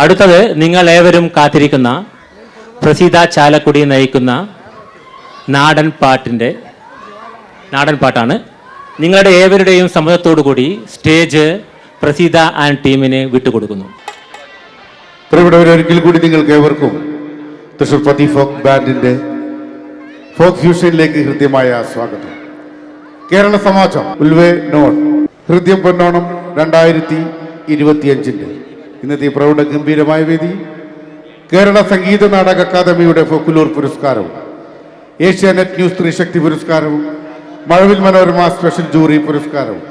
അടുത്തത് നിങ്ങൾ ഏവരും കാത്തിരിക്കുന്ന പ്രസീത ചാലക്കുടി നയിക്കുന്ന നാടൻ പാട്ടാണ്. നിങ്ങളുടെ ഏവരുടെയും സമ്മതത്തോടു കൂടി സ്റ്റേജ് പ്രസീത ആൻഡ് ടീമിന് വിട്ടുകൊടുക്കുന്നു. ഒരിക്കൽ കൂടി നിങ്ങൾക്ക് ഏവർക്കും തൃശൂർ പതി ഫോക്ക് ബാൻഡിന്റെ ഫോക്ക് ഫ്യൂഷനിലേക്ക് ഹൃദ്യമായ സ്വാഗതം. കേരള സമാജം ഉൽവേ നോൺ ഹൃദ്യം പൊന്നോണം 2025 ഇന്നത്തെ പ്രൗഢ ഗംഭീരമായ വേദി കേരള സംഗീത നാടക അക്കാദമിയുടെ ഫോക്കുലൂർ പുരസ്കാരവും ഏഷ്യാനെറ്റ് ന്യൂസ് സ്ത്രീശക്തി പുരസ്കാരവും മഴവിൽ മനോരമ സ്പെഷ്യൽ ജൂറി പുരസ്കാരവും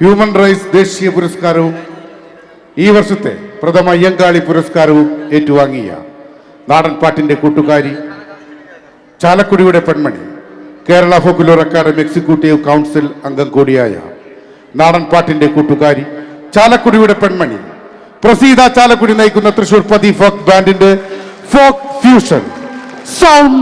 ഹ്യൂമൻ റൈറ്റ്സ് ദേശീയ പുരസ്കാരവും ഈ വർഷത്തെ പ്രഥമ അയ്യങ്കാളി പുരസ്കാരവും ഏറ്റുവാങ്ങിയ നാടൻ പാട്ടിന്റെ കൂട്ടുകാരി ചാലക്കുടിയുടെ പെൺമണി കേരള ഫോക്കുലൂർ അക്കാദമി എക്സിക്യൂട്ടീവ് കൗൺസിൽ അംഗം കൂടിയായ നാടൻ പാട്ടിന്റെ കൂട്ടുകാരി ചാലക്കുടിയുടെ പെൺമണി പ്രസീത ചാലക്കുടി നയിക്കുന്ന തൃശൂർ പതി ഫോക്ക് ബാൻഡിന്റെ ഫോക്ക് ഫ്യൂഷൻ സൗണ്ട്.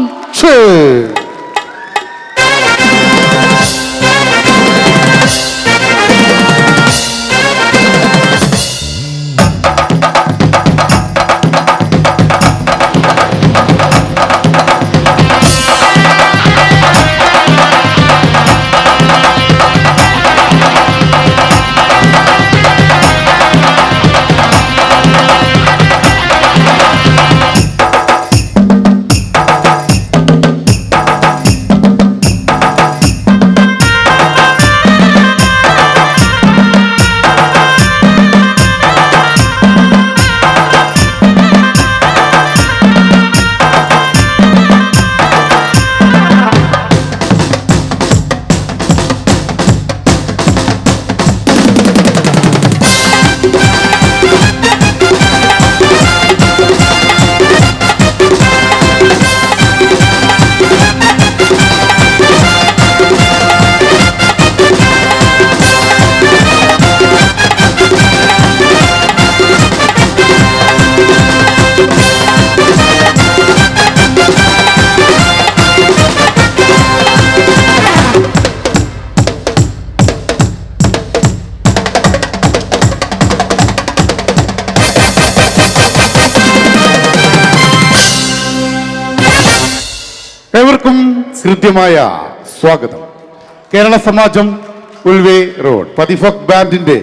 ഏവർക്കും ഹൃദ്യമായ സ്വാഗതം. കേരള സമാജം ഉൽവേ റോഡ് പതി ഫോക്ക് ബാൻഡിന്റെ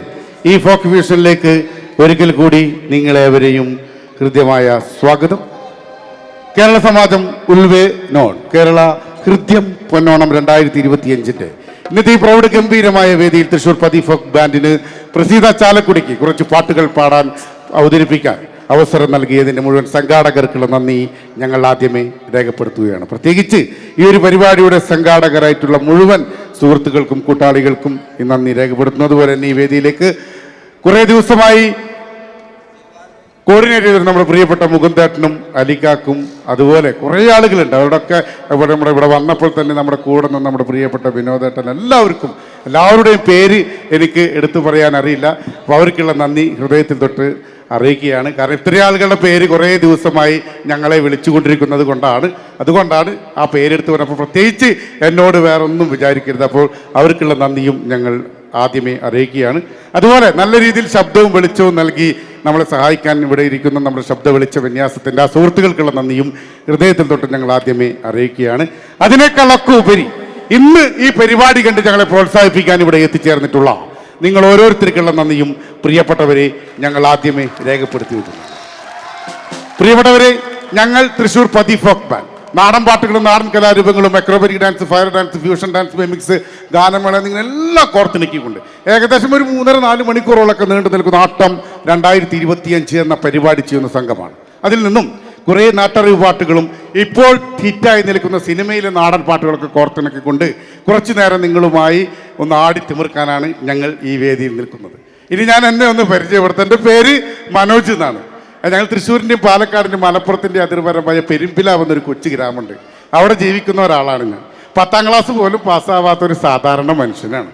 ഈ ഫോക്ക് ഫ്യൂഷനിലേക്ക് ഒരിക്കൽ കൂടി നിങ്ങളേവരെയും ഹൃദ്യമായ സ്വാഗതം. കേരള സമാജം ഉൽവേ നോൺ കേരള ഹൃദ്യം പൊന്നോണം 2025 ഇന്നത്തെ ഈ പ്രൗഢ ഗംഭീരമായ വേദിയിൽ തൃശൂർ പതി ഫോക്ക് ബാൻഡിന് പ്രസീത ചാലക്കുടിക്ക് കുറച്ച് പാട്ടുകൾ പാടാൻ അവതരിപ്പിക്കാൻ അവസരം നൽകിയതിൻ്റെ മുഴുവൻ സംഘാടകർക്കുള്ള നന്ദി ഞങ്ങൾ ആദ്യമേ രേഖപ്പെടുത്തുകയാണ്. പ്രത്യേകിച്ച് ഈ ഒരു പരിപാടിയുടെ സംഘാടകരായിട്ടുള്ള മുഴുവൻ സുഹൃത്തുക്കൾക്കും കൂട്ടാളികൾക്കും ഈ നന്ദി രേഖപ്പെടുത്തുന്നത് പോലെ തന്നെ ഈ വേദിയിലേക്ക് കുറേ ദിവസമായി കോർഡിനേറ്റ് ചെയ്തിട്ട് നമ്മുടെ പ്രിയപ്പെട്ട മുകുന്ദേട്ടനും അലിക്കാക്കും അതുപോലെ കുറേ ആളുകളുണ്ട്. അവരോടൊക്കെ ഇവിടെ വന്നപ്പോൾ തന്നെ നമ്മുടെ കൂടെ നിന്ന് നമ്മുടെ പ്രിയപ്പെട്ട വിനോദേട്ടൻ എല്ലാവരുടെയും പേര് എനിക്ക് എടുത്തു പറയാൻ അറിയില്ല. അപ്പോൾ അവർക്കുള്ള നന്ദി ഹൃദയത്തിൽ തൊട്ട് അറിയിക്കുകയാണ്. കാരണം ഇത്രയും ആളുകളുടെ പേര് കുറേ ദിവസമായി ഞങ്ങളെ വിളിച്ചുകൊണ്ടിരിക്കുന്നത് അതുകൊണ്ടാണ് ആ പേരെടുത്ത് പറഞ്ഞപ്പോൾ പ്രത്യേകിച്ച് എന്നോട് വേറെ ഒന്നും വിചാരിക്കരുത്. അപ്പോൾ അവർക്കുള്ള നന്ദിയും ഞങ്ങൾ ആദ്യമേ അറിയിക്കുകയാണ്. അതുപോലെ നല്ല രീതിയിൽ ശബ്ദവും വെളിച്ചവും നൽകി നമ്മളെ സഹായിക്കാൻ ഇവിടെ ഇരിക്കുന്ന നമ്മുടെ ശബ്ദ വെളിച്ച വിന്യാസത്തിൻ്റെ ആ സുഹൃത്തുക്കൾക്കുള്ള നന്ദിയും ഹൃദയത്തിൽ തൊട്ട് ഞങ്ങൾ ആദ്യമേ അറിയിക്കുകയാണ്. അതിനേക്കാളൊക്കെ ഉപരി ഇന്ന് ഈ പരിപാടി കണ്ട് ഞങ്ങളെ പ്രോത്സാഹിപ്പിക്കാൻ ഇവിടെ എത്തിച്ചേർന്നിട്ടുള്ള നിങ്ങൾ ഓരോരുത്തർക്കുള്ള നന്ദിയും പ്രിയപ്പെട്ടവരെ ഞങ്ങൾ ആദ്യമേ രേഖപ്പെടുത്തി വെക്കുന്നു. പ്രിയപ്പെട്ടവരെ, ഞങ്ങൾ തൃശൂർ പതി ഫോക്ക് ബാൻഡ് നാടൻ പാട്ടുകളും നാടൻ കലാരൂപങ്ങളും acrobatic dance, fire dance, fusion dance, mimics, ഗാനമേള നിങ്ങളെല്ലാം കോർത്തിണക്കിക്കൊണ്ട് ഏകദേശം ഒരു 3.5-4 മണിക്കൂറോളൊക്കെ നീണ്ടു നിൽക്കുന്ന ആട്ടം 2025 എന്ന പരിപാടി ചെയ്യുന്ന സംഘമാണ്. അതിൽ നിന്നും കുറേ നാട്ടറിവ് പാട്ടുകളും ഇപ്പോൾ ഹിറ്റായി നിൽക്കുന്ന സിനിമയിലെ നാടൻ പാട്ടുകളൊക്കെ കോർത്തിണക്കിക്കൊണ്ട് കുറച്ചു നേരം നിങ്ങളുമായി ഒന്ന് ആടി തിമിർക്കാനാണ് ഞങ്ങൾ ഈ വേദിയിൽ നിൽക്കുന്നത്. ഇനി ഞാൻ എന്നെ ഒന്ന് പരിചയപ്പെടുത്താം. എൻ്റെ പേര് മനോജ് എന്നാണ്. ഞങ്ങൾ തൃശ്ശൂരിൻ്റെയും പാലക്കാടിൻ്റെയും മലപ്പുറത്തിൻ്റെ അതിർവരമായ പെരുമ്പിലാവുന്നൊരു കൊച്ചു ഗ്രാമമുണ്ട്. അവിടെ ജീവിക്കുന്ന ഒരാളാണ് ഞാൻ. 10ാം ക്ലാസ് പോലും പാസ്സാവാത്ത ഒരു സാധാരണ മനുഷ്യനാണ്.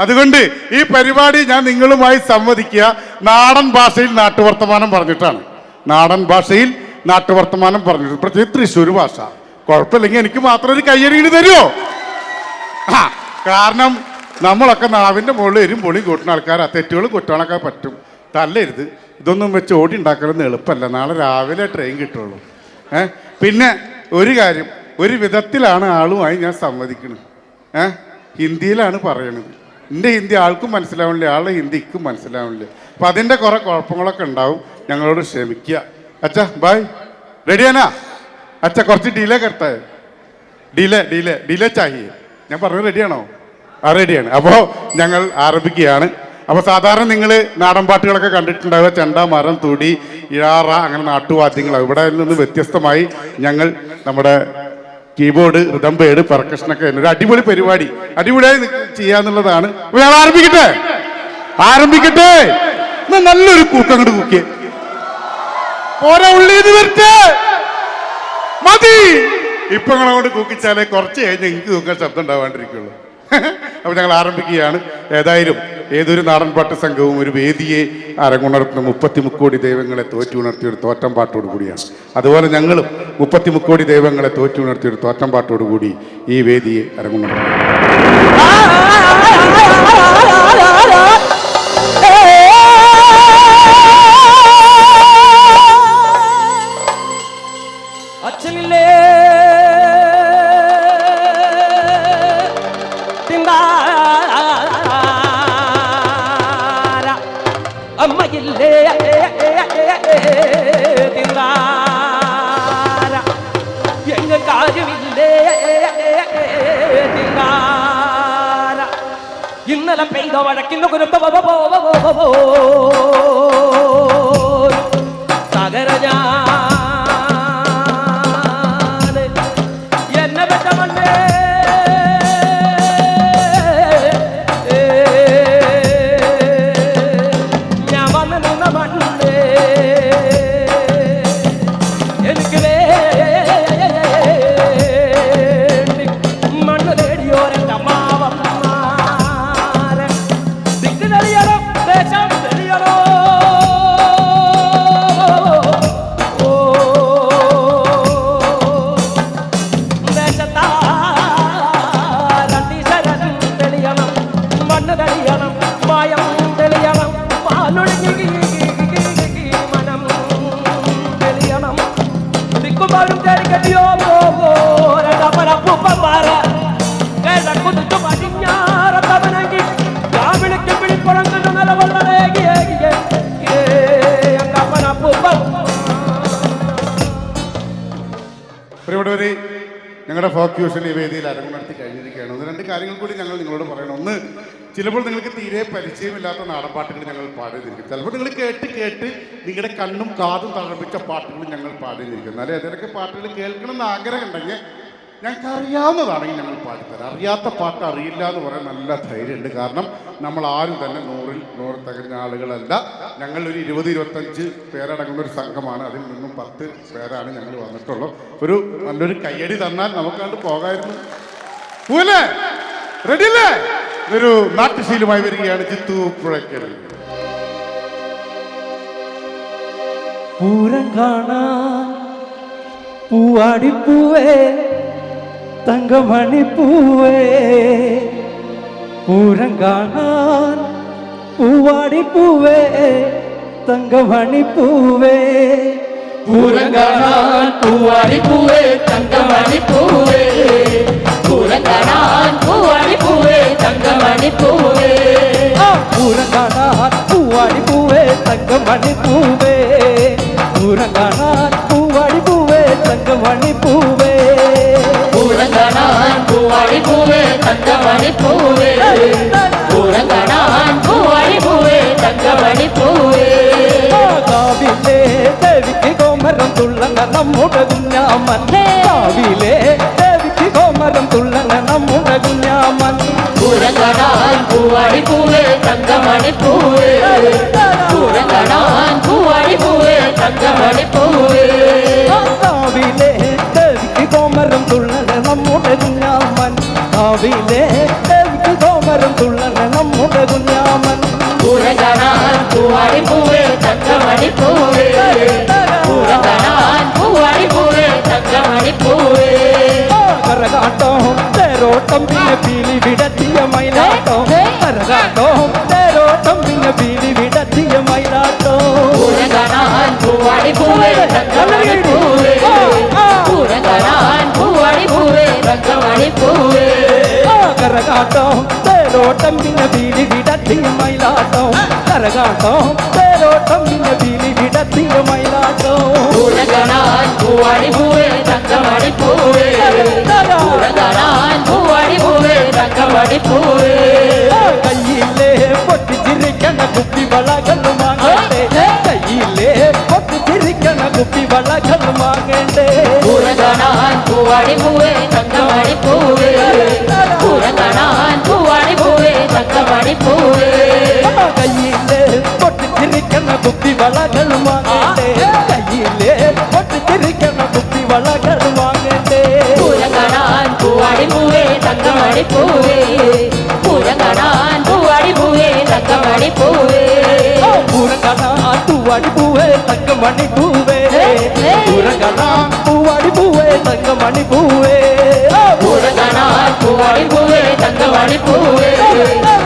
അതുകൊണ്ട് ഈ പരിപാടി ഞാൻ നിങ്ങളുമായി സംവദിക്കുക നാടൻ ഭാഷയിൽ നാട്ടുവർത്തമാനം പറഞ്ഞിട്ടാണ്. പ്രത്യേകിച്ച് തൃശ്ശൂർ ഭാഷ. കുഴപ്പമില്ലെങ്കിൽ എനിക്ക് മാത്രം ഒരു കയ്യടിയിൽ തരുമോ? കാരണം നമ്മളൊക്കെ നാവിൻ്റെ മുകളിൽ എരും പൊളിയും കൂട്ടുന്ന ആൾക്കാരാ. തെറ്റുകളും കുറ്റങ്ങളൊക്കെ പറ്റും. തല്ലരുത്. ഇതൊന്നും വെച്ച് ഓടി ഉണ്ടാക്കലൊന്നും എളുപ്പമല്ല. നാളെ രാവിലെ ട്രെയിൻ കിട്ടുള്ളൂ. പിന്നെ ഒരു കാര്യം, ഒരു വിധത്തിലാണ് ആളുമായി ഞാൻ സമ്മതിക്കുന്നത്. ഹിന്ദിയിലാണ് പറയണത്. എൻ്റെ ഹിന്ദി ആൾക്കും മനസ്സിലാവണില്ല, ആളുടെ ഹിന്ദി ഇക്കും മനസ്സിലാവണില്ല. അപ്പം അതിൻ്റെ കുറേ കുഴപ്പങ്ങളൊക്കെ ഉണ്ടാവും. ഞങ്ങളോട് ക്ഷമിക്കുക. അച്ഛാ ബായ്. റെഡിയാനാ അച്ഛാ? കുറച്ച് ഡിലേ കറക്റ്റ് ഡിലേ ചാഹിയെ. ഞാൻ പറഞ്ഞത് റെഡിയാണോ? റെഡിയാണ്. അപ്പോൾ ഞങ്ങൾ ആരംഭിക്കുകയാണ്. അപ്പോൾ സാധാരണ നിങ്ങൾ നാടൻ പാട്ടുകളൊക്കെ കണ്ടിട്ടുണ്ടാവുക, ചെണ്ട, മരം, തുടി, ഇഴാറ, അങ്ങനെ നാട്ടുവാദ്യങ്ങൾ. ഇവിടെ നിന്ന് വ്യത്യസ്തമായി ഞങ്ങൾ നമ്മുടെ കീബോർഡ്, റിതം പേഡ്, പെർക്കഷനൊക്കെ ഒരു അടിപൊളി പരിപാടി അടിപൊളിയായി ചെയ്യാന്നുള്ളതാണ്. ഞാൻ ആരംഭിക്കട്ടെ. നല്ലൊരു കൂക്കങ്ങോട്ട് കൂക്കിയേ. ഓരോ ഉള്ളിന്ന് വരട്ടെ, മതി. ഇപ്പൊ ഞങ്ങളങ്ങോട്ട് കൂക്കിച്ചാലേ കുറച്ച് കഴിഞ്ഞ് എനിക്ക് കൂക്കാൻ ശബ്ദം ഉണ്ടാവാണ്ടിരിക്കുള്ളൂ. അപ്പൊ ഞങ്ങൾ ആരംഭിക്കുകയാണ്. ഏതായാലും ഏതൊരു നാടൻപാട്ട് സംഘവും ഒരു വേദിയെ അരങ്ങുണർത്തുന്ന 30 മുക്കോടി ദൈവങ്ങളെ തോറ്റുണർത്തിയ ഒരു തോറ്റം പാട്ടോട് കൂടിയാണ്. അതുപോലെ ഞങ്ങളും 30 മുക്കോടി ദൈവങ്ങളെ തോറ്റുണർത്തിയ ഒരു തോറ്റം പാട്ടോട് കൂടി ഈ വേദിയെ അരങ്ങുണർത്തുന്നു. ഇന്നലെ പെയ്ത വഴക്കിന്റെ കുരുത്ത തകര ഞാൻ എന്നെ പെട്ട മണ്ണേ ഞാൻ വന്ന് നിന്ന മണ്ണേ എനിക്ക് മണ്ണ് തേടിയോരെന്റെ അമ്മാവ ഞങ്ങളുടെ ഫോക്ക് ഫ്യൂഷൻ ഈ വേദിയിൽ അരങ്ങുണർത്തി കഴിഞ്ഞിരിക്കുകയാണ്. ഒന്ന് രണ്ട് കാര്യങ്ങൾ കൂടി ഞങ്ങൾ നിങ്ങളോട് പറയണം. ഒന്ന്, ചിലപ്പോൾ നിങ്ങൾക്ക് തീരെ പരിചയമില്ലാത്ത നാടൻപാട്ടുകൾ ഞങ്ങൾ പാടിയിരിക്കും. ചിലപ്പോൾ നിങ്ങൾ കേട്ട് നിങ്ങളുടെ കണ്ണും കാതും തഴപ്പിച്ച പാട്ടുകൾ ഞങ്ങൾ പാടിയിരിക്കും. എന്നാലും ഏതൊക്കെ പാട്ടുകൾ കേൾക്കണം എന്ന് ആഗ്രഹം ഉണ്ടെങ്കിൽ ഞങ്ങൾക്ക് അറിയാവുന്നതാണെങ്കിൽ ഞങ്ങൾ പാടിത്തരാം. അറിയാത്ത പാട്ട് അറിയില്ല എന്ന് പറയാൻ നല്ല ധൈര്യമുണ്ട്. കാരണം നമ്മൾ ആരും തന്നെ 100-ൽ 100 തികഞ്ഞ ആളുകളല്ല. ഞങ്ങൾ ഒരു 20-25 പേരടങ്ങുന്ന ഒരു സംഘമാണ്. അതിൽ നിന്നും 10 പേരാണ് ഞങ്ങൾ വന്നിട്ടുള്ളൂ. ഒരു നല്ലൊരു കയ്യടി തന്നാൽ നമുക്കണ്ട് പോകായിരുന്നു. പോലെ റെഡിയല്ലേ? ഇതൊരു നാട്ടുശീലമായി വരികയാണ്. ജിത്തു പുഴയ്ക്കൽ. പൂരം കാണാൻ പൂവാടിപ്പൂവേ തങ്കമണിപ്പൂവേ, പൂരം കാണാൻ പൂവാടിപ്പൂവേ തങ്കമണിപ്പൂവേ, പൂരം കാണാൻ പൂവാടിപ്പൂവേ തങ്കമണിപ്പൂവേ, പൂരം കാണാൻ പൂവാടിപ്പൂവേ തങ്കമണിപ്പൂവേ, പൂരം കാണാൻ പൂവാടിപ്പൂവേ തങ്കമണിപ്പൂവേ, പൂരം കാണാൻ പൂവാടിപ്പൂവേ തങ്കമണിപ്പൂവേ, പൂരം കാണാൻ പൂവാടിപ്പൂവേ തങ്കമണിപ്പൂവേ, പൂരം കാണാൻ പൂവാടിപ്പൂവേ തങ്കമണിപ്പൂവേ. കാവിലെ ദേവിക്ക് കോമരം തുള്ളണ നമ്മുടെ കുഞ്ഞാമൻ, കാവിലെ ദേവിക്ക് കോമരം തുള്ളണ നമ്മുടെ കുഞ്ഞാമൻ, പൂരം കാണാൻ പൂവാടിപ്പൂവേ തങ്കമണിപ്പൂവേ, പൂരം കാണാൻ പൂവാടിപ്പൂവേ തങ്കമണിപ്പൂവേ, കാവിലെ ദേവിക്ക് കോമരം തുള്ളണ നമ്മുടെ കുഞ്ഞാമൻ, കാവിലെ ദേവിക്ക് കോമരം തുള്ളണ നമ്മുടെ കുഞ്ഞാമൻ, പൂരം കാണാൻ പൂവാടിപ്പൂവേ തങ്കമണിപ്പൂവേ, പൂരം കാണാൻ പൂവാടിപ്പൂവേ തങ്കമണിപ്പൂവേ. കരകാട്ടം തേരോട്ടം പിന്നെ പീലി വിടത്തിയ മൈലാട്ടം, കരകാട്ടം തേരോട്ടം പിന്നെ പീലി വിടത്തിയ മൈലാട്ടം, പൂവാടി പൂവേ തങ്കമണി പൂവേ പൂരം കാണാൻ പൂവാടി പൂവേ തങ്കമണി പൂവേ കരകാട്ടം തേരോട്ടം പിന്നെ പീലി വിടത്തിയ മയിലാട്ടം കരകാട്ടം തേരോട്ടം പിന്നെ പീലി വിടത്തിയ മയിലാട്ടം പൂരം കാണാൻ പൂവാടി പൂവേ തങ്കമണി പൂവേ പൂരം കാണാൻ പൂവാടി പൂവേ തങ്കമണി പൂവേ കയ്യിലെ പൊട്ടിച്ചിരിക്കണ കുപ്പി വളകൾ വാങ്ങണ്ടേ കയ്യിലെ പൊട്ടിച്ചിരിക്കണ കുപ്പി വളകൾ വാങ്ങണ്ടേ പൂരം കാണാൻ പൂവാടി പൂവേ തങ്കമണി പൂവേ പൂരം കാണാൻ പൂവാടി പൂവേ തങ്കമണി പൂവേ കയ്യിലെ പൊട്ടിച്ചിരിക്കണ കുപ്പി വളകൾ വാങ്ങണ്ടേ കയ്യിലെ പൊട്ടിച്ചിരിക്കണ കുപ്പി വളകൾ വാങ്ങണ്ടേ പൂരം കാണാൻ പൂവാടി പൂവേ തങ്കമണി പൂവേ പൂരം കാണാൻ പൂവാടി പൂവേ തങ്കമണി പൂവേ പൂരം കാണാൻ പൂവാടി പൂവേ തങ്കമണി പൂവേ പൂരം കാണാൻ പൂവാടി പൂവേ തങ്കമണി പൂവേ പൂരം കാണാൻ പൂവാടി പൂവേ തങ്കമണി പൂവേ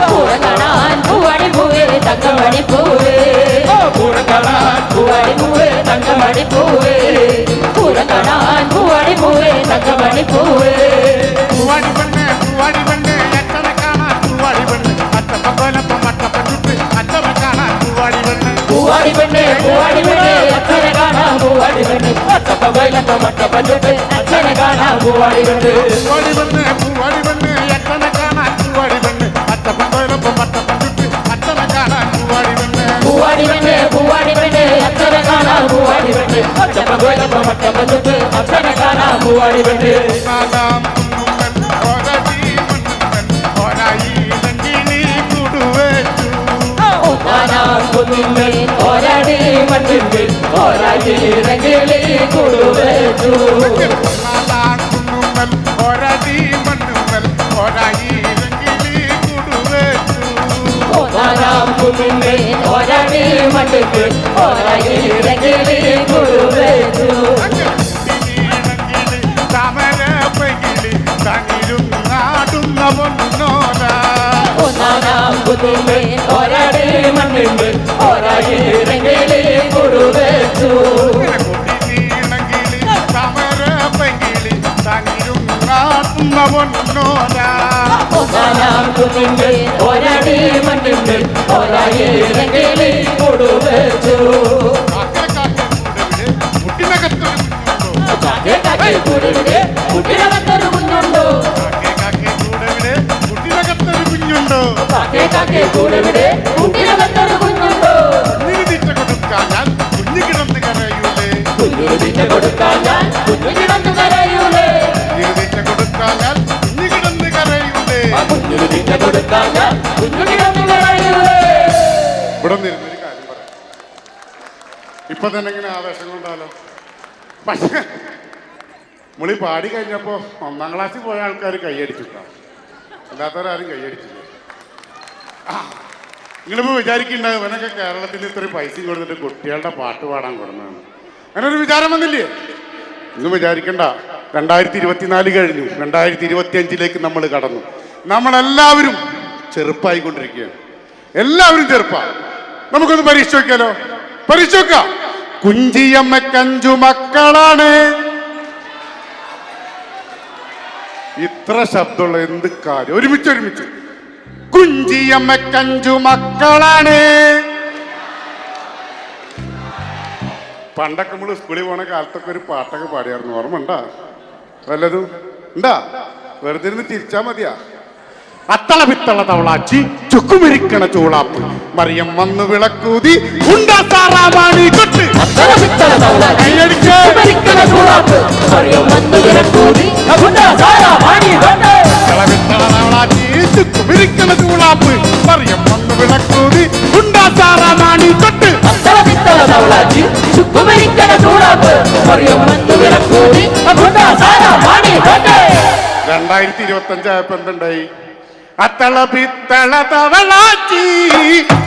പൂരം കാണാൻ പൂവാടി പൂവേ തങ്കമണി പൂവേ പൂരം കാണാൻ പൂവാടി പൂവേ തങ്കമണി പൂവേ പൂരം കാണാൻ പൂവാടി പൂവേ തങ്കമണി പൂവേ പൂവാടി പെണ്ണ് എത്തണ കാണാൻ പൂവാടി പെണ്ണ് അത്തപ്പ കൊലപ്പം അത്തപ്പ ചുട്ട് അത്തപ്പ കാണാൻ പൂവാടി പെണ്ണ് പൂവാടി പെണ്ണേ അച്ഛനെ കാണാൻ പൂവാടി പെണ്ണ് അത്തപ്പ കൊലപ്പം അത്തപ്പ ചുട്ട് അച്ഛനെ കാണാൻ പൂവാടി പെണ്ണ് പൂവാടി പെണ്ണ് എത്തണ കാണാൻ പൂവാടി പെണ്ണ് അത്തപ്പ കൊലപ്പം അത്തപ്പ ചുട്ട് അത്തപ്പ കാണാൻ പൂവാടി പെണ്ണ് പൂവാടി പെണ്ണേ അച്ഛനെ കാണാൻ പൂവാടി പെണ്ണ് അത്തപ്പ കൊലപ്പം അത്തപ്പ ചുട്ട് അച്ഛനെ കാണാൻ പൂവാടി പെണ്ണ് നാദാം കുന്നുമ്മൽ ഓരടി മണ്ണുമ്മൽ ഓരായി നെഞ്ചിനി കൂടുവേറ്റു ഒന്നാനാം കുന്നുമ്മേൽ ഒരടി മണ്ണിന്മേൽ ഒരായി രംഗിളി കൂടുവേറ്റു നാദാം കുന്നുമ്മൽ ഓരടി മണ്ണുമ്മൽ ഓരായി നെഞ്ചിനി കൂടുവേറ്റു ഒന്നാനാം കുന്നുമ്മേൽ ഒരടി മണ്ണിന്മേൽ ഒരായി രംഗിളി കൂടുവേറ്റു താമര പൈകിളി തങ്ങിലും നാടുന്ന പൊന്നോര ഒന്നാനാം കുന്നുമ്മേൽ ഒരടി മണ്ണിന്മേൽ ഒരായി രംഗിളി കൂടുവേറ്റു കൊടിനീളങ്കിളി താമര പൈകിളി തങ്ങിലും നാടുന്ന പൊന്നോര ഒന്നാനാം കുന്നുമ്മേൽ ഒരടി മണ്ണിന്മേൽ ഒരായി രംഗിളി കൂടുവേറ്റു കാക്കെ കുട്ടിനകത്തൊരു കുഞ്ഞുണ്ടോ കാക്കെ കുട്ടിനകത്തൊരു കുഞ്ഞുണ്ടോ കാക്കെ കൂടെ കുട്ടിനകത്തൊരു കുഞ്ഞുണ്ടോ കുഞ്ഞിന് തീറ്റ കൊടുക്കാൻ കുഞ്ഞു കിടന്ന് കരയൂലേ കുഞ്ഞിന് തീറ്റ കൊടുക്കാൻ ഞാൻ കുഞ്ഞു കിടന്നു കരയൂലേ കുഞ്ഞിന് തീറ്റ കൊടുക്കാൻ കുഞ്ഞു കിടന്ന് കരയൂലേ കുഞ്ഞിന് തീറ്റ കൊടുക്കാൻ ഞാൻ കുഞ്ഞു കിടന്നു കരയൂലേ ഇവിടെ നിന്നൊരു കാര്യം പറയാം ഇപ്പൊ തന്നെ ഇങ്ങനെ ആവേശം കൊണ്ടാലോ പക്ഷേ മുളി പാടി കഴിഞ്ഞപ്പോ 1ാം ക്ലാസ്സിൽ പോയ ആൾക്കാർ കൈയടിച്ചിട്ടാ അല്ലാത്തവരാരും കൈയടിച്ചില്ല നിങ്ങളിപ്പോ വിചാരിക്കുന്നുണ്ടാവും ഇവനൊക്കെ കേരളത്തിൽ ഇത്രയും പൈസയും കൊടുത്തിട്ട് കുട്ടികളുടെ പാട്ട് പാടാൻ കൊടുന്നതാണ് അങ്ങനെ ഒരു വിചാരം വന്നില്ലേ ഒന്നും വിചാരിക്കണ്ട 2024 കഴിഞ്ഞു 2025 നമ്മൾ കടന്നു നമ്മളെല്ലാവരും ചെറുപ്പായിക്കൊണ്ടിരിക്കുകയാണ് എല്ലാവരും ചെറുപ്പാ നമുക്കൊന്ന് പരീക്ഷ നോക്കിയാലോ പരീക്ഷ നോക്കാം കുഞ്ചിയമ്മക്ക് 5 മക്കളാണ് ഇത്ര ശബ്ദമുള്ള എന്ത് കാര്യം ഒരുമിച്ച് കുഞ്ചിയമ്മക്ക് 5 മക്കളാണ് പണ്ടൊക്കെ നമ്മൾ സ്കൂളിൽ പോണ കാലത്തൊക്കെ ഒരു പാട്ടൊക്കെ പാടിയായിരുന്നു ഓർമ്മ ഉണ്ടാ വല്ലതും ഉണ്ടാ വെറുതെ ഇരുന്ന് തിരിച്ചാ മതിയാ അത്തള പിത്തള തവളാച്ചി ചുക്കുമിരിക്കണ ചൂളാപ്പ് മറിയം വന്നു വിളക്കൂതി ഉണ്ടാസാറാമാണി കൊട്ട് ചുക്കുമിരിക്കണ ചൂളാപ്പ് മറിയം വന്നു വിളക്കൂതി ഉണ്ടാസാറാമാണി കൊട്ട് 2025 ആയപ്പോ എന്തുണ്ടായി അത്തള പിത്തള തവളാച്ചി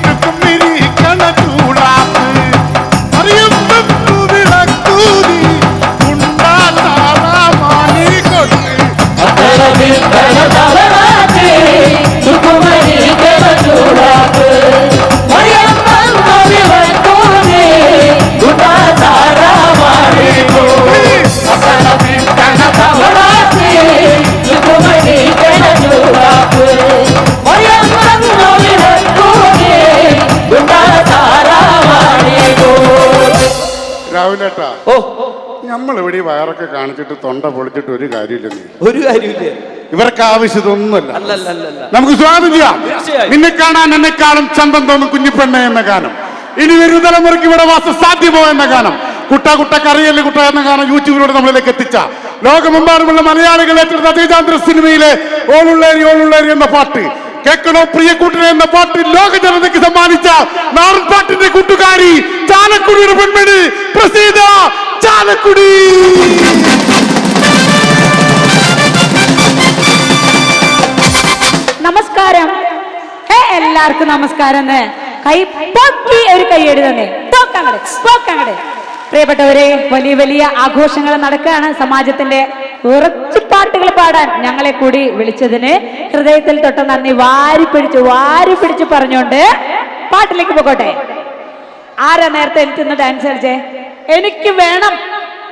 ചുക്കുമിരിക്കണ ചൂളാപ്പ് മറിയം വന്നു വിളക്കൂതി ഉണ്ടാസാറാമാണി കൊട്ട് Mariam രാവിലേട്ടാ ഓ നമ്മളിവിടെ ഈ വയറൊക്കെ കാണിച്ചിട്ട് തൊണ്ട പൊളിച്ചിട്ട് ഒരു കാര്യമില്ല നീ. ഒരു കാര്യമില്ല. ഇവർക്ക് ആവശ്യതൊന്നുമല്ല. അല്ലല്ല നമുക്ക് സ്വാഗതം ചെയ്യാം. തീർച്ചയായും. നിന്നെ കാണാൻ എന്നെക്കാളും ചന്തം തോന്നും കുഞ്ഞിപ്പെണ്ണ എന്ന ഗാനം, ഇനി വരുന്ന തലമുറയ്ക്ക് ഇവിടെ വാസം സാധ്യമോ എന്ന ഗാനം, കുട്ട കുട്ട കറിയല്ലേ കുട്ട എന്ന ഗാനം യൂട്യൂബിലൂടെ നമ്മളിലേക്ക് എത്തിച്ച ലോകമെമ്പാടുമുള്ള മലയാളികൾ ഏറ്റെടുത്ത അജയചാന്ദ്ര സിനിമയിലെ ഓളുള്ളേരി ഓളുള്ളേരി എന്ന പാട്ട് കേൾക്കണോ പ്രിയ കൂട്ടരെ എന്ന പാട്ട് ലോക ജനതയ്ക്ക് സമ്മാനിച്ച നാടൻ പാട്ടിന്റെ കൂട്ടുകാരി ചാലക്കുടിയുടെ പെൺമണി പ്രസീത ചാലക്കുടി. നമസ്കാരം. എല്ലാവർക്കും നമസ്കാരം. കൈ പൊക്കി ഒരു കൈയ്യടി തന്നെ. പോക്കങ്ങട്. പ്രിയപ്പെട്ടവരെ, വലിയ വലിയ ആഘോഷങ്ങൾ നടക്കുകയാണ്. സമാജത്തിന്റെ കുറച്ച് പാട്ടുകൾ പാടാൻ ഞങ്ങളെ കൂടി വിളിച്ചതിന് ഹൃദയത്തിൽ തൊട്ട നന്ദി വാരി പിടിച്ചു പറഞ്ഞുകൊണ്ട് പാട്ടിലേക്ക് പോകട്ടെ. ആരാ നേരത്തെ എനിക്കൊന്ന് ഡാൻസ് കളിച്ചേ? എനിക്ക് വേണം,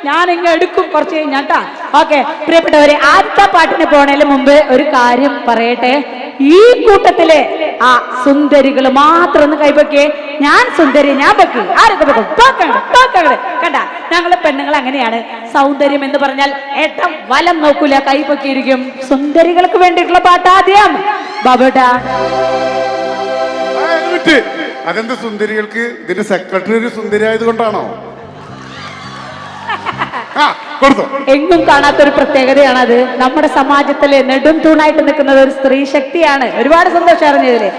ഞാൻ ഇങ്ങ് എടുക്കും കുറച്ച് കഴിഞ്ഞാട്ടാ. ഓക്കെ പ്രിയപ്പെട്ടവരെ, ആദ്യത്തെ പാട്ടിന് പോണതിന് മുമ്പ് ഒരു കാര്യം പറയട്ടെ. ഈ കൂട്ടത്തിലെ ആ സുന്ദരികൾ മാത്രം ഒന്ന് കൈപൊക്കിയേ. ഞാൻ സുന്ദരി, ഞാൻ പൊക്കി. ആരൊക്കെ പൊക്കും? കണ്ട, ഞങ്ങള് പെണ്ണുങ്ങൾ അങ്ങനെയാണ്. സൗന്ദര്യം എന്ന് പറഞ്ഞാൽ ഏട്ടം വലം നോക്കൂല, കൈപൊക്കിയിരിക്കും. സുന്ദരികൾക്ക് വേണ്ടിയിട്ടുള്ള പാട്ട് ആദ്യം ബാബുട്ടാ. അതെന്ത് സുന്ദരികൾക്ക്? ഇതിന്റെ സെക്രട്ടറി ഒരു സുന്ദരി ആയതുകൊണ്ടാണോ? എങ്ങും കാണാത്തൊരു പ്രത്യേകതയാണത്. നമ്മുടെ സമാജത്തിലെ നെടും തൂണായിട്ട് നിൽക്കുന്നത് ഒരു സ്ത്രീ ശക്തിയാണ്. ഒരുപാട് സന്തോഷം അറിഞ്ഞതില്.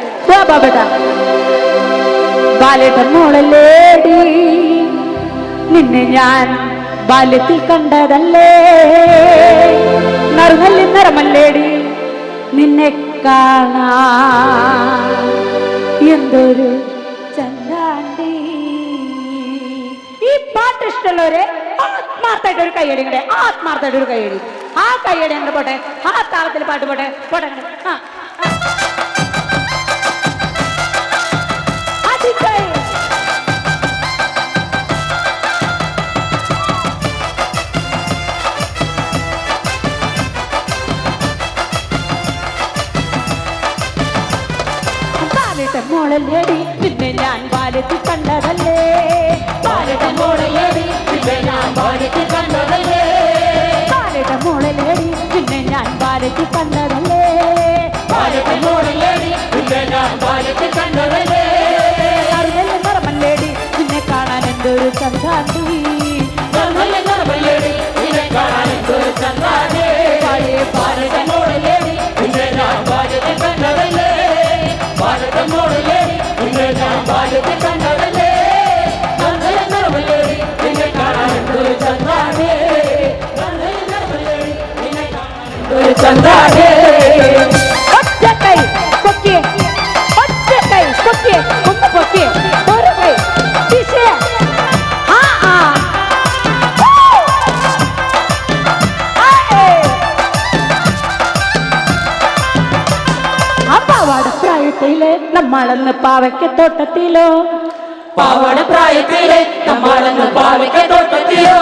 ബാലേട്ടൻ മോളല്ലേടി, നിന്നെ ഞാൻ ബാല്യത്തിൽ കണ്ടതല്ലേ, നറുനല്ലി നിറമല്ലേടി നിന്നെ കാണാ എന്തൊരു ചന്താണ്ടി. ഈ പാട്ട് ഇഷ്ടമുള്ളവരെ ആത്മാർത്ഥമായിട്ട് ഒരു കൈയടി, ആത്മാർത്ഥമായിട്ട് ഒരു കൈയടി. ആ കൈയടി അങ്ങോട്ട് പോട്ടെ, ആ താളത്തിൽ പാട്ട് പോട്ടെ. മോളല്ലേടി, പിന്നെ ഞാൻ ബാല്യത്തിൽ കണ്ടതല്ലേ, ബാല്യത്തെ മോളല്ലേടി, പിന്നെ ഞാൻ ബാല്യത്തിൽ കണ്ടതല്ലേ, ബാല്യത്തെ മോളല്ലേടി, പിന്നെ ഞാൻ ബാല്യത്തിൽ കണ്ടതല്ലേ, ബാല്യത്തെ മോളല്ലേടി, പിന്നെ ഞാൻ ബാല്യത്തിൽ കണ്ടതല്ലേ, അറിഞ്ഞല്ലേ നിറമല്ലേടി, നിന്നെ കാണാൻ എന്തൊരു ചന്താണ്ടി, അറിഞ്ഞല്ലേ നിറമല്ലേടി, നിന്നെ കാണാൻ എന്തൊരു ചന്താണ്ടി, ബാല്യത്തെ മോളല്ലേടി, പിന്നെ ഞാൻ ബാല്യത്തിൽ കണ്ടതല്ലേ, ബാല്യത്തെ മോളല്ലേടി, പിന്നെ ഞാൻ ബാല്യത്തിൽ കണ്ടതല്ലേ, അറിഞ്ഞല്ലേ നിറമല്ലേടി, നിന്നെ കാണാൻ എന്തൊരു ചന്താണ്ടി, അറിഞ്ഞല്ലേ നിറമല്ലേടി, നിന്നെ കാണാൻ എന്തൊരു ചന്താണ്ടി. ഒറ്റക്കൈ പൊക്കിയേ, ഒറ്റക്കൈ പൊക്കിയേ, ഒന്ന് പൊക്കിയേ, ഒരു കൈ വീശിയേ. പാവാട പ്രായത്തിലെ നമ്മളന്ന് പാവയ്ക്കത്തോട്ടത്തിലോ, പാവാട പ്രായത്തിലെ നമ്മളന്ന് പാവയ്ക്കത്തോട്ടത്തിലോ,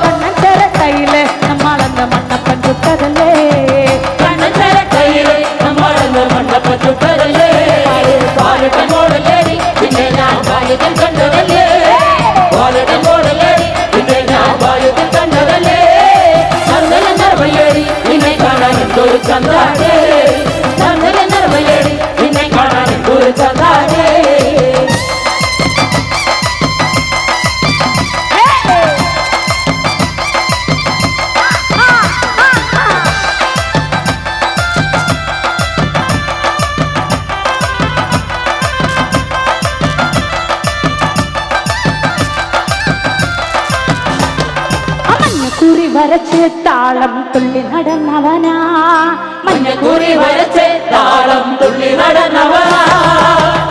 കണ്ണഞ്ചരക്കയിലെ നമ്മളന്ന് മണ്ണപ്പൻ ചുട്ടതല്ലേ, കണ്ണഞ്ചരക്കയിലെ നമ്മളന്ന് മണ്ണപ്പൻ ചുട്ടതല്ലേ, ബാല്യത്തെ മോളല്ലേടി, പിന്നെ ഞാൻ ബാല്യത്തിൽ കണ്ടതല്ലേ, ബാല്യത്തെ മോളല്ലേടി, പിന്നെ ഞാൻ ബാല്യത്തിൽ കണ്ടതല്ലേ, ചന്ദന നിറമല്ലേടി, നിന്നെ കാണാൻ എന്തൊരു ചന്താടേ, ചന്ദന നിറമല്ലേടി, നിന്നെ കാണാൻ എന്തൊരു ചന്താടേ. മഞ്ഞക്കുറി വരച്ച് താളം തുള്ളി നടന്നവനാ, മഞ്ഞക്കുറി വരച്ച് താളം തുള്ളി നടന്നവനാ,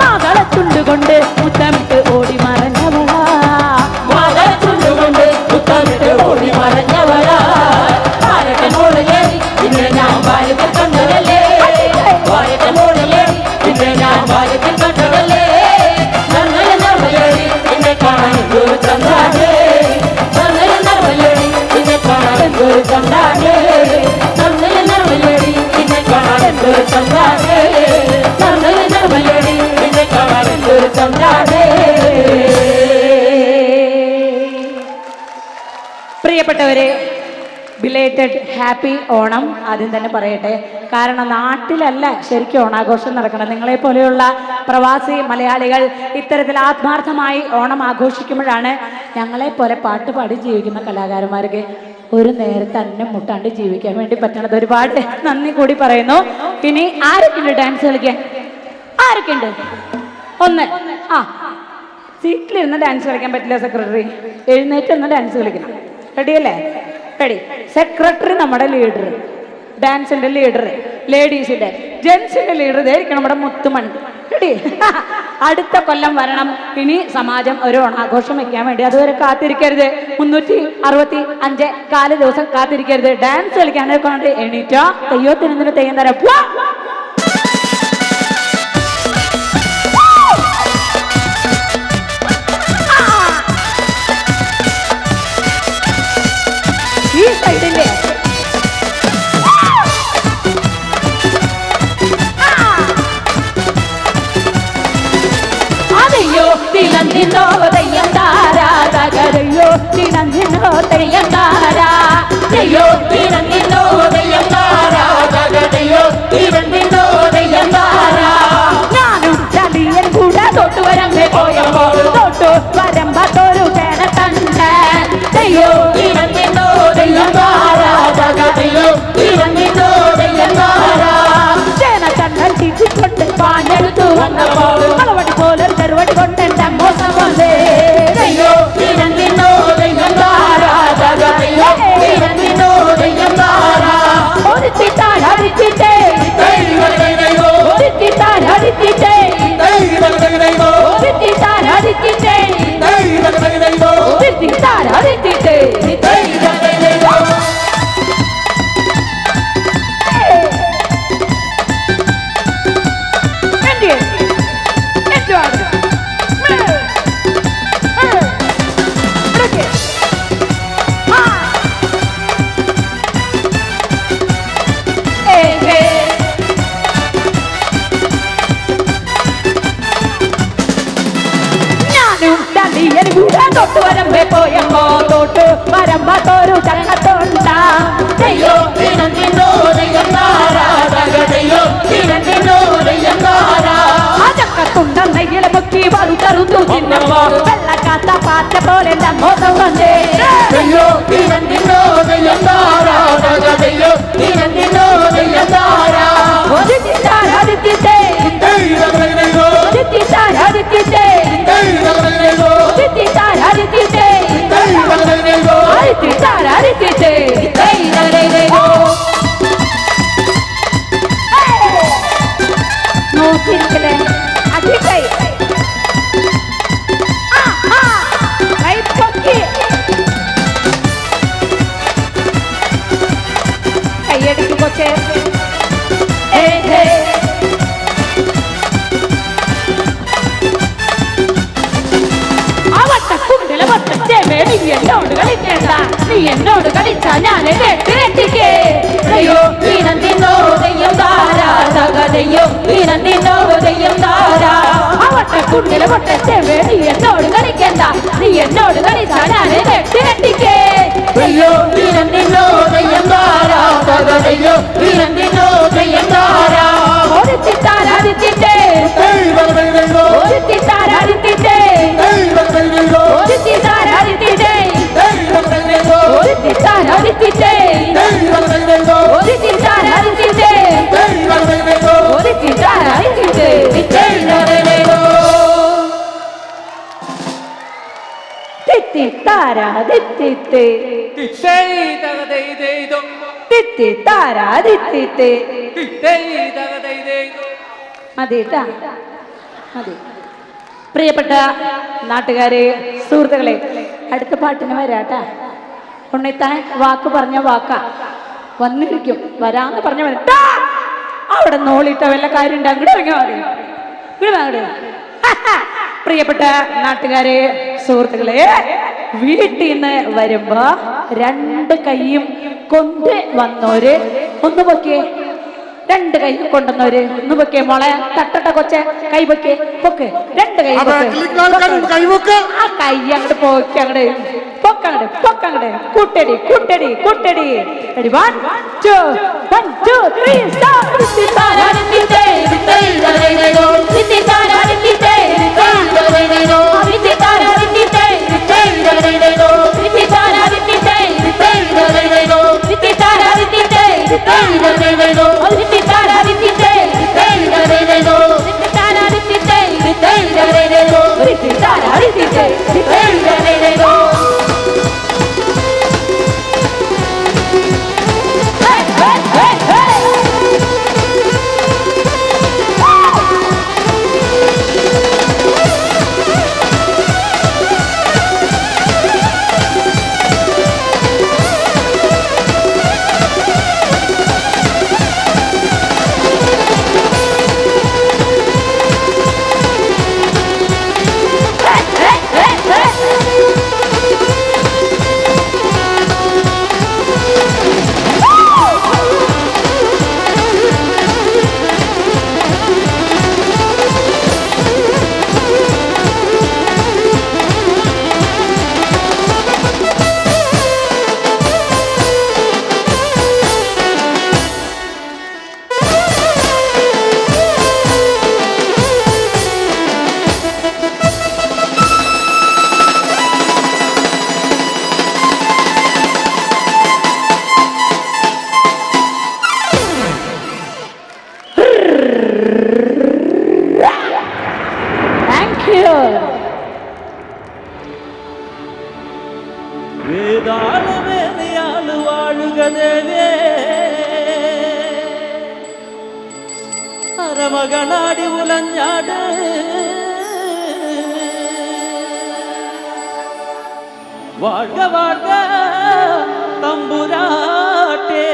മകളത്തുണ്ടുകൊണ്ട് മുത്തമിട്ട് ഓടി മറഞ്ഞവളാ, മകളത്തുണ്ടുകൊണ്ട് മുത്തമിട്ട് ഓടി മറഞ്ഞവളാ, ബാല്യത്തെ മോളല്ലേടി, പിന്നെ ഞാൻ ബാല്യത്തിൽ കണ്ടതല്ലേ, ബാല്യത്തെ മോളല്ലേടി, പിന്നെ ഞാൻ ബാല്യത്തിൽ കണ്ടതല്ലേ, ചന്ദന നിറമല്ലേടി, നിന്നെ കാണാൻ എന്തൊരു ചന്താടേ, ചന്ദന നിറമല്ലേടി, നിന്നെ കാണാൻ എന്തൊരു ചന്താടേ, ചന്ദന നിറമല്ലേടി, നിന്നെ കാണാൻ എന്തൊരു ചന്താടേ, ചന്ദന നിറമല്ലേടി, നിന്നെ കാണാൻ എന്തൊരു ചന്താടേ. പ്രിയപ്പെട്ടവരെ, ബിലേറ്റഡ് ഹാപ്പി ഓണം ആദ്യം തന്നെ പറയട്ടെ. കാരണം നാട്ടിലല്ല ശരിക്കും ഓണാഘോഷം നടക്കണം. നിങ്ങളെ പോലെയുള്ള പ്രവാസി മലയാളികൾ ഇത്തരത്തിൽ ആത്മാർത്ഥമായി ഓണം ആഘോഷിക്കുമ്പോഴാണ് ഞങ്ങളെ പോലെ പാട്ട് പാടി ജീവിക്കുന്ന കലാകാരന്മാർക്ക് ഒരു നേരത്തെ അന്നം മുട്ടാണ്ട് ജീവിക്കാൻ വേണ്ടി പറ്റണത്. ഒരുപാട് നന്ദി കൂടി പറയുന്നു. ഇനി ആരൊക്കെയുണ്ട് ഡാൻസ് കളിക്കാൻ? ആരൊക്കെയുണ്ട്? ഒന്ന്. സീറ്റിലിരുന്ന് ഡാൻസ് കളിക്കാൻ പറ്റില്ല സെക്രട്ടറി, എഴുന്നേറ്റ് നിന്ന് ഡാൻസ് കളിക്കണം. റെഡിയല്ലേ? റെഡി. സെക്രട്ടറി നമ്മുടെ ലീഡർ, ഡാൻസിന്റെ ലീഡർ, ലേഡീസിന്റെ ജെൻസിന്റെ ലീഡർ ഇതായിരിക്കും നമ്മുടെ മുത്തുമണി. റെഡി? അടുത്ത കൊല്ലം വരണം. ഇനി സമാജം ഒരു ഓണാഘോഷം വെക്കാൻ വേണ്ടി അതുവരെ കാത്തിരിക്കരുത്. 365 4 ദിവസം കാത്തിരിക്കരുത്. ഡാൻസ് കളിക്കാനൊക്കെ കൊണ്ട് എണീറ്റോ തെയ്യത്തിന് തെയ്യം തരാം. ഈ സൈഡില്ലേ അതെയ്യോ തിളന്നിന്നോ തെയ്യം താരാ തകരയ്യോ തിളന്നിന്നോ തെയ്യം താരാ അയ്യോ തിളന്നിന്നോ തെയ്യം താരാ തകരയ്യോ തിളന്നിന്നോ തെയ്യം താരാ ഞാനും ചളിയൻ കൂടെ തൊട്ടു വരമ്പേ പോയപ്പോൾ തൊട്ടു വരമ്പത്തൊരു ചേനത്തണ്ട് അയ്യോ തിളന്നിന്നോ തെയ്യം താരാ തകരയ്യോ തിളന്നിന്നോ തെയ്യം താരാ ചേനത്തണ്ടൻ തിരിച്ചുകൊണ്ട് പാഞ്ഞെടുത്തു വന്നപ്പോൾ കളവടി പോലെ ചെറുവടി കൊണ്ട് എന്റെ മോശം വന്നേ. അയ്യോ തിളന്നിന്നോ തെയ്യം താരാ തകരയ്യോ തിളന്നിന്നോ തെയ്യം താരാ ഒരു തിട്ടാടിച്ചിട്ടേ ഒരു തിട്ടാടിച്ചിട്ടേ ഒരു തിട്ടാടിച്ചിട്ടേ ഒരു തിട്ടാടിച്ചിട്ടേ. തൊട്ടു വരമ്പേ പോയപ്പോ തൊട്ടു വരമ്പത്തൊരു ചങ്ങത്തുണ്ട അയ്യോ തിളന്നിന്നോ തെയ്യം താരാ തകരയ്യോ തിളന്നിന്നോ തെയ്യം താരാ ആ ചക്കത്തുണ്ട നെയ്യിലെ മുക്കി വറുത്തറുത്തു തിന്നപ്പോ വെള്ളക്കാത്ത പാറ്റ പോലെ എന്റെ മോശം വന്നേ. അയ്യോ തിളന്നിന്നോ തെയ്യം താരാ തകരയ്യോ തിളന്നിന്നോ തെയ്യം താരാ ഒരു തിട്ടാടിച്ചിട്ടേ ഒരു തിട്ടാടിച്ചിട്ടേ ഒരു തിട്ടാടിച്ചിട്ടേ ഒരു തിട്ടാടിച്ചിട്ടേ. നോക്കിയിരിക്കലേ അടിക്കൈ കൈ പൊക്കി കൈയടിക്കും കൊച്ചേ. നീ എന്നോട് കളിക്കണ്ട, നീ എന്നോട് കളിച്ചാ ഞാൻ കെട്ടിക്കേ. അയ്യോ തിളന്നിന്നോ തെയ്യം താരാ തകരയ്യോ തിളന്നിന്നോ തെയ്യം താരാ അവട്ടക്കുണ്ടിലെ പൊട്ടച്ചേവേ നീ എന്നോട് കളിക്കണ്ട, നീ എന്നോട് കളിച്ചാ ഞാൻ കെട്ടിക്കേ. അയ്യോ തിളന്നിന്നോ തെയ്യം താരാ തകരയ്യോ തിളന്നിന്നോ തെയ്യം താരാ ഒരു തിട്ടാടിച്ചിട്ടേ ഒരു തിട്ടാടിച്ചിട്ടേ ഒരു തിട്ടാടിച്ചിട്ടേ ഒരു തിട്ടാടിച്ചിട്ടേ ഒരു തിട്ടാടിച്ചിട്ടേ ഒരു തിട്ടാടിച്ചിട്ടേ. തിത്തിത്താരാതിത്തിത്തേ തിത്തിത്താരാതിത്തിത്തേ. മതി ട്ടാ, മതി. പ്രിയപ്പെട്ട നാട്ടുകാരെ, സുഹൃത്തുക്കളെ, അടുത്ത പാട്ടിന് വരാട്ടാ. ഉണ്ണിത്താൻ വാക്ക് പറഞ്ഞ വാക്കാ, വന്നിരിക്കും. വരാന്ന് പറഞ്ഞ വരട്ടാ. അവിടെ നോളിട്ട വല്ല കാര്യം ഉണ്ട്, അങ്ങോട്ട് ഇറങ്ങിയാ മതി. അങ്ങോട്ട് പ്രിയപ്പെട്ട നാട്ടുകാരെ, സുഹൃത്തുക്കളെ, വീട്ടിൽ നിന്ന് വരുമ്പോ 2 കൈയും കൊണ്ട് വന്നോര് ഒന്ന് പൊക്കിയേ. 2 കൈ കൊണ്ടുവന്നവര് ഒന്ന് പൊക്കിയേ. മോളെ തട്ടട്ട കൊച്ചെ, കൈ പൊക്കെ പൊക്കെ. 2 കൈ പൊക്കെ. ആ കൈ അങ്ങോട്ട് പോക്കി അങ്ങോട്ട് പൊക്ക. പൊക്കങ്ങട് കൂട്ടടി കൂട്ടടി കൂട്ടടി റെഡി 1 2 3 സ്റ്റാർട്ട് വേദാളമേറിയാള് വാഴുകതേ അരമകളാടി ഉലഞ്ഞാട് வாழ்க வாழ்க தம்புராட்டே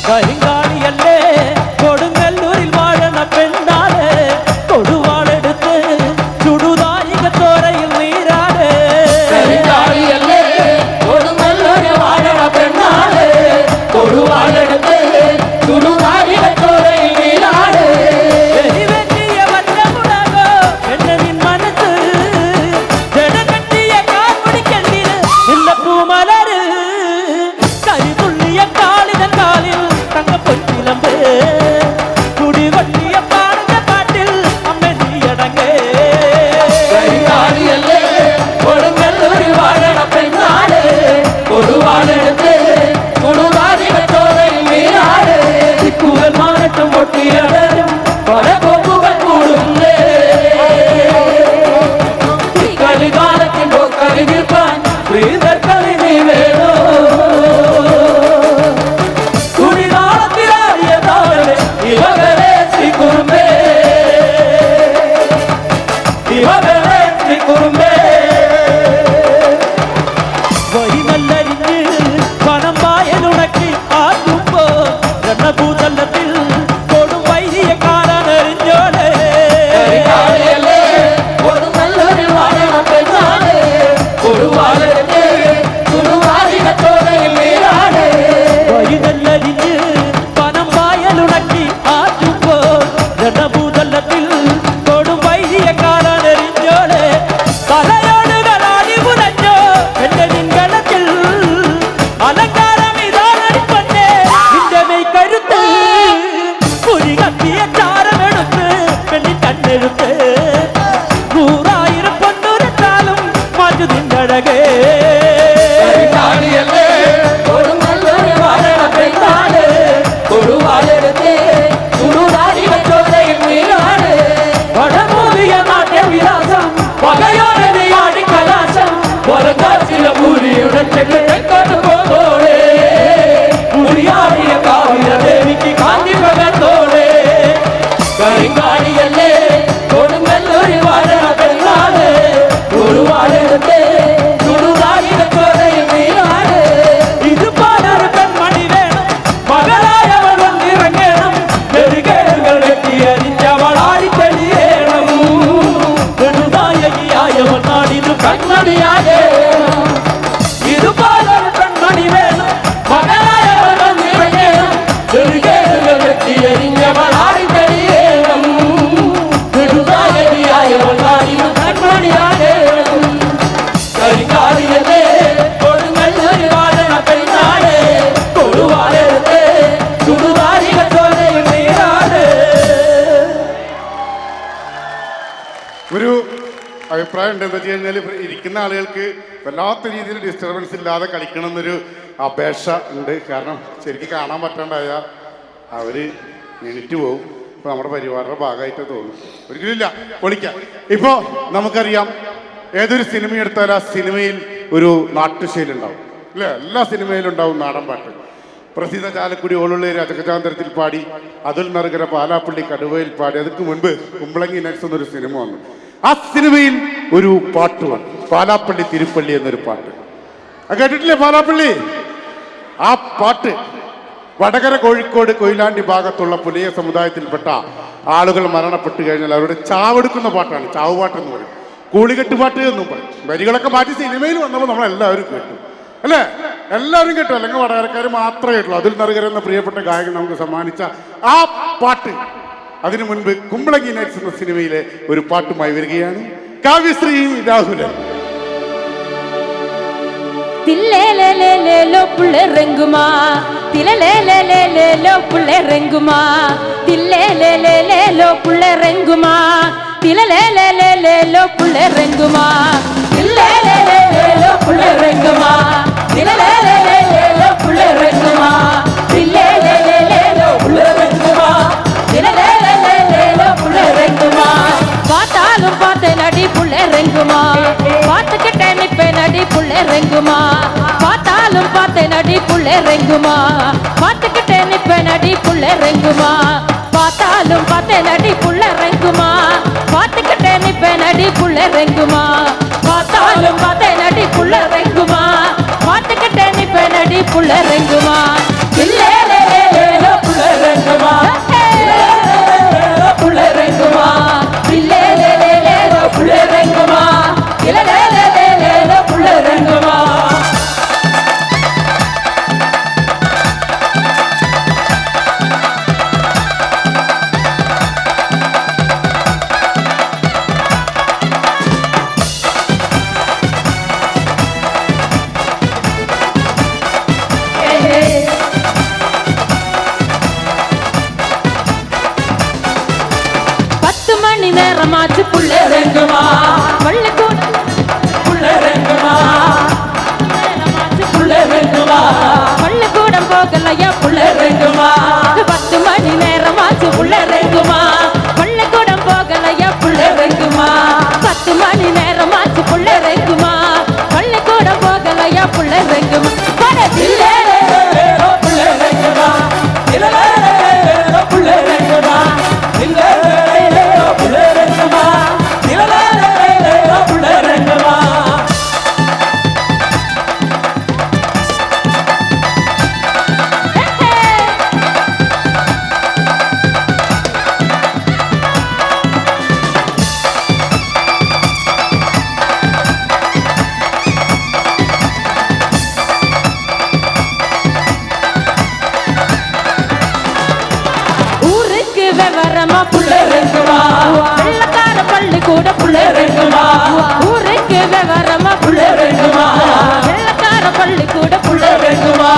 കരിങ്കാളിയല്ലേ കൊടുങ്ങല്ലൂരിൽ വാഴണ പെണ്ണാള് കൊടുവാളെടുത്ത് ചുടുതായികത്തോരയിൽ നീരാട് കരിങ്കാളിയല്ലേ കൊടുങ്ങല്ലൂരിൽ വാഴണ പെണ്ണാള് കൊടുവാളെടുത്ത് ചുടുതായികത്തോരയിൽ നീരാട് എരിവെറ്റിയ വറ്റമുളകോ എന്നെ നിൻ മനസ്സ് ജനകെട്ടിയ കാർമുടിക്കെന്തിന് എന്ന പൂമലര് കരിതുള്ളിയ കാളിന കാലിൽ തങ്കപ്പൊന്നിലമ്പ് കുടികൊട്ടിയ പാടുന്ന പാട്ടിൽ അമ്മ നീയടങ്ങേ കരിങ്കാളിയല്ലേ കൊടുങ്ങല്ലൂരിൽ വാഴണ പെണ്ണാള് കൊടുവാളെടുത്ത് ചുടുതായികത്തോരയിൽ നീരാട് ദിക്കുകൾ മാനട്ടും പൊട്ടിയടരും പല കോപ്പുകൾ കൂടുന്നേ കളികാലത്തിൻ കളി നിൽക്കാൻ പ്രീതക്കളി നീ വേണോ കുടികാലത്തിലെ പറയാനുണ്ട്. എന്താ വെച്ച് കഴിഞ്ഞാൽ ഇരിക്കുന്ന ആളുകൾക്ക് വല്ലാത്ത രീതിയിൽ ഡിസ്റ്റർബൻസ് ഇല്ലാതെ കളിക്കണം എന്നൊരു അപേക്ഷ ഉണ്ട്. കാരണം ശരിക്കും കാണാൻ പറ്റാണ്ടായ അവർ എണീറ്റ് പോകും. ഇപ്പോൾ നമ്മുടെ പരിപാടിയുടെ ഭാഗമായിട്ട് തോന്നും. ഒരിക്കലും ഇല്ല, പൊളിക്കാം. ഇപ്പോൾ നമുക്കറിയാം, ഏതൊരു സിനിമ എടുത്താൽ ആ സിനിമയിൽ ഒരു നാട്ടുശൈലി ഉണ്ടാവും അല്ലേ? എല്ലാ സിനിമയിലും ഉണ്ടാവും നാടൻ പാട്ട്. പ്രസിദ്ധ ചാലക്കുടി ഓളുള്ളേര് അജഗജാന്തരത്തിൽ പാടി, അതുൽ നറുകര പാലാപ്പള്ളി കടുവയിൽ പാടി. അതിക്ക് മുൻപ് കുമ്പളങ്ങി നൈറ്റ്സ് എന്നൊരു സിനിമ വന്നു. ആ സിനിമയിൽ ഒരു പാട്ട് വന്നു, പാലാപ്പള്ളി തിരുപ്പള്ളി എന്നൊരു പാട്ട്. കേട്ടിട്ടില്ലേ പാലാപ്പള്ളി? ആ പാട്ട് വടകര, കോഴിക്കോട്, കൊയിലാണ്ടി ഭാഗത്തുള്ള പുലിയ സമുദായത്തിൽപ്പെട്ട ആളുകൾ മരണപ്പെട്ടു കഴിഞ്ഞാൽ അവരുടെ ചാവെടുക്കുന്ന പാട്ടാണ്. ചാവുപാട്ടെന്ന് പറയും, കൂളികെട്ട് പാട്ട് എന്നും പറയും. വരികളൊക്കെ മാറ്റി സിനിമയിൽ വന്നപ്പോൾ നമ്മളെല്ലാവരും കേട്ടു അല്ലേ? എല്ലാവരും കേട്ടു, അല്ലെങ്കിൽ വടകരക്കാർ മാത്രമേ കേട്ടുള്ളൂ. അതുൽ നറുകര എന്ന പ്രിയപ്പെട്ട ഗായകൻ നമുക്ക് സമ്മാനിച്ച ആ പാട്ട്. അതിനു മുൻപ് കുമ്പളങ്ങി നൈറ്റ്സ് എന്ന സിനിമയിലെ ഒരു പാട്ടുമായി വരികയാണ് കാവ്യശ്രീ രാഹുലൻ. തില്ലേലേലേലേലോ പുള്ളേറെങ്കുമാ, തിലലേലേലേലേലോ പുള്ളേറെങ്കുമാ, തില്ലേലേലേലേലോ പുള്ളേറെങ്കുമാ, തിലലേലേലേലേലോ പുള്ളേറെങ്കുമാ, തില്ലേലേലേലേലോ പുള്ളേറെങ്കുമാ, തിലലേലേലേലേലോ പുള്ളേറെങ്കുമാ, തില്ലേലേലേലേലോ പുള്ളേറെങ്കുമാ, തിലലേലേലേലേലോ പുള്ളേറെങ്കുമാ. பார்த்தாலும் பார்த்தேன் அடி புள்ளேறெங்குமா, பார்த்துக்கிட்டே நிப்பேன் அடி புள்ளேறெங்குமா, பார்த்தாலும் பார்த்தேன் அடி புள்ளேறெங்குமா, பார்த்துக்கிட்டே நிப்பேன் அடி புள்ளேறெங்குமா, பார்த்தாலும் பார்த்தேன் அடி புள்ளேறெங்குமா, பார்த்துக்கிட்டே நிப்பேன் அடி புள்ளேறெங்குமா, பார்த்தாலும் பார்த்தேன் அடி புள்ளேறெங்குமா, பார்த்துக்கிட்டே நிப்பேன் அடி புள்ளேறெங்குமா. இல்லேலேலேலோ புள்ளேறெங்குமா, புள்ளேறெங்குமா, இல்லேலேலேலோ புள்ளேறெங்குமா, இல்லேலேலேலோ புள்ளேறெங்குமா. நேரமாச்சு புள்ளேறெங்குமா, பள்ளிக்கூட புள்ளேறெங்குமா, நேரமாச்சு புள்ளேறெங்குமா, பள்ளிக்கூடம் போகலையா புள்ளேறெங்குமா, 10 மணி நேரமாச்சு புள்ளேறெங்குமா, பள்ளிக்கூடம் போகலையா புள்ளேறெங்குமா, 10 மணி நேரமாச்சு புள்ளேறெங்குமா, பள்ளிக்கூடம் போகலையா புள்ளேறெங்குமா. புள்ளேறெங்குமா, புள்ளேறெங்குமா, புள்ளேறெங்குமா, விவரமா புள்ளேறெங்குமா, வெள்ளக்கார பள்ளிக்கூட புள்ளேறெங்குமா, ஊருக்கு விவரமா புள்ளேறெங்குமா, வெள்ளக்கார பள்ளிக்கூட புள்ளேறெங்குமா,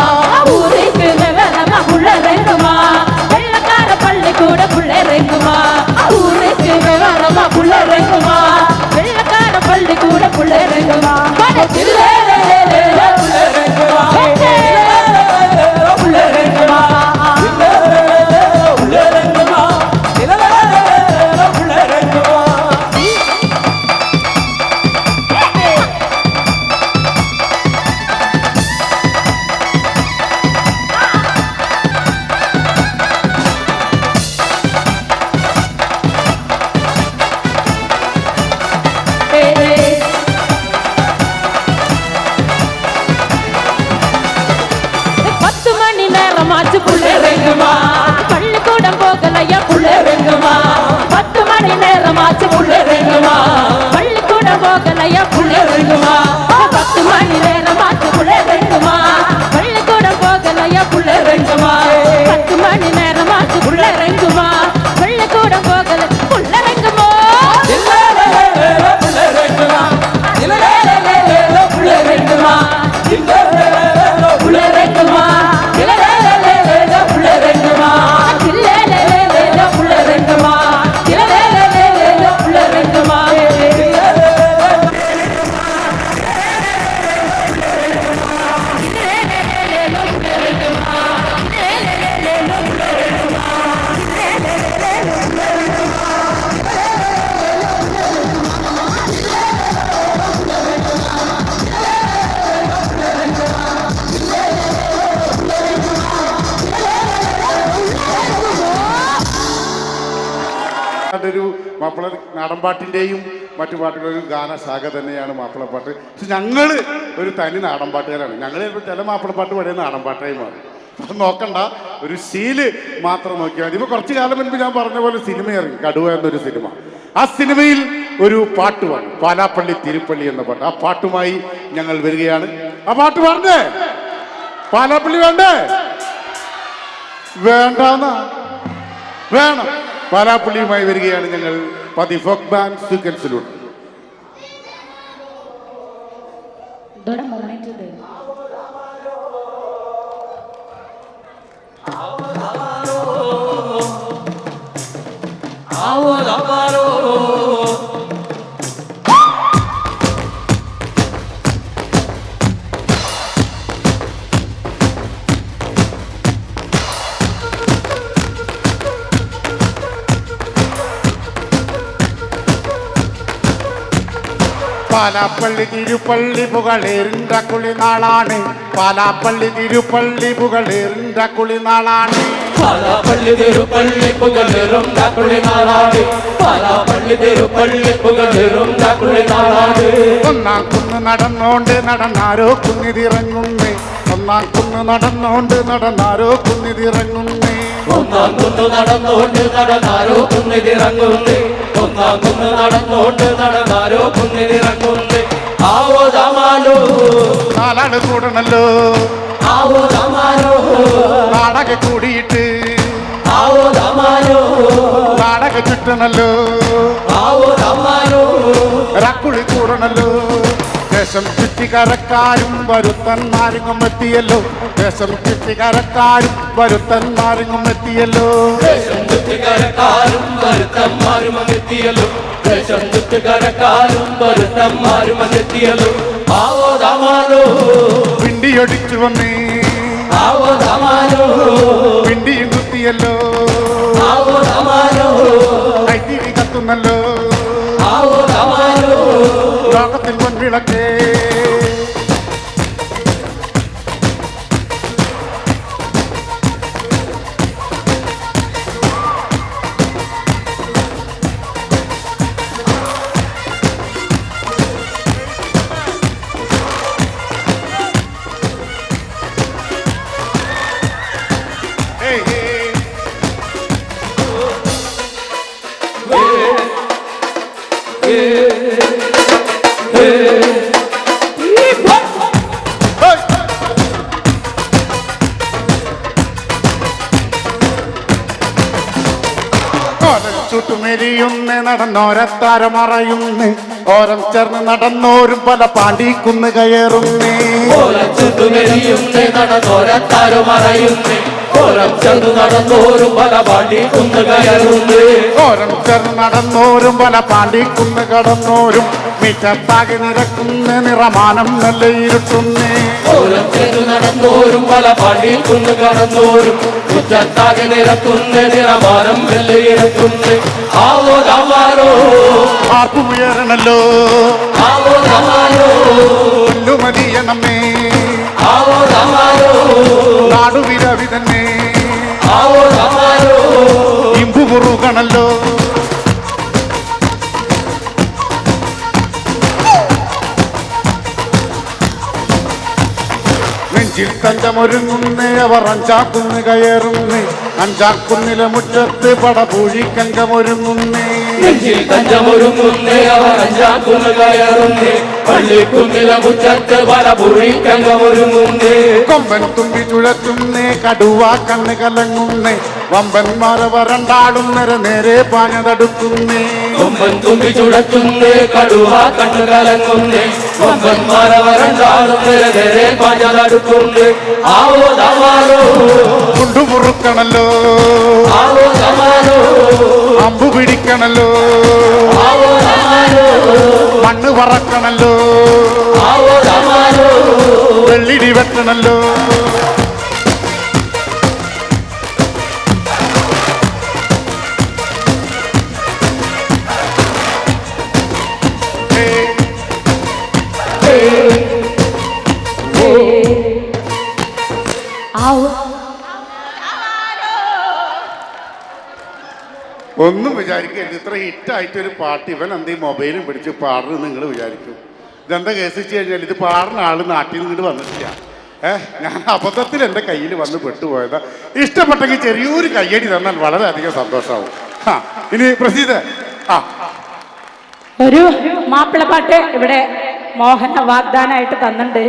ஊருக்கு விவரமா புள்ளேறெங்குமா, வெள்ளக்கார பள்ளிக்கூட புள்ளேறெங்குமா, ஊருக்கு விவரமா புள்ளேறெங்குமா, வெள்ளக்கார பள்ளிக்கூட புள்ளேறெங்குமா. புள்ளேறெங்குமா, புள்ளேறெங்குமா, புள்ளேறெங்குமா, பள்ளிக்கூடம் போகலையா புள்ளேறெங்குமா, 10 மணி நேரமாச்சு புள்ளேறெங்குமா, பள்ளிக்கூடம் போகலையா புள்ளேறெங்குமா, 10 மணி நேரமாச்சு புள்ளேறெங்குமா, பள்ளிக்கூடம் போகலையா புள்ளேறெங்குமா, 10 மணி நேரமாச்சு புள்ளேறெங்குமா, பள்ளிக்கூடம் போகல புள்ளேறெங்குமா. புள்ளேறெங்குமா, புள்ளேறெங்குமா, புள்ளேறெங்குமா, புள்ளேறெங்குமா, നല്ലൊരു നാടൻപാട്ടിൻ്റെയും മറ്റു പാട്ടുകളൊരു ഗാനശാഖ തന്നെയാണ് മാപ്പിളപ്പാട്ട്. പക്ഷെ ഞങ്ങൾ ഒരു തനി നാടൻപാട്ടുകാരാണ്. ഞങ്ങൾ ചില മാപ്പിളപ്പാട്ട് പാടിയ നാടൻപാട്ടായി മാറി. അത് നോക്കണ്ട, ഒരു ശീല് മാത്രം നോക്കിയാൽ മതി. ഇപ്പോൾ കുറച്ച് കാലം മുൻപ് ഞാൻ പറഞ്ഞ പോലെ സിനിമ ഇറങ്ങി, കടുവ എന്നൊരു സിനിമ. ആ സിനിമയിൽ ഒരു പാട്ട് വന്നു, പാലാപ്പള്ളി തിരുപ്പള്ളി എന്ന പാട്ട്. ആ പാട്ടുമായി ഞങ്ങൾ വരികയാണ്. ആ പാട്ട് പറഞ്ഞേ, പാലാപ്പള്ളി വേണ്ടേ? വേണ്ടാന്നാ? വേണം. പാലാപ്പള്ളിയുമായി വരികയാണ് ഞങ്ങൾ. പതി ഫോക്ക് ബാൻഡ് സീക്വൻസിലൂടെ. പാലാപ്പള്ളി തിരുപ്പള്ളി പുകളേറിൻ്റെ കുളിനാളാണ്. പാലാപ്പള്ളി തിരുപ്പള്ളി പുകളേറിൻ്റെ കുളിനാളാണ്. പാലാപ്പള്ളി തിരുപ്പള്ളി പുകളേറും കുളിനാളാണ്. പാലാപ്പള്ളി തിരുപ്പള്ളി പുകളേറും കുളിനാളാണ്. ഒന്നാം കുന്ന് നടന്നോണ്ട് നടന്നാരോ കുന്നിതിറങ്ങുന്നേ. ഒന്നാം കുന്ന് നടന്നോണ്ട് നടന്നാരോ കുന്നിതിറങ്ങുന്നേ. ഒന്നാം കുന്ന് നടന്നോണ്ട് നടന്നാരോ കുന്നിതിറങ്ങുന്നേ. ഒന്നാം കുന്ന് നടന്നോണ്ട് നടന്നാരോ കുന്നിതിറങ്ങുന്നേ. ആവോ ദമാലോ നാലാള് കൂടണല്ലോ. ആവോ ദമാലോ നാടക കൂടിയിട്ട്. ആവോ ദമാലോ നാടക ചുറ്റണല്ലോ. ആവോ ദമാലോ റക്കുളി കൂടണല്ലോ. ദേശം ചുറ്റിക്കരക്കാരും വരുത്തന്മാരിങ്ങും എത്തിയല്ലോ. ദേശം ചുറ്റിക്കരക്കാരും വരുത്തന്മാരിങ്ങും എത്തിയല്ലോ. ദേശം ചുറ്റുകരക്കാരും വരുത്തന്മാരും എത്തിയല്ലോ. ദേശം ചുറ്റുകരക്കാരും വരുത്തന്മാരും എത്തിയല്ലോ. ആവോ ദമാലോ പിണ്ടിയൊടിച്ചു വന്നേ. ആവോ ദമാലോ പിണ്ടിയും കുത്തിയല്ലോ. ആവോ ദമാലോ കൈത്തിരി കത്തുന്നല്ലോ. ആവോ ദമാലോ ലോകത്തിൽ പൊൻവിളക്കേ. ചുട്ടുമെരിയുന്ന് നടന്നോരത്താരമറയുന്ന്. ഓരം ചേർന്ന് നടന്നോരും പല പാണ്ടിക്കുന്ന് കയറുന്നേ. ചുറ്റുമെരിയുന്നേ നടന്നോരത്താരും മറയുന്നേ. ഓരം ചെന്ന് നടന്നോരും പല പാണ്ടിക്കുന്ന് കയറുന്നേ. ഓരം ചേർന്ന് നടന്നോരും പല പാണ്ടിക്കുന്ന് കടന്നോരും മിറ്റത്താകെ നിരക്കുന്ന നിറമാനം നല്ല ഇരുട്ടുന്നേ. ഓരം ചെന്ന് നടന്നോരും പല പാണ്ടിക്കുന്ന് കടന്നോരും മുറ്റത്താകെ നിരക്കുന്ന നിറമാനം വെള്ളയിറക്കുന്നേ. ആവോ ദമാലോ ആർപ്പുയരണല്ലോ. ആവോ ദമാലോ മതിയണമേ. ആവോ ദമാലോ നാടുവിരവി തന്നെ. ആവോ ദമാലോ ഇമ്പു മുറുകണല്ലോ. നെഞ്ചിൽ തഞ്ചമൊരുങ്ങുന്നേ അവർ അഞ്ചാക്കുന്ന് കയറുന്നേ. അഞ്ചാക്കുന്നിലെ മുറ്റത്ത് പടപൂഴിക്കങ്കമൊരുങ്ങുന്നേ. നെഞ്ചിൽ തഞ്ചമൊരുങ്ങുന്നേ അവർ അഞ്ചാക്കുന്ന് കയറുന്നേ. പള്ളിക്കുന്നിലെ മുറ്റത്ത് പല പുഴിക്കങ്കമൊരുങ്ങുന്നേ. കൊമ്പൻ തുമ്പി ചുഴറ്റുന്നേ. കടുവ കണ്ണ് കലങ്ങുന്നേ. വമ്പന്മാരെ വരണ്ടാടുന്നര നേരെ പാഞ്ഞതടുക്കുന്നേ. കൊമ്പൻ തുമ്പി ചുഴറ്റുന്നേ. കടുവ കണ്ണു കലങ്ങുന്നേ. കൊമ്പന്മാരെ വരണ്ടാടുന്നേ നേരെ പാഞ്ഞതടുക്കുന്നേ. ആവോ ദമാലോ കുണ്ടുമുറുക്കണല്ലോ. ആവോ ദമാലോ അമ്പു പിടിക്കണല്ലോ. ആവോ ദമാലോ മണ്ണ് പറക്കണല്ലോ. ആവോ ദമാലോ വെള്ളിടി വെട്ടണല്ലോ. ഒന്നും വിചാരിക്കരുത്. ഇത്ര ഹിറ്റായിട്ടൊരു പാട്ട് ഇവൻ എന്ത് മൊബൈലും പിടിച്ച് പാടുന്നത് നിങ്ങൾ വിചാരിക്കും. ഇതെന്താ കേസ് വെച്ച് കഴിഞ്ഞാൽ ഇത് പാടുന്ന ആൾ നാട്ടിൽ നിന്ന് ഇങ്ങോട്ട് വന്നിട്ടില്ല. ഞാൻ അബദ്ധത്തിൽ എൻ്റെ കയ്യിൽ വന്ന് പെട്ടുപോയതാ. ഇഷ്ടപ്പെട്ടെങ്കിൽ ചെറിയൊരു കയ്യടി തന്നാൽ വളരെയധികം സന്തോഷമാവും. ഇനി പ്രസീത ഒരു മാപ്പിളപ്പാട്ട് ഇവിടെ മോഹന വാഗ്ദാനമായിട്ട് തന്നിട്ടുണ്ട്.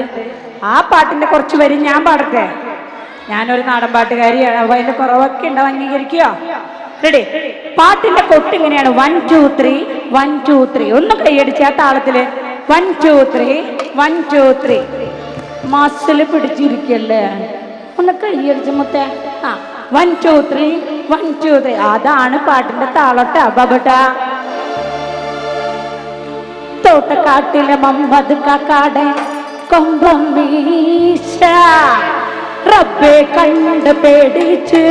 ആ പാട്ടിന്റെ കുറച്ച് വരി ഞാൻ പാടട്ടെ. ഞാനൊരു നാടൻ പാട്ടുകാരിയാണ്, അപ്പൊ അതിന്റെ കുറവൊക്കെ ഉണ്ടാവും, അംഗീകരിക്കുക. റെഡി? പാട്ടിന്റെ കൊട്ട് ഇങ്ങനെയാണ്: 1 2 3 1 2 3. ഒന്ന് കൈയടിച്ച ആ താളത്തില് 1 2 3 1 2 3. മസില് പിടിച്ചിരിക്കല്ലേ, ഒന്ന് കൈയടിച്ച മുത്തേ. 1 2 3 1 2 3. അതാണ് പാട്ടിന്റെ താളട്ടാ ബബട്ടാ. തോട്ടക്കാട്ടിലെ മമ്മദ് കാക്കാടെ കൊമ്പം വീശ, റബ്ബെ കണ്ട് പേടിച്ച്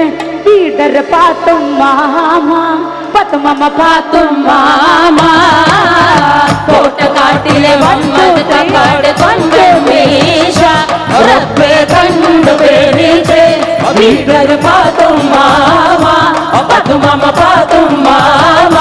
വീടര പാത്തും മാമ, പത്തുമമ്മ പാത്തും മാമ. തോട്ടക്കാട്ടിലെ മമ്മദ് കാക്കാടെ കൊമ്പം വീശ, റബ്ബെ കണ്ട് പേടിച്ച് വീടര പാത്തും മാമ, പത്തുമമ്മ പാത്തും മാമ.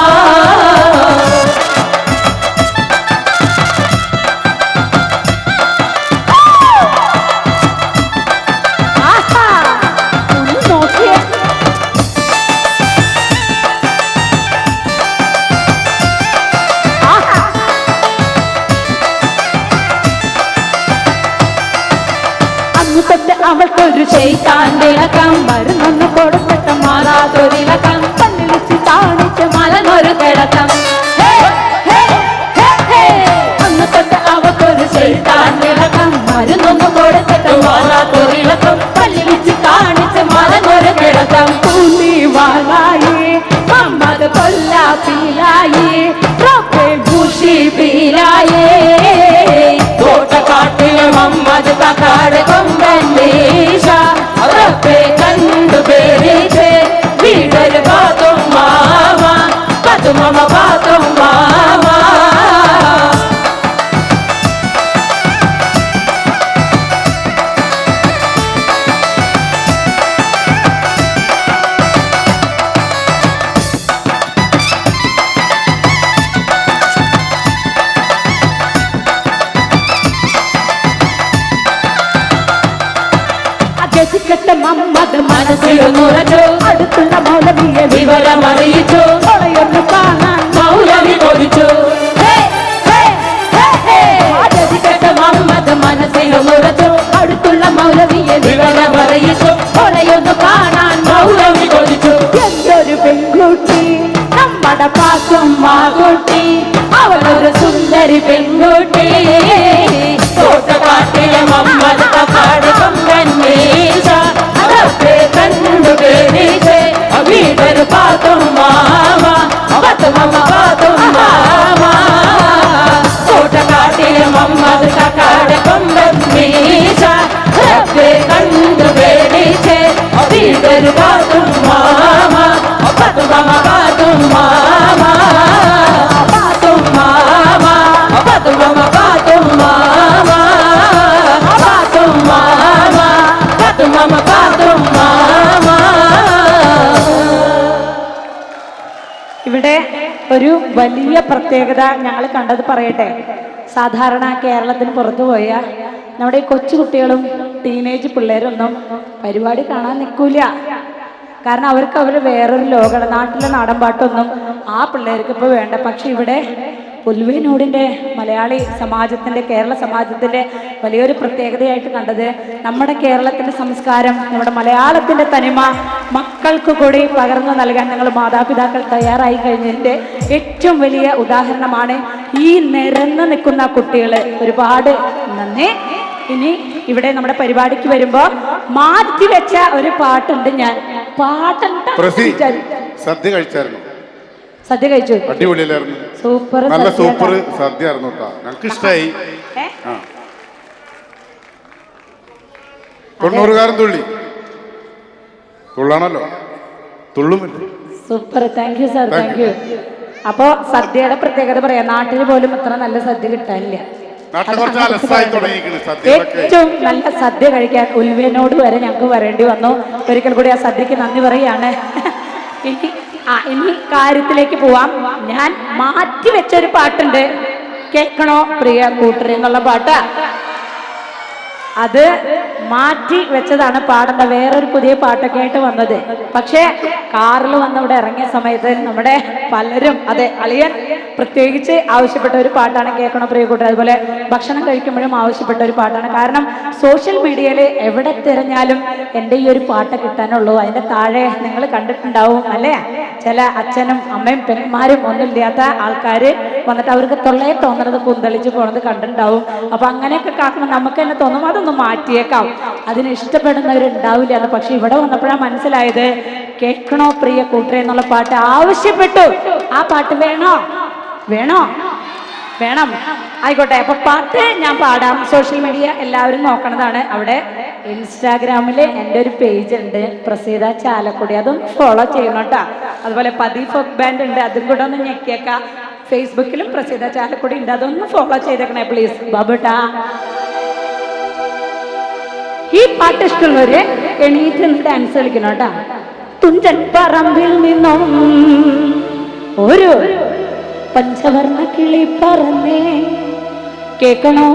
അവൾക്കൊരു ചെയ്താന്റെ ഇളക്കം, മരുന്നൊന്ന് കൊടുത്തിട്ട് മാറാതൊരിളക്കം, പല്ലിളിച്ച് കാണിച്ച് മലനൊരു കിടക്കം. അന്ന് തൊട്ട് അവൾക്കൊരു ചെയ്താന്റെ ഇളക്കം, മരുന്നൊന്ന് കൊടുത്തിട്ട് മാറാതൊരിളക്കം, പല്ലിളിച്ച് കാണിച്ച് മലനൊരു കിടക്കം. കൂലി വാളായി മമ്മദ് കൊല്ലാപ്പിലായി, ഭൂഷി പീലായേ. തോട്ടക്കാട്ടിലെ മമ്മദ് കാക്കാടെ കൊമ്പൻ വീശ, റബ്ബെ കണ്ടു പേടിച്ച് വീടര് പാത്തും മാമ, പത്തുമമ്മ പാത്തും മാമ. മമ്മദ് മനസ്സിൽ നുറച്ചു, അടുത്തുള്ള മൗലവിയെ വിവരമറിയിച്ചു, ഒളയൊന്ന് കാണാൻ മൗലവി കൊതിച്ചു. മമ്മദ് മനസ്സിൽ നുറച്ചു, അടുത്തുള്ള മൗലവിയെ വിവരമറിയിച്ചു, ഒളയൊന്ന് കാണാൻ മൗലവി കൊതിച്ചു. എന്തൊരു പെൺകുട്ടി നമ്മുടെ പാത്തും മാകുട്ടി, അവളൊരു സുന്ദരി പെൺകുട്ടി. തോട്ടക്കാട്ടിലെ മമ്മദ് കാക്കാടെ കൊമ്പൻ വീശ, റബ്ബെ കണ്ടു പേടിച്ച് വീടര് പാത്തും മാമ, പത്തുമമ്മ പാത്തും മാമ. തോട്ടക്കാട്ടിലെ മമ്മദ് കാക്കാടെ കൊമ്പൻ വീശ, റബ്ബെ കണ്ടു പേടിച്ച് വീടര് പാത്തും മാമ, പത്തുമമ്മ പാത്തും മാമ, പാത്തും മാമ, പത്തുമമ്മ പാത്തും മാമ, പാത്തും മാമ, പത്തുമമ്മ പാത്തും മാമ. ഇവിടെ ഒരു വലിയ പ്രത്യേകത ഞങ്ങൾ കണ്ടത് പറയട്ടെ. സാധാരണ കേരളത്തിന് പുറത്തു പോയ നമ്മുടെ ഈ കൊച്ചുകുട്ടികളും ടീനേജ് പിള്ളേരൊന്നും പരിപാടി കാണാൻ നിൽക്കൂല. കാരണം അവർക്ക് അവർ വേറൊരു ലോകമാണ്. നാട്ടിലെ നാടൻ പാട്ടൊന്നും ആ പിള്ളേർക്ക് ഇപ്പോൾ വേണ്ട. പക്ഷെ ഇവിടെ പുൽവേനൂടിൻ്റെ മലയാളി സമാജത്തിൻ്റെ, കേരള സമാജത്തിൻ്റെ വലിയൊരു പ്രത്യേകതയായിട്ട് കണ്ടത് നമ്മുടെ കേരളത്തിൻ്റെ സംസ്കാരം, നമ്മുടെ മലയാളത്തിൻ്റെ തനിമ മക്കൾക്ക് കൂടി പകർന്നു നൽകാൻ ഞങ്ങൾ മാതാപിതാക്കൾ തയ്യാറായി കഴിഞ്ഞതിൻ്റെ ഏറ്റവും വലിയ ഉദാഹരണമാണ് ഈ നിരന്ന് നിൽക്കുന്ന കുട്ടികൾ. ഒരുപാട് നന്ദി. ഇനി ഇവിടെ നമ്മുടെ പരിപാടിക്ക് വരുമ്പോൾ മാറ്റിവെച്ച ഒരു പാട്ടുണ്ട്. ഞാൻ സദ്യ കഴിച്ചായിരുന്നു? സദ്യ കഴിച്ചു. അടിപൊളിയല്ലായിരുന്നു? സൂപ്പർ, നല്ല സൂപ്പർ സദ്യ ആയിരുന്നു കേട്ടോ. ഞങ്ങൾക്ക് ഇഷ്ടമായി. 90-കാരൻ തുള്ളി തുള്ളാണല്ലോ, തുള്ളുമില്ല. Super, thank you sir, thank you. അപ്പോ സദ്യയുടെ പ്രത്യേകത പറയാം. നാട്ടിൽ പോലും ഇത്ര നല്ല സദ്യ കിട്ടാനില്ല. ഏറ്റവും നല്ല സദ്യ കഴിക്കാൻ ഉൽവേനോട് വരെ ഞങ്ങൾക്ക് വരേണ്ടി വന്നു. ഒരിക്കൽ കൂടി ആ സദ്യക്ക് നന്ദി പറയാണ്. ഇനി ഇനി കാര്യത്തിലേക്ക് പോവാം. ഞാൻ മാറ്റി വെച്ചൊരു പാട്ടുണ്ട്, കേൾക്കണോ പ്രിയ കൂട്ടരെ എന്നുള്ള പാട്ട്. അത് മാറ്റി വെച്ചതാണ്, പാടേണ്ട വേറൊരു പുതിയ പാട്ടൊക്കെ ആയിട്ട് വന്നത്. പക്ഷേ കാറിൽ വന്ന് ഇവിടെ ഇറങ്ങിയ സമയത്ത് നമ്മുടെ പലരും, അതെ അളിയൻ പ്രത്യേകിച്ച് ആവശ്യപ്പെട്ട ഒരു പാട്ടാണ് കേൾക്കണോ പ്രിയ കൂട്ടർ. അതുപോലെ ഭക്ഷണം കഴിക്കുമ്പോഴും ആവശ്യപ്പെട്ട ഒരു പാട്ടാണ്. കാരണം സോഷ്യൽ മീഡിയയിൽ എവിടെ തിരഞ്ഞാലും എൻ്റെ ഈ ഒരു പാട്ട് കിട്ടാനുള്ളൂ. അതിൻ്റെ താഴെ നിങ്ങൾ കണ്ടിട്ടുണ്ടാവും അല്ലേ, ചില അച്ഛനും അമ്മയും പെൺമാരും ഒന്നുമില്ലാത്ത ആൾക്കാർ വന്നിട്ട് അവർക്ക് തൊള്ളയെ തോന്നുന്നത് കുന്തളിച്ച് പോണത് കണ്ടിട്ടുണ്ടാവും. അപ്പൊ അങ്ങനെയൊക്കെ കാക്കുമ്പോൾ നമുക്ക് തന്നെ തോന്നും അതൊന്ന് മാറ്റിയേക്കാം, അതിന് ഇഷ്ടപ്പെടുന്നവരുണ്ടാവില്ല എന്ന്. പക്ഷെ ഇവിടെ വന്നപ്പോഴാണ് മനസ്സിലായത്, കേൾക്കണോ പ്രിയ കൂട്ടരെ എന്നുള്ള പാട്ട് ആവശ്യപ്പെട്ടു. ആ പാട്ട് വേണോ? വേണോ? വേണം, ആയിക്കോട്ടെ. അപ്പൊ പാട്ട് ഞാൻ പാടാം. സോഷ്യൽ മീഡിയ എല്ലാവരും നോക്കണതാണ്. അവിടെ ഇൻസ്റ്റാഗ്രാമിൽ എൻ്റെ ഒരു പേജ് ഉണ്ട്, പ്രസീത ചാലക്കുടി, അതൊന്ന് ഫോളോ ചെയ്യണം കേട്ടോ. അതുപോലെ പതി ഫോക്ക് ബാൻഡ് ഉണ്ട്, അതും കൂടെ ഒന്ന് ഞെക്കിയേക്കാം. ഫേസ്ബുക്കിലും പ്രസീത ചാലക്കുടി ഉണ്ട്, അതൊന്ന് ഫോളോ ചെയ്തേക്കണേ പ്ലീസ് ബാബുട്ടാ. ഈ പാട്ട് ഇഷ്ടമുള്ളവര് എണീറ്റ് നിന്ന് ഡാൻസ് കളിക്കണം കേട്ടാ. തുഞ്ചൻ പറമ്പിൽ നിന്നും ഒരു പഞ്ചവർണ്ണ കിളി പറന്നേ, കേൾക്കണോ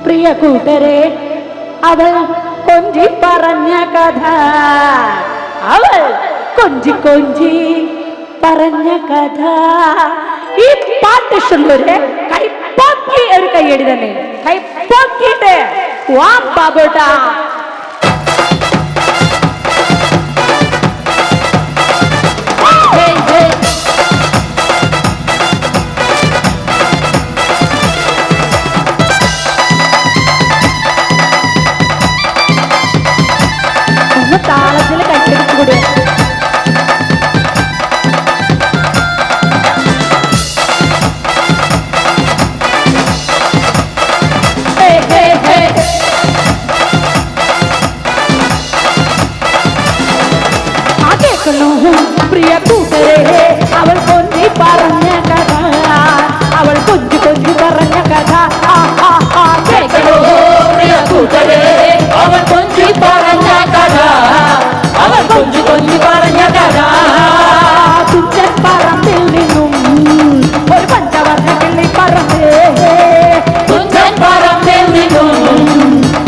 പ്രിയ കൂട്ടരെ അവൾ കൊഞ്ചി പറഞ്ഞ കഥ, അവൾ കൊഞ്ചി കൊഞ്ചി പറഞ്ഞ കഥ. ഈ പാട്ട് ഇഷ്ടമുള്ളവര് കൈപ്പൊക്കി ഒരു കയ്യടി തന്നെ, കൈപ്പൊക്കിയിട്ട് വാം ബാബുട്ടാ. ഒന്ന് താളത്തിൽ കൈയടിച്ചു കൂടി. പ്രിയ കൂട്ടരെ അവൾ കൊഞ്ചി പറഞ്ഞ കഥ, അവൾ കൊഞ്ചി കൊഞ്ചി പറഞ്ഞ കഥ. കേൾക്കണോ പ്രിയ കൂട്ടരെ അവൾ കൊഞ്ചി പറഞ്ഞ കഥ, അവൾ കൊഞ്ചി കൊഞ്ചി പറഞ്ഞ കഥ. തുഞ്ചൻ പറമ്പിൽ നിന്നും ഒരു പഞ്ചവർണ്ണ കിളി പറന്നേ, തുഞ്ചൻ പറമ്പിൽ നിന്നും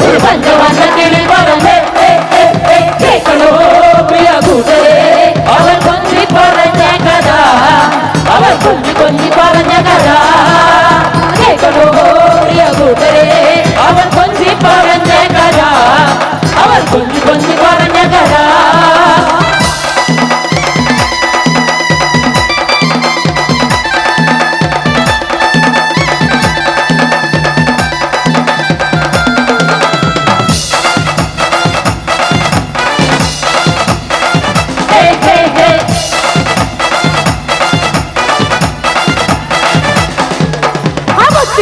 ഒരു പഞ്ചവർണ്ണ കിളി പറന്നേ. കേൾക്കണോ പ്രിയ കൂട്ടരെ അവൾ കൊഞ്ചി പറഞ്ഞ കഥ, അവൾ കൊഞ്ചി കൊഞ്ചി പറഞ്ഞ കഥ. കേൾക്കണോ പ്രിയ കൂട്ടരെ അവൾ കൊഞ്ചി പറഞ്ഞ കഥ, അവൾ കൊഞ്ചി കൊഞ്ചി പറഞ്ഞ കഥ.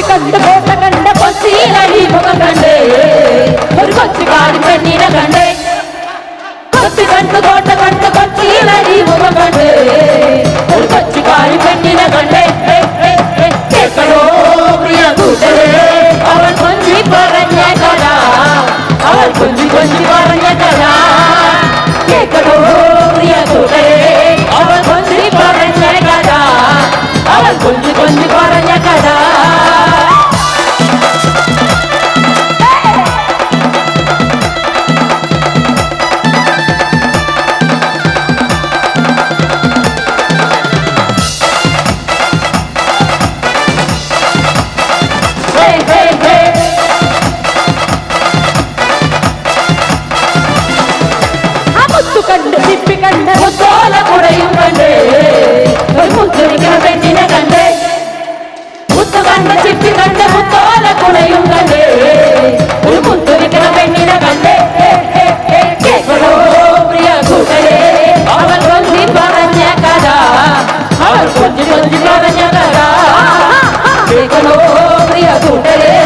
കണ്ട് കോട്ട കണ്ട് കൊച്ചിയിലടി മുഖം കണ്ടേ, ഒരു കൊച്ചുകാരി പെണ്ണിനെ കണ്ടേ. കൊച്ചി കണ്ട് കോട്ട കണ്ട് കൊച്ചിയിലടി മുഖം കണ്ടേ, ഒരു കൊച്ചുകാരി പെണ്ണിനെ കണ്ടേ. കേൾക്കണോ പ്രിയ കൂട്ടരെ അവൾ കൊഞ്ചി പറഞ്ഞ കഥ, അവൾ കൊഞ്ചി കൊഞ്ചി പറഞ്ഞ കഥ. കേൾക്കണോ പ്രിയ കൂട്ടരെ അവൾ കൊഞ്ചി പറഞ്ഞ കഥ, അവൾ കൊഞ്ചി കൊഞ്ചി പറഞ്ഞ കഥ. കണ്ട് ചിപ്പി കണ്ട് മുത്തോല കുടയും കണ്ടേ, ഒരു മുത്തുരിക്കണ പെണ്ണിനെ കണ്ടേ. മുത്തു കണ്ട് ചിപ്പി കണ്ട് മുത്തോല കുടയും കണ്ടേ, ഒരു മുത്തുരിക്കണ പെണ്ണിനെ കണ്ടേ. കേൾക്കണോ പ്രിയ കൂട്ടരെ അവൾ കൊഞ്ചി പറഞ്ഞ കഥ, അവൾ കൊഞ്ചി കൊഞ്ചി പറഞ്ഞ കഥ. കേൾക്കണോ പ്രിയ കൂട്ടരെ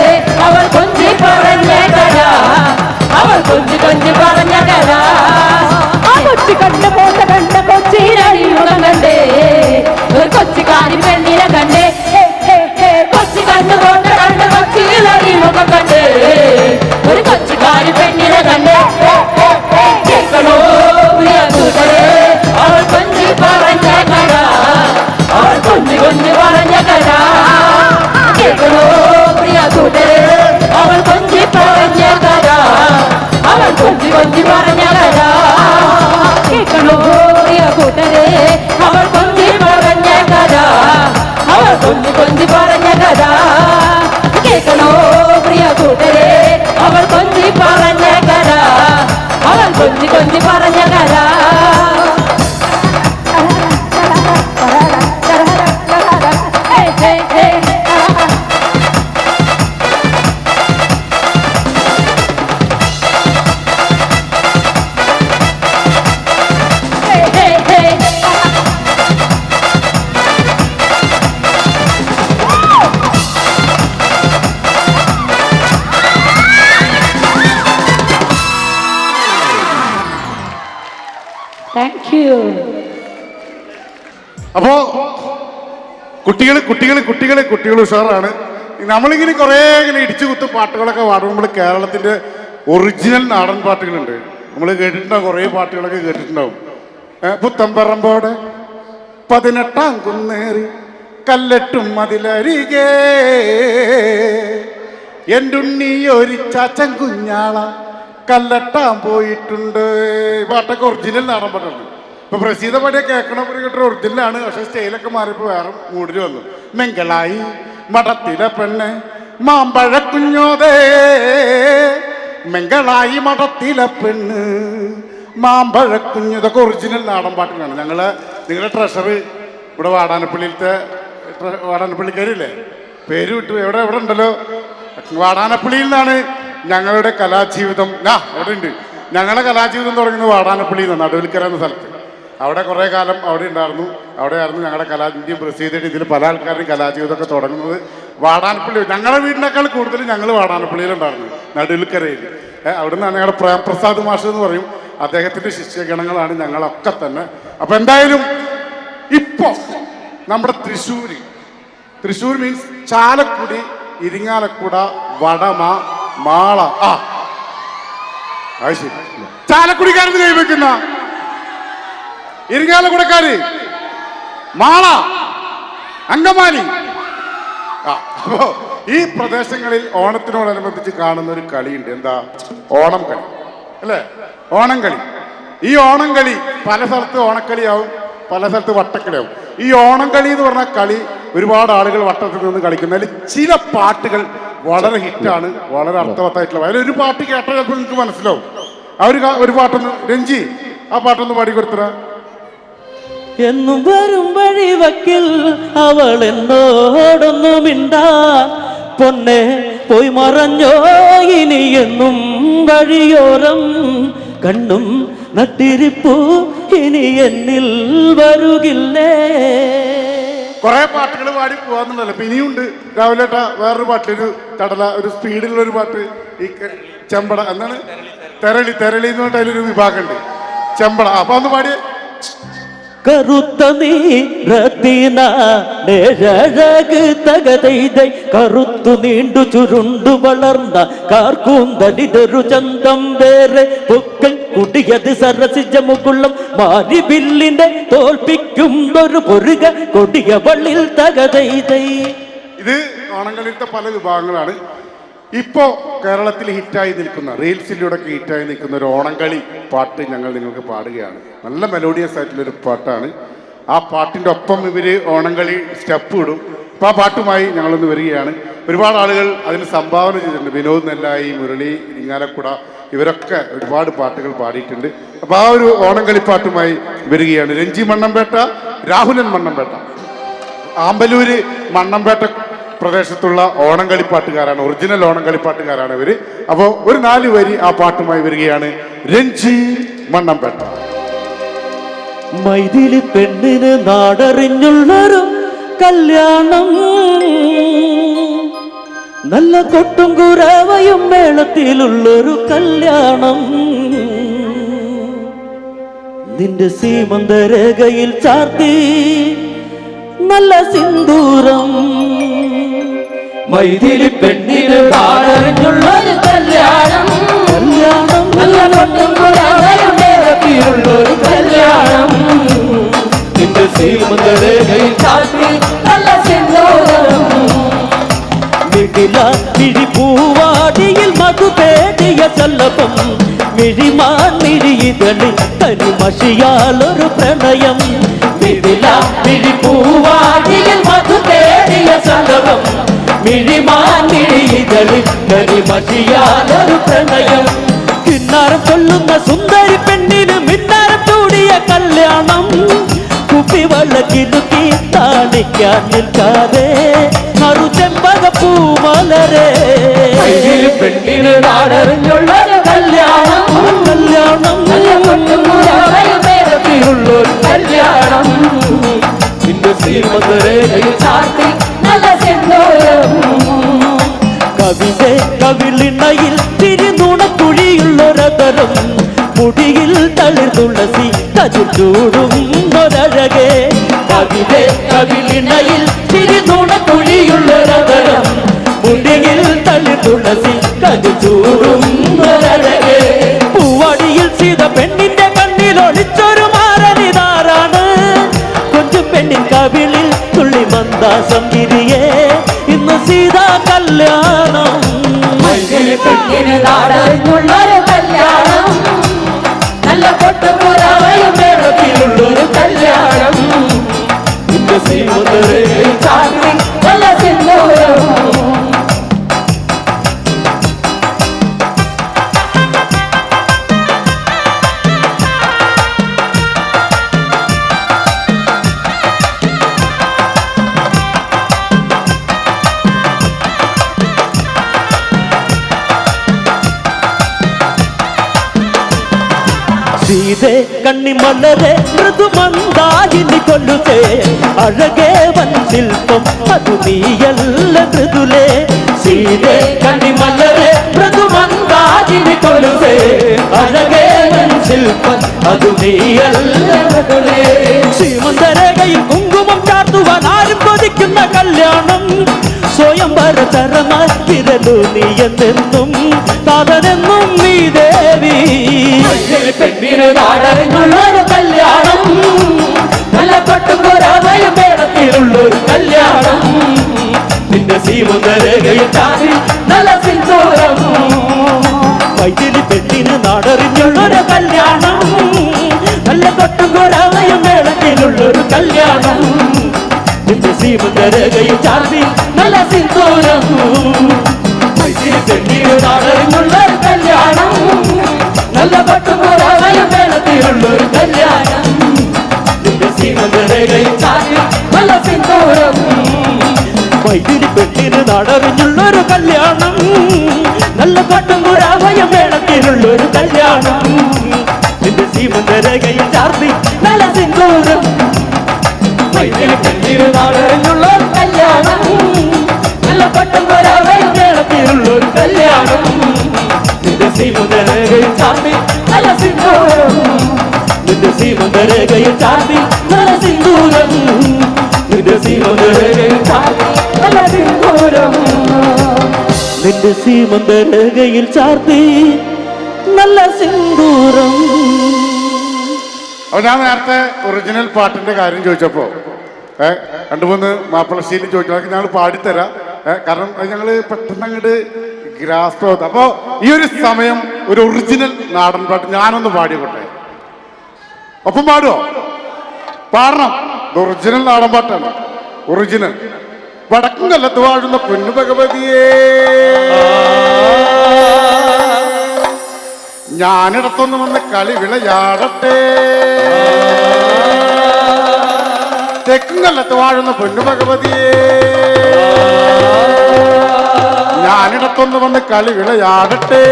അവൾ കൊഞ്ചി പറഞ്ഞ കഥ, അവൾ കൊഞ്ചി കൊഞ്ചി പറഞ്ഞ കഥ. കൊച്ചി കണ്ട് കോട്ട കണ്ട് കൊച്ചിയിലടി മുഖം കണ്ടേ, ഒരു കൊച്ചുകാരി പെണ്ണിനെ കണ്ടേ. കൊച്ചി കണ്ട് കോട്ട കണ്ട് കൊച്ചിയിലടി മുഖം കണ്ടേ, ഒരു കൊച്ചുകാരി പെണ്ണിനെ കണ്ടേ. Thank you. അപ്പോ കുട്ടികൾ ഉഷാറാണ്. നമ്മളിങ്ങനെ കുറേ ഇങ്ങനെ ഇടിച്ചു കുത്തു പാട്ടുകളൊക്കെ പാടുമ്പോൾ കേരളത്തിന്റെ ഒറിജിനൽ നാടൻ പാട്ടുകളുണ്ട്. നമ്മൾ കേട്ടിട്ടുണ്ടാവും, കുറേ പാട്ടുകളൊക്കെ കേട്ടിട്ടുണ്ടാവും. പുത്തമ്പറമ്പോടെ 18 കുന്നേറി കല്ലെട്ടും അതിലരികെ എൻ്റെ ഉണ്ണി ഒരു ചാച്ചൻ കുഞ്ഞാള കല്ലെട്ടാൻ പോയിട്ടുണ്ട്. പാട്ടൊക്കെ ഒറിജിനൽ നാടൻ പാട്ടാണ്. ഇപ്പൊ പ്രസീത പാടിയ കേൾക്കണ കേട്ട ഒറിജിനലാണ്. പക്ഷെ സ്റ്റൈലൊക്കെ മാറിയപ്പോൾ വേറെ മൂഡിൽ വന്നു. മെങ്കളായി മഠത്തിലെ പെണ്ണ് മാമ്പഴ കുഞ്ഞോതേ, മെങ്കളായി മഠത്തിലെ പെണ്ണ് മാമ്പഴ കുഞ്ഞു. ഇതൊക്കെ ഒറിജിനൽ നാടൻ പാട്ടുകളാണ്. നിങ്ങളുടെ ട്രഷർ ഇവിടെ വാടാനപ്പള്ളിക്കാരില്ലേ, പേര് വിട്ടു, എവിടെ ഉണ്ടല്ലോ, വാടാനപ്പള്ളിയിൽ നിന്നാണ് ഞങ്ങളുടെ കലാജീവിതം. അവിടെ ഉണ്ട്. ഞങ്ങളുടെ കലാജീവിതം തുടങ്ങുന്നത് വാടാനപ്പള്ളിയിൽ നിന്നാണ്, നടുവിൽക്കര എന്ന സ്ഥലത്ത്. അവിടെ കുറേ കാലം അവിടെ ഉണ്ടായിരുന്നു. അവിടെയായിരുന്നു ഞങ്ങളുടെ ഇന്ത്യൻ പ്രസിദ്ധീകരിച്ച് ഇതിൽ പല ആൾക്കാരുടെയും കലാജീവിതമൊക്കെ തുടങ്ങുന്നത് വാടാനപ്പള്ളി. ഞങ്ങളുടെ വീടിനേക്കാൾ കൂടുതൽ ഞങ്ങൾ വാടാനപ്പള്ളിയിലുണ്ടായിരുന്നു, നടുവിൽക്കരയിൽ. അവിടെ നിന്നാണ് ഞങ്ങളുടെ പ്രേംപ്രസാദ് മാഷ് എന്ന് പറയും, അദ്ദേഹത്തിൻ്റെ ശിഷ്യഗണങ്ങളാണ് ഞങ്ങളൊക്കെ തന്നെ. അപ്പം എന്തായാലും ഇപ്പോൾ നമ്മുടെ തൃശ്ശൂർ മീൻസ് ചാലക്കുടി, ഇരിങ്ങാലക്കുട, വടമ, മാള. അത് ശരി, ചാലക്കുടിക്കാരെന്ന് കൈവയ്ക്കുന്ന ഇരിങ്ങാലക്കുടക്കാര്, മാള, അങ്കമാലി. അപ്പോ ഈ പ്രദേശങ്ങളിൽ ഓണത്തിനോടനുബന്ധിച്ച് കാണുന്ന ഒരു കളിയുണ്ട്. എന്താ? ഓണം കളി അല്ലേ? ഓണം കളി. ഈ ഓണം കളി പല സ്ഥലത്ത് ഓണക്കളിയാവും, പല സ്ഥലത്ത് വട്ടക്കളിയാവും. ഈ ഓണം കളി എന്ന് പറഞ്ഞ കളി ഒരുപാട് ആളുകൾ വട്ടത്തിൽ നിന്ന് കളിക്കുന്നതിൽ ചില പാട്ടുകൾ വളരെ ഹിറ്റാണ്, വളരെ അർത്ഥവത്തായിട്ടുള്ള. അതിലൊരു പാട്ട് കേട്ടാൽ ചിലപ്പോൾ നിങ്ങൾക്ക് മനസ്സിലാവും. ഒരു പാട്ടൊന്ന് രഞ്ജി ആ പാട്ടൊന്ന് പാടിക്കൊടുത്തരാ. എന്നും വരും വഴി വക്കിൽ അവൾ എന്നോടൊന്നു മിണ്ടാൻ പൊന്നെ പോയി മറഞ്ഞോ ഇനി എന്നും വഴിയോരം കണ്ണും നട്ടിരിപ്പു ഇനി എന്നിൽ വരുകില്ലേ. കുറെ പാട്ടുകൾ പാടി പോവാന്നുണ്ടല്ലോ. ഇപ്പൊ ഇനിയുണ്ട് രാവിലെ വേറൊരു പാട്ട്, ഒരു സ്പീഡിലുള്ള ഒരു പാട്ട്. ഈ ചെമ്പട എന്താണ്, തെരളി എന്ന് പറഞ്ഞിട്ട് അതിലൊരു വിഭാഗമുണ്ട്, ചെമ്പട. അപ്പൊ ഒന്ന് പാടിയേ. കറുത്ത നീരത്തിനഴക് തകതൈതൈ കറുത്തു നീണ്ടു ചുരുണ്ടു വളർന്ന കാർക്കൂന്തലിതൊരു ചന്തം വേറെ പൊക്കൻ കുടിയത് സരസിജ മുകുളം മാരിബില്ലിന്റെ തോൽപ്പിക്കുന്നൊരു പൊരുക കൊടിയ വള്ളിൽ തകതൈതൈ. ഇത് ഓണങ്ങളിലത്തെ പല വിഭാഗങ്ങളാണ്. ഇപ്പോൾ കേരളത്തിൽ ഹിറ്റായി നിൽക്കുന്ന, റീൽസിലൂടെയൊക്കെ ഹിറ്റായി നിൽക്കുന്ന ഒരു ഓണംകളി പാട്ട് ഞങ്ങൾ നിങ്ങൾക്ക് പാടുകയാണ്. നല്ല മെലോഡിയസ് ആയിട്ടുള്ളൊരു പാട്ടാണ്. ആ പാട്ടിൻ്റെ ഒപ്പം ഇവർ ഓണംകളി സ്റ്റെപ്പ് ഇടും. അപ്പോൾ ആ പാട്ടുമായി ഞങ്ങളൊന്ന് വരികയാണ്. ഒരുപാട് ആളുകൾ അതിന് സംഭാവന ചെയ്തിട്ടുണ്ട്. വിനോദ് നെല്ലായി, മുരളി, ഇരിങ്ങാലക്കുട, ഇവരൊക്കെ ഒരുപാട് പാട്ടുകൾ പാടിയിട്ടുണ്ട്. അപ്പോൾ ആ ഒരു ഓണംകളി പാട്ടുമായി വരികയാണ് രഞ്ജി മണ്ണമ്പേട്ട, രാഹുലൻ മണ്ണമ്പേട്ട. ആമ്പലൂര് മണ്ണമ്പേട്ട പ്രദേശത്തുള്ള ഓണംകളിപ്പാട്ടുകാരാണ്, ഒറിജിനൽ ഓണംകളിപ്പാട്ടുകാരാണ് ഇവര്. അപ്പോൾ ഒരു 4 വരി ആ പാട്ടുമായി വരികയാണ് രഞ്ജി മണ്ണമ്പേട്ട. മൈഥിലി പെണ്ണിന് നാടറിഞ്ഞുള്ളൊരു കല്യാണം, നല്ല കൊട്ടും കുറവയും മേളത്തിലുള്ളൊരു കല്യാണം, നിന്റെ സീമന്തരേഖയിൽ ചാർത്തി നല്ല സിന്ദൂരം. മൈഥിലി പെണ്ണിന് നാടറിഞ്ഞുള്ളൊരു കല്യാണം, നല്ല കൊട്ടും കുറവയും മേളത്തിലുള്ളൊരു കല്യാണം, നിന്റെ സീമന്തരേഖയിൽ ചാർത്തി നല്ല സിന്ദൂരം. മിഴിപൂവാടിയിൽ മധു തേടിയ ചല്ലപം, മിഴിമാൻ മിഴിയിതളിൽ തനിമഷിയാലൊരു പ്രണയം. മിഴിപൂവാടിയിൽ മധു തേടിയ ചല്ലപം, മിഴിമാൻ മിഴിയിതളിൽ തനിമഷിയാലൊരു പ്രണയം. കിന്നാരം കൊള്ളുന്ന സുന്ദരി പെണ്ണിന് മിന്നാരം ചൂടിയ കല്യാണം, കുപ്പിവളക്കിലുക്കി താണിക്കാൻ നിൽക്കാതെ ചെമ്പകപ്പൂമലരെ. മൈഥിലി പെണ്ണിന് നാടറിഞ്ഞുള്ളൊരു കല്യാണം, നല്ല കൊട്ടും കുറവയും മേളത്തിലുള്ളൊരു കല്യാണം, നിന്റെ സീമന്തരേഖയിൽ ചാർത്തി നല്ല സിന്ദൂരം. കവിതെ കവിളിണയിൽ തിരിനുണക്കുഴിയുള്ളൊരതരം, മുടിയിൽ തളിർ തുളസി കതിർ ചൂടും ഒരഴകേ കവിതേ കവിളിണയിൽ ചിരിനുണ കുഴിയുള്ളൊരവരം മുടിയിൽ തളി തുളസി കതിർ ചൂടും ഒരഴകേ പൂവടിയിൽ സീത പെണ്ണിന്റെ കണ്ണിൽ ഒളിച്ചൊരു മാരനിതാരാണ് കൊഞ്ചു പെണ്ണിൻ കവിളിൽ തുള്ളി മന്ദാസം ഗിരിയേ ഇന്ന് സീതാ കല്യാണം പെണ്ണിന് നാടറിഞ്ഞുള്ളൊരു കല്യാണം നല്ല പൊട്ടുപുറവയും മേളത്തിലുള്ളൊരു കല്യാണം നിന്റെ സീമന്തരെ ചാർത്തി നല്ല സിന്ദൂരം സീതേ കണ്ണിമലരെ മൃദുമന്ദാകിനി കൊല്ലുതേ അഴകേ വൻ ശില്പം അതു നീയല്ല മൃദുലേ സീതേ കണ്ണിമലരെ മൃദുമന്ദാകിനി കൊല്ലുതേ അഴകേ വൻ ശില്പം അതു നീയല്ല മൃദുലേ ശ്രീമന്തരകയിൽ കുങ്കുമം ചാർത്തുവാൻ ആരും കൊതിക്കുന്ന കല്യാണം സ്വയംവര തരമായി വിരലു നീ എന്നെന്നും താതനെന്നും നീ ദേവി പെണ്ണിന് നാടറിഞ്ഞുള്ളൊരു കല്യാണം നല്ല പൊട്ടുപുറവയും മേളത്തിലുള്ളൊരു കല്യാണം നിന്റെ സീമന്തരകയിൽ ചാരി നല്ല സിന്ദൂരം വൈദ്യുതി പെണ്ണിന് നാടറിഞ്ഞുള്ളൊരു കല്യാണം നല്ല കൊട്ടുകുറവയും മേളത്തിലുള്ളൊരു കല്യാണം നിന്റെ സീമന്തരകയിൽ ചാർത്തി നല്ല സിന്ദൂരം പെണ്ണിന് നാടറിഞ്ഞുള്ളൊരു കല്യാണം നല്ല പൊട്ടുപുറവയും മേളത്തിലുള്ളൊരു കല്യാണം നിന്റെ സീമന്തരകയിൽ ചാരി നല്ല സിന്ദൂരം വൈദ്യുതി പെണ്ണിന് നാടറിഞ്ഞുള്ളൊരു കല്യാണം നല്ല കൊട്ടുകുറവയും മേളത്തിലുള്ളൊരു കല്യാണം നിന്റെ സീമന്തരകയിൽ ചാർത്തി നല്ല സിന്ദൂരം പെണ്ണിന് നാടറിഞ്ഞുള്ളൊരു കല്യാണം നല്ല പൊട്ടുപുറവയും മേളത്തിലുള്ളൊരു കല്യാണം നിന്റെ സീമന്തരകയിൽ ചാരി നല്ല സിന്ദൂരം നിന്റെ സീമന്തരകയിൽ ചാർത്തി നല്ല സിന്ദൂരം നിന്റെ സീമന്തരകയിൽ ചാരി നല്ല സിന്ദൂരം നിന്റെ സീമന്തരകയിൽ ചാർത്തി നല്ല സിന്ദൂരം. അപ്പോൾ ഞാൻ നേരത്തെ ഒറിജിനൽ പാട്ടിന്റെ കാര്യം ചോദിച്ചപ്പോൾ രണ്ട് മൂന്ന് മാപ്പിളശ്ശേരി ചോദിച്ചു അതൊക്കെ ഞങ്ങൾ പാടിത്തരാം കാരണം അത് ഞങ്ങൾ പെട്ടെന്ന് അങ്ങോട്ട് ഗ്രാസ്പ് ആവും. അപ്പോൾ ഈ ഒരു സമയം ഒരു ഒറിജിനൽ നാടൻ പാട്ട് ഞാനൊന്ന് പാടിക്കോട്ടെ. ഒപ്പം പാടുമോ? പാടണം. ഇത് ഒറിജിനൽ നാടൻ പാട്ടാണ്. ഒറിജിനൽ. വടക്കും കൊല്ലത്ത് വാഴുന്ന പൊന്നു ഭഗവതിയേ, ഞാനിടത്തൊന്ന് വന്ന് കളി വിളയാടട്ടെ. തെക്കും കൊല്ലത്ത് വാഴുന്ന പൊന്നു ഭഗവതിയേ, ഞാനിടത്തൊന്ന് വന്ന് കളി വിളയാടട്ടെ.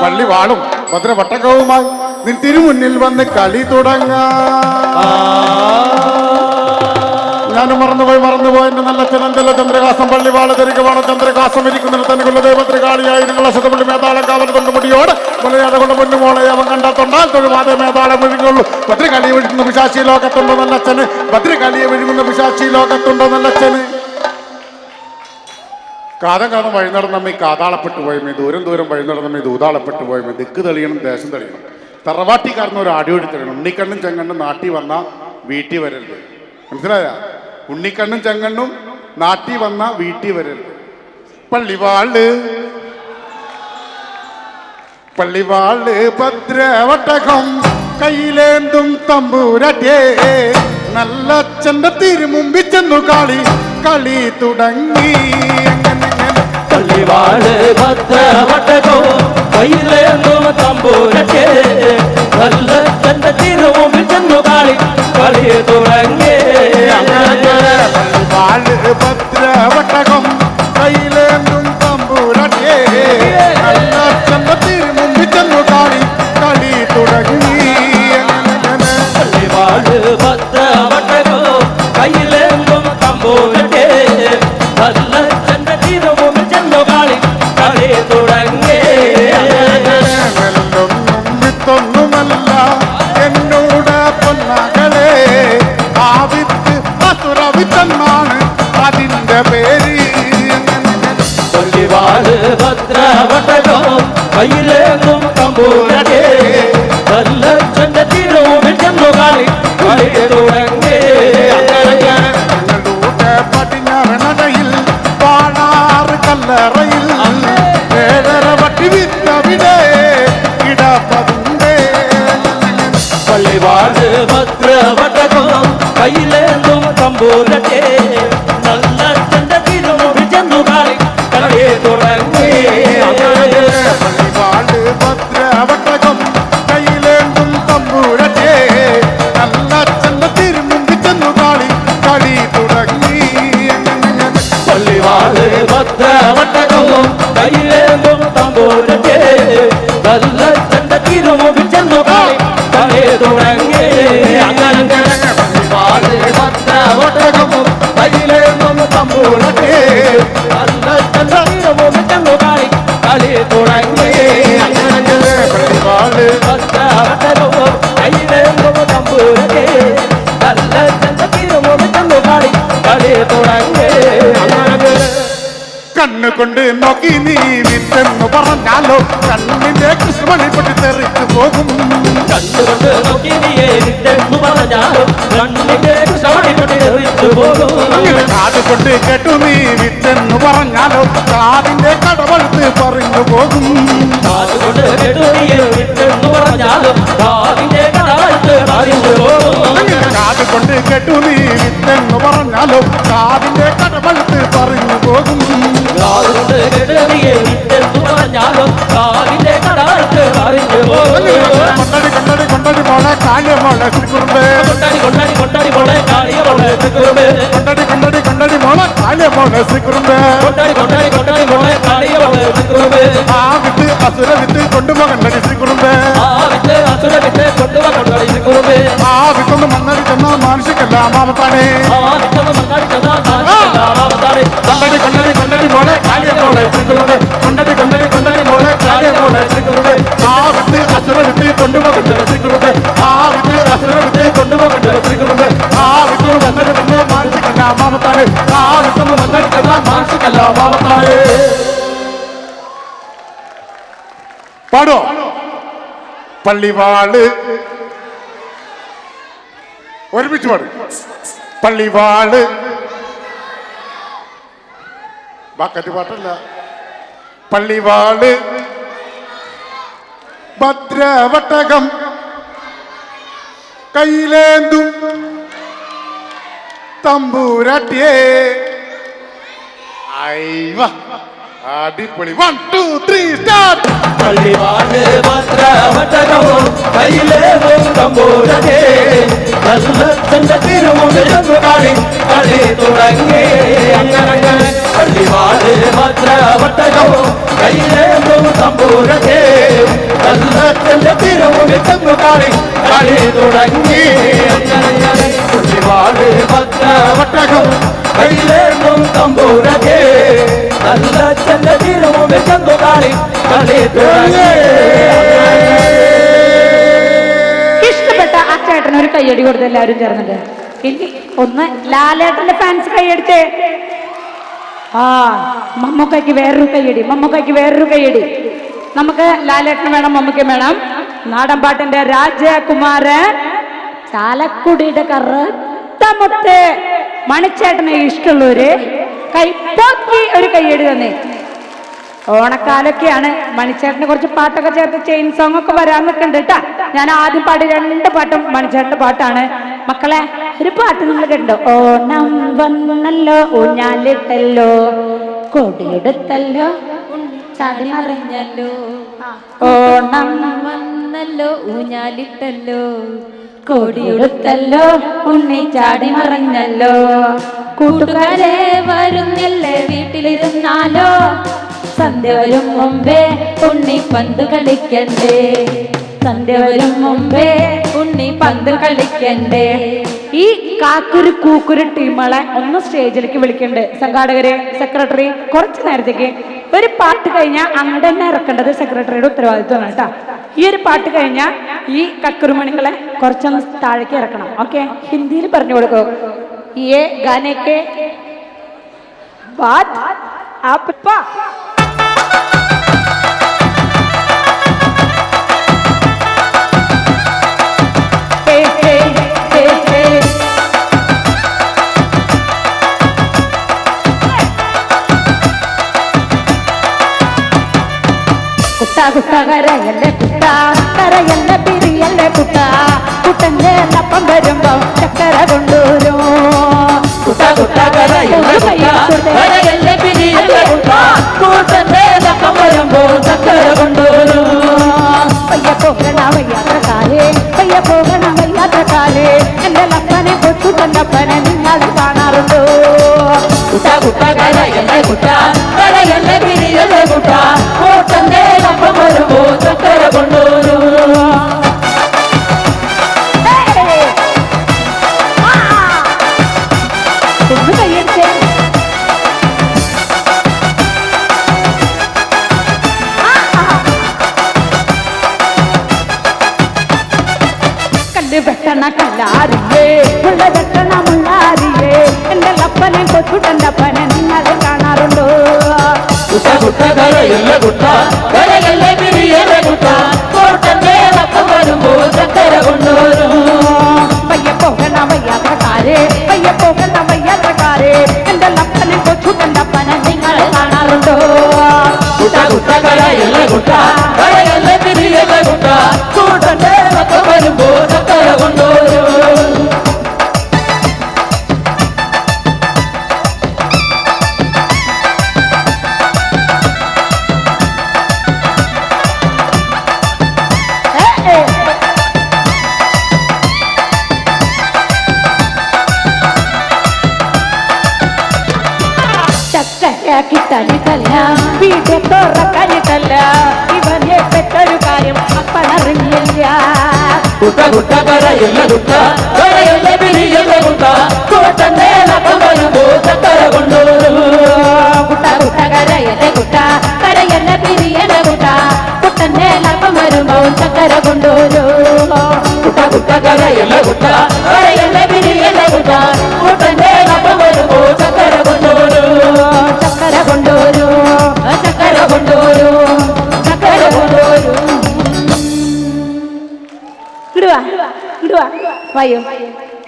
പള്ളി വാളും ഭദ്രപട്ടകവുമായി നിൻ തിരുമുന്നിൽ വന്ന് കളി തുടങ്ങാം. ഞാനും മറന്നുപോയി എന്റെ നല്ല ചനന്തല ചന്ദ്രകാസം പള്ളിവാള തരികവാണോ ചന്ദ്രകാസം ഇരിക്കുന്ന തന്നെ കുലദേവത്രികാളിയായി നിങ്ങളെ ശതപള്ളി മേതാളം കാവൽ മുടിയോട് മുലയാതെ കൊണ്ട് പൊന്നുമോളെ അവൻ കണ്ടാത്തൊണ്ടാൽ തൊഴുവാതെ മേതാളം വിഴുങ്ങുള്ളൂ. ഭദ്രകാളിയെ വിഴുങ്ങുന്ന പിശാചി ലോകത്തുണ്ടോ നല്ലച്ഛന്? ഭദ്രകാളിയെ വിഴുങ്ങുന്ന പിശാചി ലോകത്തുണ്ടോ നല്ലച്ഛന്? കാതം വഴി നടന്നമ്മ കാതാളപ്പെട്ടു പോയമേ, ദൂരം വഴി നടന്നമ്മ ദൂതാളപ്പെട്ടു പോയമേ. ദിക്ക് തെളിയണം, ദേശം തെളിയണം. തറവാട്ടിക്കാരന് ഒരു ആടിയോടി തെളിയണം. ഉണ്ണിക്കണ്ണും ചെങ്കണ്ണും നാട്ടി വന്ന വീട്ടിൽ വരരുത്. മനസ്സിലായ? ഉണ്ണിക്കണ്ണും ചെങ്കണ്ണും നാട്ടി വന്ന വീട്ടിൽ വരരുത്. പള്ളിവാള് ഭദ്രവട്ടകം കയ്യിലേന്തും തമ്പൂരട്ടേ, നല്ലച്ഛന്റെ തിരുമുമ്പിൽ ചെന്നു കളി തുടങ്ങി. പള്ളിവാള് ഭദ്രവട്ടകോ കയ്യിലേന്തും തമ്പൂരട്ടേ, നല്ലച്ഛന്റെ തിരുമുമ്പിൽ ചെന്നു കളി തുടങ്ങി. പള്ളിവാള് ഭദ്രവട്ടകം കയ്യിലേന്തും തമ്പൂരട്ടേ, നല്ലച്ഛന്റെ തിരുമുമ്പിൽ ചെന്നു കളി തുടങ്ങി. പള്ളിവാള് ഭദ്രവട്ടകോ കയ്യിലേന്തും തമ്പൂരട്ടേ, നല്ലച്ഛന്റെ തിരുമുമ്പിൽ ചെന്നു കളി തുടങ്ങി. വെല്ലൊന്നും വിത്തൊന്നും തമ്പൂരട്ടെ നല്ല ചണ്ട തിരുമുമ്പിൽ ചെന്നു കളി കളി തുടങ്ങി പള്ളിവാട് ഭദ്രവട്ടകം കയ്യിലേന്തും തമ്പൂരട്ടെ നല്ല ചന്ത തിരുമുമ്പി ചെന്നു കളി തുടങ്ങി പള്ളിവാട് ഭദ്രവട്ടകവും കയ്യിലേന്തും തമ്പൂരട്ടെ നല്ല ചണ്ട തിരുമുമ്പിൽ ചെന്നു കളി കളി തുടങ്ങി അങ്ങനെ പള്ളിവാട് ഭദ്രവട്ടകവും കയ്യിലേന്തും തമ്പൂരട്ടെ നല്ല ചണ്ട തിരുമുമ്പിൽ ചെന്നു കളി കളി തുടങ്ങി പള്ളിവാട് ഭദ്രവട്ടകവും കയ്യിലേന്തും തമ്പൂരട്ടെ നല്ല ചണ്ട തിരുമുമ്പിൽ ചെന്നു കളി കളി തുടങ്ങി കണ്ണുകൊണ്ട് നോക്കി നീ വിട്ടെന്ന് പറഞ്ഞാലോ കണ്ണിന്റെ കൃഷ്ണമണി പൊട്ടി തെറിച്ചു പോകും കണ്ണുകൊണ്ട് നോക്കി നീയെ വിട്ടെന്നു പറഞ്ഞാലും കണ്ണിന്റെ കൃഷ്ണമണി പൊട്ടി തെറിച്ചു പോകും അങ്ങനെ കാതുകൊണ്ട് കേട്ടു നീ വിട്ടെന്ന് പറഞ്ഞാലോ കാതിന്റെ കടവഴുത്ത് പറഞ്ഞു പോകും അതുകൊണ്ട് കേട്ടുനിയെ വിട്ടെന്നു പറഞ്ഞാലും കാവിന്റെ കടവഴുത്ത് പറഞ്ഞു പോകും അങ്ങനെ കാതുകൊണ്ട് കേട്ടു നീ വിട്ടെന്ന് പറഞ്ഞാലോ കാതിന്റെ കടവഴുത്ത് പറഞ്ഞു പോകും അതുകൊണ്ട് കേട്ടുനിയെ വിട്ടെന്നു പറഞ്ഞാലും കാവിന്റെ കടവഴുത്ത് പറഞ്ഞു പോകും കൊണ്ടടി മോളെ കാളിയ മോളെ ശ്രീകുറുമ്പേ കൊണ്ടാടി മോളെ കാളിയ മോളെ ശ്രീകുറുമ്പേ കൊണ്ടടി മോളെ കാളിയ മോളെ ശ്രീകുറുമ്പേ കൊണ്ടാടി മോളെ കാളിയ മോളെ ശ്രീകുറുമ്പേ ആ വിത്ത് അസുര വിത്ത് കൊണ്ടുപോകണ്ടടി ശ്രീകുറുമ്പേ ആ വിത്ത് അസുര വിത്ത് കൊണ്ടുപോകണ്ടടി ശ്രീകുറുമ്പേ ആ വിത്തൊന്ന് മണ്ണടി ചെന്ന മാനുഷിക്കല്ല മാമത്താണേ ആ വിത്തൊന്ന് മണ്ണടി ചെന്ന മാമത്താണേ കൊണ്ടടി മോളെ കാളിയ മോളെ ശ്രീകുറുമ്പേ കൊണ്ടടി മോളെ കാളിയ മോളെ ശ്രീകുറുമ്പേ ആ വിത്ത് അസുര വിത്ത് കൊണ്ടുപോകണ്ടടി ശ്രീകുറുമ്പേ ആ വിത്ത് അസുര വിത്ത് കൊണ്ടുപോകണ്ടടി ശ്രീകുറുമ്പേ ആ വിത്തൊന്ന് മണ്ണടി ചെന്ന മാനുഷിക്കല്ല മാമത്താണേ ആ വിത്തൊന്ന് മണ്ണടി ചെന്ന മാനുഷിക്കല്ല മാമത്താണേ പാടോ പള്ളിവാള് ഒരുമിച്ച് പാടും പള്ളിവാള് ബാക്കറ്റ് പാട്ടല്ല പള്ളിവാള് ഭദ്രവട്ടകം കയ്യിലേന്തും തമ്പൂരാട്ടിയേ അയ്വ അടിപൊളി 1 2 3 സ്റ്റാർട്ട് പള്ളിവാട് ഭദ്രവട്ടകവും കയ്യിലേന്തും തമ്പൂരട്ടെ നല്ല ചണ്ട തിരുമുമ്പിൽ ചെന്നു കളി കളി തുടങ്ങി അങ്ങനെ പള്ളിവാട് ഭദ്രവട്ടകവും കയ്യിലേന്തും തമ്പൂരട്ടെ നല്ല ചണ്ട തിരുമുമ്പിൽ ചെന്നു കളി കളി തുടങ്ങി അങ്ങനെ പള്ളിവാട് ഭദ്രവട്ടകവും കയ്യിലേന്തും തമ്പൂരട്ടെ നല്ല ചണ്ട തിരുമുമ്പിൽ ചെന്നു കളി കളി തുടങ്ങി ഇഷ്ടപ്പെട്ട ആ ചേട്ടന് ഒരു കയ്യടി കൊടുത്ത് എല്ലാവരും ചേർന്നിട്ട് ഇനി ഒന്ന് ലാലേട്ടന്റെ ഫാൻസ് കൈയടിച്ചേ ആ മമ്മൂക്കയ്ക്ക് വേറൊരു കയ്യടി നമുക്ക് ലാലേട്ടന് വേണം മമ്മൂക്ക് വേണം നാടൻ പാട്ടിന്റെ രാജകുമാരൻ ചാലക്കുടിയുടെ കറുത്ത മുത്ത് മണിച്ചേട്ടനെ ഇഷ്ടമുള്ളവര് കൈപ്പൊക്കി ഒരു കയ്യടി തന്നെ ഓണക്കാലൊക്കെയാണ് മണിച്ചേട്ടന് കുറച്ച് പാട്ടൊക്കെ ചേർത്ത് ചെയിൻ സോങ് ഒക്കെ വരാൻ നിൽക്കുന്നുണ്ട് കേട്ടാ ഞാൻ ആദ്യം പാടി 2 പാട്ടും മണിച്ചേട്ടന്റെ പാട്ടാണ് മക്കളെ ഒരു പാട്ട് നിങ്ങൾ കേട്ടോ ഓണം വന്നല്ലോ ഊഞ്ഞാലിട്ടല്ലോ കൊടിയെടുത്തല്ലോ ചാടി മറിഞ്ഞല്ലോ ഓണം വന്നല്ലോ ഊഞ്ഞാലിട്ടല്ലോ കൊടിയെടുത്തല്ലോ ഉണ്ണി ചാടി മറിഞ്ഞല്ലോ കൂട്ടുകാരെ വരുന്നില്ലേ വീട്ടിലിരുന്നാലോ സന്ധ്യ വരും മുമ്പേ ഉണ്ണി പന്ത് കളിക്കണ്ടേ സന്ധ്യ വരും മുമ്പേ ഉണ്ണി പന്ത് കളിക്കണ്ടേ ഈ കാക്കുരു കൂക്കുരു ടീമുകളെ ഒന്ന് സ്റ്റേജിലേക്ക് വിളിക്കണ്ടേ സംഘാടകരെ സെക്രട്ടറി കുറച്ച് നേരത്തേക്ക് ഒരു പാട്ട് കഴിഞ്ഞാൽ അങ്ങോട്ട് തന്നെ ഇറക്കേണ്ടത് സെക്രട്ടറിയുടെ ഉത്തരവാദിത്വമാണ് കേട്ടോ ഈ ഒരു പാട്ട് കഴിഞ്ഞാൽ ഈ കക്കുരുമണികളെ കുറച്ചൊന്ന് താഴേക്ക് ഇറക്കണം ഓക്കെ ഹിന്ദിയിൽ പറഞ്ഞു കൊടുക്കൂ ये गाने के बाद आप കുട്ട കുട്ട കരയല്ലേ കുട്ട കരയല്ലേ പിരിയല്ലേ കുട്ട കുട്ടന്റെ അപ്പം വരുമ്പോ ചക്കര കൊണ്ടുവരും കുട്ട കരയല്ലേ പിരിയല്ലേ കുട്ട കൂട്ടന്റെ അപ്പം വരുമ്പോ ചക്കര കൊണ്ടോരൂ ഒന്ന് കയ്യടിച്ചേ. കല്ല് വെട്ടണ കല്ലാരിയേ മുള്ള വെട്ടണ മുള്ളാരിയേ എന്റെ അപ്പനെ കൊച്ചുട്ടന്റെ അപ്പനെ നിങ്ങൾ കാണാറുണ്ടോ? കുട്ട കുട്ട കരയല്ലേ കുട്ട കരയല്ലേ പിരിയല്ലേ കുട്ട കൂട്ടന്റെ അപ്പം വരുമ്പോ ചക്കര കൊണ്ടോരൂ വയ്യ പോകണ വയ്യാത്രക്കാരെ വയ്യ പോകണ വയ്യാത്രക്കാരെ എന്റെ അപ്പനെ കൊച്ചുട്ടന്റെ അപ്പനെ നിങ്ങൾ കാണാറുണ്ടോ? കുട്ട കുട്ട കരയല്ലേ കുട്ട കരയല്ലേ പിരിയല്ലേ കുട്ട കൂട്ടന്റെ അപ്പം വരുമ്പോ ചക്കര കൊണ്ടോരൂ ചക്കര കിട്ടാനിട്ടല്ല വീട്ടെ തുറക്കാനിട്ടല്ല ഇവനെ പെട്ടൊരു കാര്യം അപ്പനറിഞ്ഞില്ല. കുട്ട കുട്ട കരയല്ലേ കുട്ട കരയല്ലേ പിരിയല്ലേ കുട്ട കൂട്ടന്റെ അപ്പം വരുമ്പോ ചക്കര കൊണ്ടോരൂ കുട്ട കുട്ട കരയല്ലേ കുട്ട കരയല്ലേ പിരിയല്ലേ കുട്ട കുട്ടന്റെ ലാഭം വരുമ്പോ ചക്കര കൊണ്ടോരൂ. കുട്ട കുട്ട കരയല്ലേ കുട്ട കരയല്ലേ പിരിയല്ലേ കുട്ട കൂട്ടന്റെ അപ്പം വരുമ്പോ ചക്കര കൊണ്ടോരൂ ചക്കര കൊണ്ടോരൂ ചക്കര കൊണ്ടോരൂ ചക്കര കൊണ്ടോരൂ. ഇടുവാ ഇടുവാ വയ്യോ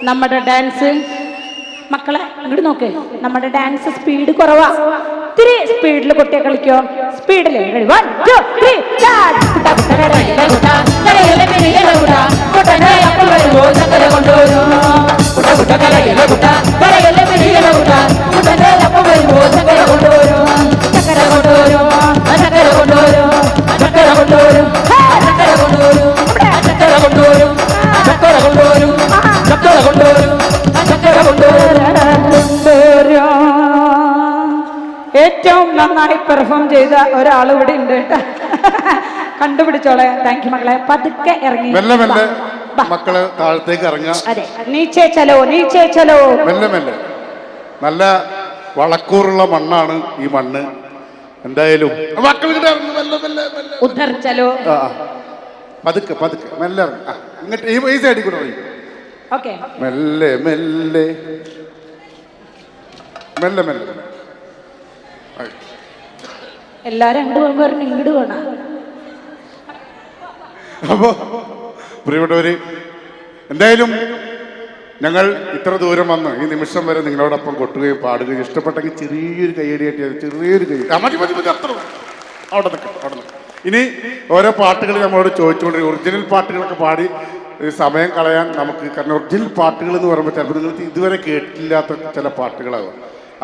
നമ്മുടെ ഡാൻസ് മക്കളെ ഇങ്ങോട്ട് നോക്ക്. നമ്മുടെ ഡാൻസ് സ്പീഡ് കുറവാ. ഇത്തിരി സ്പീഡിൽ കുട്ടിയെ കളിക്കോ? സ്പീഡില് 1 2 3 കരയല്ലേ കുട്ട കരയല്ലേ പിരിയല്ലേ കുട്ട കൂട്ടന്റെ അപ്പം വരുമ്പോ ചക്കര കൊണ്ടോരൂ കുട്ട കുട്ട കരയല്ലേ കുട്ട കരയല്ലേ പിരിയല്ലേ കുട്ട കൂട്ടന്റെ അപ്പം വരുമ്പോ ചക്കര കൊണ്ടോരൂ ചക്കര കൊണ്ടോരൂ ചക്കര കൊണ്ടോരൂ ചക്കര കൊണ്ടോരൂ ചക്കര കൊണ്ടോരൂ ചക്കര കൊണ്ടോരൂ ചക്കര കൊണ്ടോരൂ ചക്കര കൊണ്ടോരൂ ചക്കര കൊണ്ടോരൂ. ഏറ്റവും നന്നായി പെർഫോം ചെയ്ത ഒരാൾ ഇവിടെ ഉണ്ട് കേട്ടോ. കണ്ടുപിടിച്ചോളെ. താങ്ക് യു മക്കളെ. പതുക്കെ ഇറങ്ങി മെല്ലെ മെല്ലെ മക്കള് താഴത്തേക്ക് ഇറങ്ങുക. അതെ നീച്ചേ ചലോ നീച്ചേ ചലോ. മെല്ലെ മെല്ലെ. നല്ല വളക്കൂറുള്ള മണ്ണാണ് ഈ മണ്ണ്. എന്തായാലും മക്കൾ ഇങ്ങോട്ട് ഇറങ്ങ്. മെല്ലെ മെല്ലെ മെല്ലെ. ഉദ്ധർ ചലോ. ആ ആ. പതുക്കെ പതുക്കെ മെല്ലെ ഇറങ്ങ്. ആ ഇങ്ങോട്ട് ഈ സൈഡിൽ കൂടെ ഇറങ്ങി. ഓക്കെ മെല്ലെ മെല്ലെ മെല്ലെ മെല്ലെ. എല്ലാരും അങ്ങോട്ട് പോകുമ്പോ പറഞ്ഞു ഇങ്ങോട്ട് പോണ. അപ്പോ പ്രിയപ്പെട്ടവര്, എന്തായാലും ഞങ്ങൾ ഇത്ര ദൂരം വന്ന് ഈ നിമിഷം വരെ നിങ്ങളോടൊപ്പം കൊട്ടുകയും പാടുകയും ഇഷ്ടപ്പെട്ടെങ്കിൽ ചെറിയൊരു കൈയടിയായിട്ട് ചെറിയൊരു കൈ മതി മതി മതി അത്ര അവിടെ നിൽക്കാം അവിടെ നിൽക്കാം. ഇനി ഓരോ പാട്ടുകൾ നമ്മളോട് ചോദിച്ചുകൊണ്ട് ഒറിജിനൽ പാട്ടുകളൊക്കെ പാടി സമയം കളയാൻ നമുക്ക്, കാരണം ഒറിജിനൽ പാട്ടുകൾ എന്ന് പറയുമ്പോൾ ചിലപ്പോൾ നിങ്ങൾക്ക് ഇതുവരെ കേട്ടില്ലാത്ത ചില പാട്ടുകളാകും.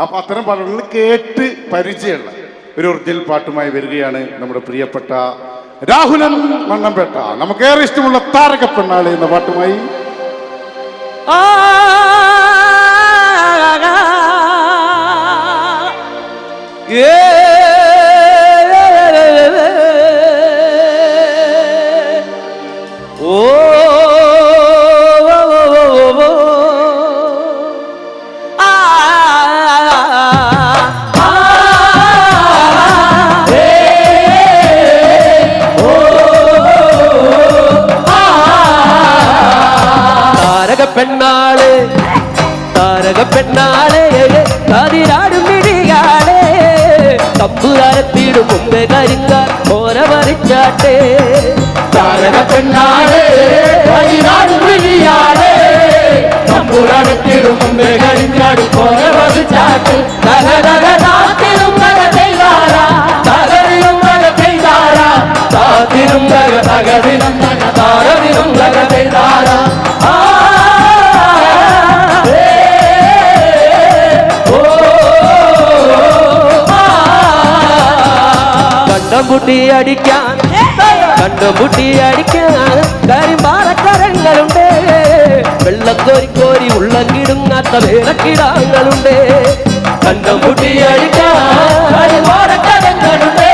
അപ്പം അത്തരം പാട്ടുകൾ കേട്ട് പരിചയമുള്ള ഒരു ഒറിജിനൽ പാട്ടുമായി വരികയാണ് നമ്മുടെ പ്രിയപ്പെട്ട രാഹുലൻ മണ്ണമ്പേട്ട. നമുക്കേറെ ഇഷ്ടമുള്ള താരകപ്പെണ്ണാളി എന്ന പാട്ടുമായി. പെണ്ണാള് താരക പെണ്ണാളെ കതിരാടും മിഴിയാളെ തമ്പുരാരത്തിടും മുമ്പേ കരിങ്കാൽ ഓര മറിച്ചാട്ടെ. താരക പെണ്ണാളെ കതിരാടും മിഴിയാളെ തമ്പുരാരത്തിടും മുമ്പേ കരിങ്കാൽ ഓര മറിച്ചാട്ടെ. തകതകതാത്തിലും തക ചെയ്താരാ തകരിലും തക ചെയ്താരാ താത്തിലും തക തകതിലും തക താരതിലും തക ചെയ്താരാ. കണ്ടംപുട്ടി അടിക്കാൻ കണ്ടംപുട്ടി അടിക്കാൻ കരിമ്പാറക്കരങ്ങളുണ്ട്. വെള്ളം കോരി കോരി ഉള്ളം കിടുങ്ങാത്ത വേലക്കിടാങ്ങളുണ്ട്. കണ്ടം മുട്ടി അടിക്കാൻ ഓരക്കടങ്ങളുണ്ട്